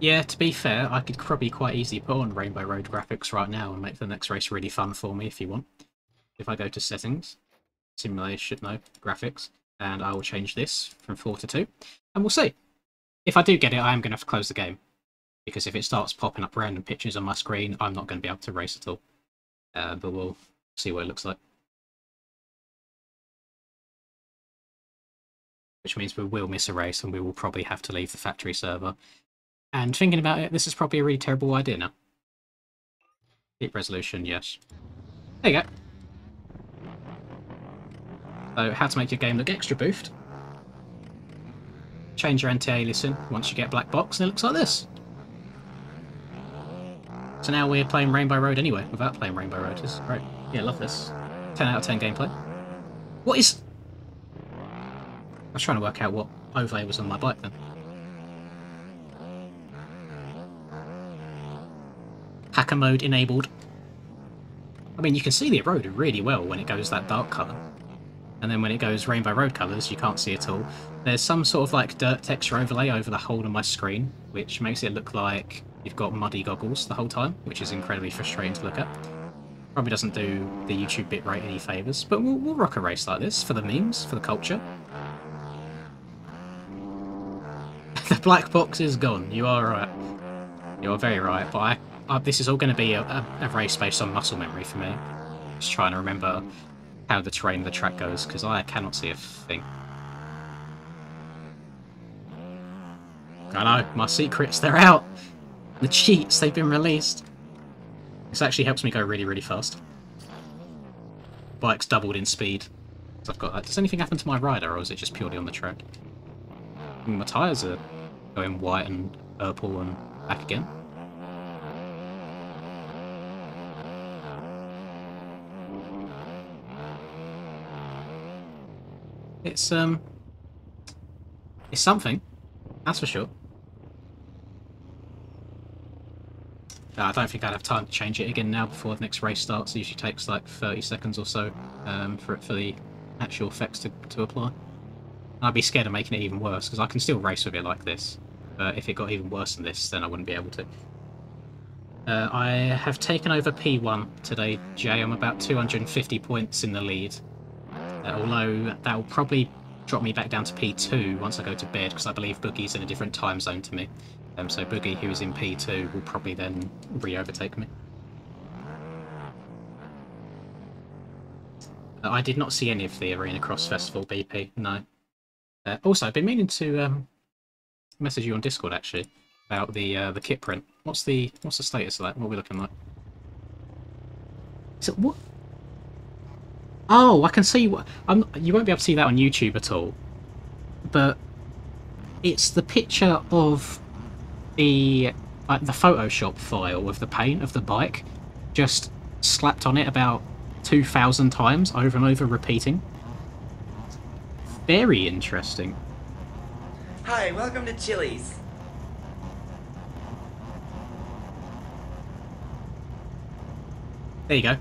Yeah, to be fair, I could probably quite easily put on Rainbow Road graphics right now and make the next race really fun for me if you want. If I go to settings, simulation, no, graphics, and I will change this from 4 to 2, and we'll see. If I do get it, I am going to have to close the game, because if it starts popping up random pictures on my screen, I'm not going to be able to race at all. But we'll see what it looks like. Which means we will miss a race and we will probably have to leave the factory server. And thinking about it, this is probably a really terrible idea now. Keep resolution, yes. There you go. So, how to make your game look extra boofed. Change your anti-aliasing once you get black box, and it looks like this. So now we're playing Rainbow Road anyway, without playing Rainbow Road. This is great. Yeah, love this. 10 out of 10 gameplay. What is... I was trying to work out what overlay was on my bike then. Hacker mode enabled. I mean, you can see the road really well when it goes that dark colour. And then when it goes Rainbow Road colours, you can't see it all. There's some sort of like dirt texture overlay over the whole of my screen, which makes it look like you've got muddy goggles the whole time, which is incredibly frustrating to look at. Probably doesn't do the YouTube bitrate any favours, but we'll rock a race like this for the memes, for the culture. The black box is gone. You are right. You are very right. But this is all going to be a race based on muscle memory for me. Just trying to remember how the terrain of the track goes, because I cannot see a thing. I know, my secrets, they're out! The cheats, they've been released. This actually helps me go really, really fast. Bike's doubled in speed. So I've got that. Does anything happen to my rider, or is it just purely on the track? I mean, my tyres are going white and purple and back again. It's something, that's for sure. I don't think I'd have time to change it again now before the next race starts. It usually takes like 30 seconds or so for the actual effects to apply. I'd be scared of making it even worse, because I can still race with it like this. But if it got even worse than this, then I wouldn't be able to. I have taken over P1 today, Jay. I'm about 250 points in the lead. Although that will probably drop me back down to P2 once I go to bed, because I believe Boogie's in a different time zone to me. So Boogie, who is in P2, will probably then re-overtake me. I did not see any of the Arena Cross Festival BP, no. Also, I've been meaning to message you on Discord actually about the kit print. What's the status of that? What are we looking like? Is it what? Oh, I can see what you won't be able to see that on YouTube at all. But it's the picture of the Photoshop file of the paint of the bike just slapped on it about 2,000 times over and over, repeating. Very interesting. Hi, welcome to Chili's. There you go.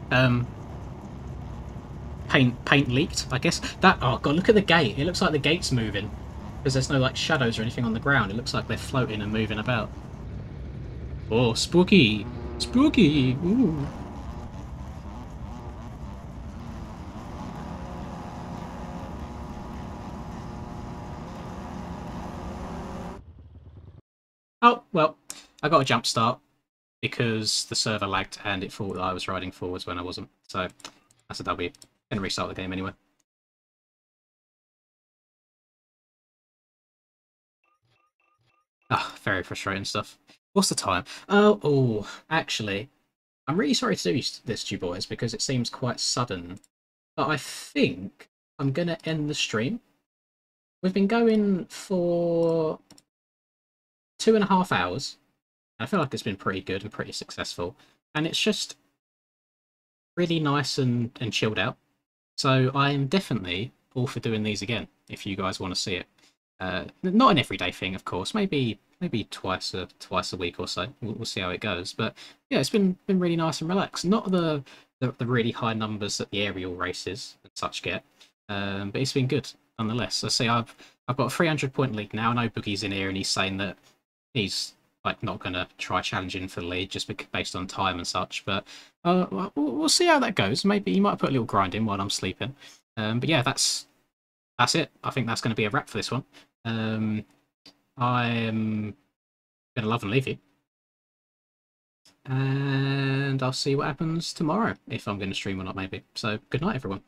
Paint leaked, I guess. That, oh god, look at the gate. It looks like the gate's moving. Because there's no like shadows or anything on the ground. It looks like they're floating and moving about. Oh, spooky! Spooky! Ooh. Oh, well, I got a jump start because the server lagged and it thought that I was riding forwards when I wasn't. So that's a W. Gonna restart the game anyway. Ah, very frustrating stuff. What's the time? Oh, actually, I'm really sorry to do this to you boys because it seems quite sudden. But I think I'm gonna end the stream. We've been going for 2.5 hours. I feel like it's been pretty good and pretty successful. And it's just really nice and chilled out. So I am definitely all for doing these again, if you guys want to see it. Not an everyday thing, of course. Maybe twice a week or so. We'll see how it goes. But yeah, it's been really nice and relaxed. Not the really high numbers that the aerial races and such get, but it's been good nonetheless. I see I've got a 300-point lead now. I know Boogie's in here and he's saying that he's like not gonna try challenging for the lead just based on time and such. But we'll see how that goes. Maybe he might put a little grind in while I'm sleeping. But yeah, that's it. I think that's going to be a wrap for this one. I am going to love and leave you. And I'll see what happens tomorrow, if I'm going to stream or not, maybe. So, good night, everyone.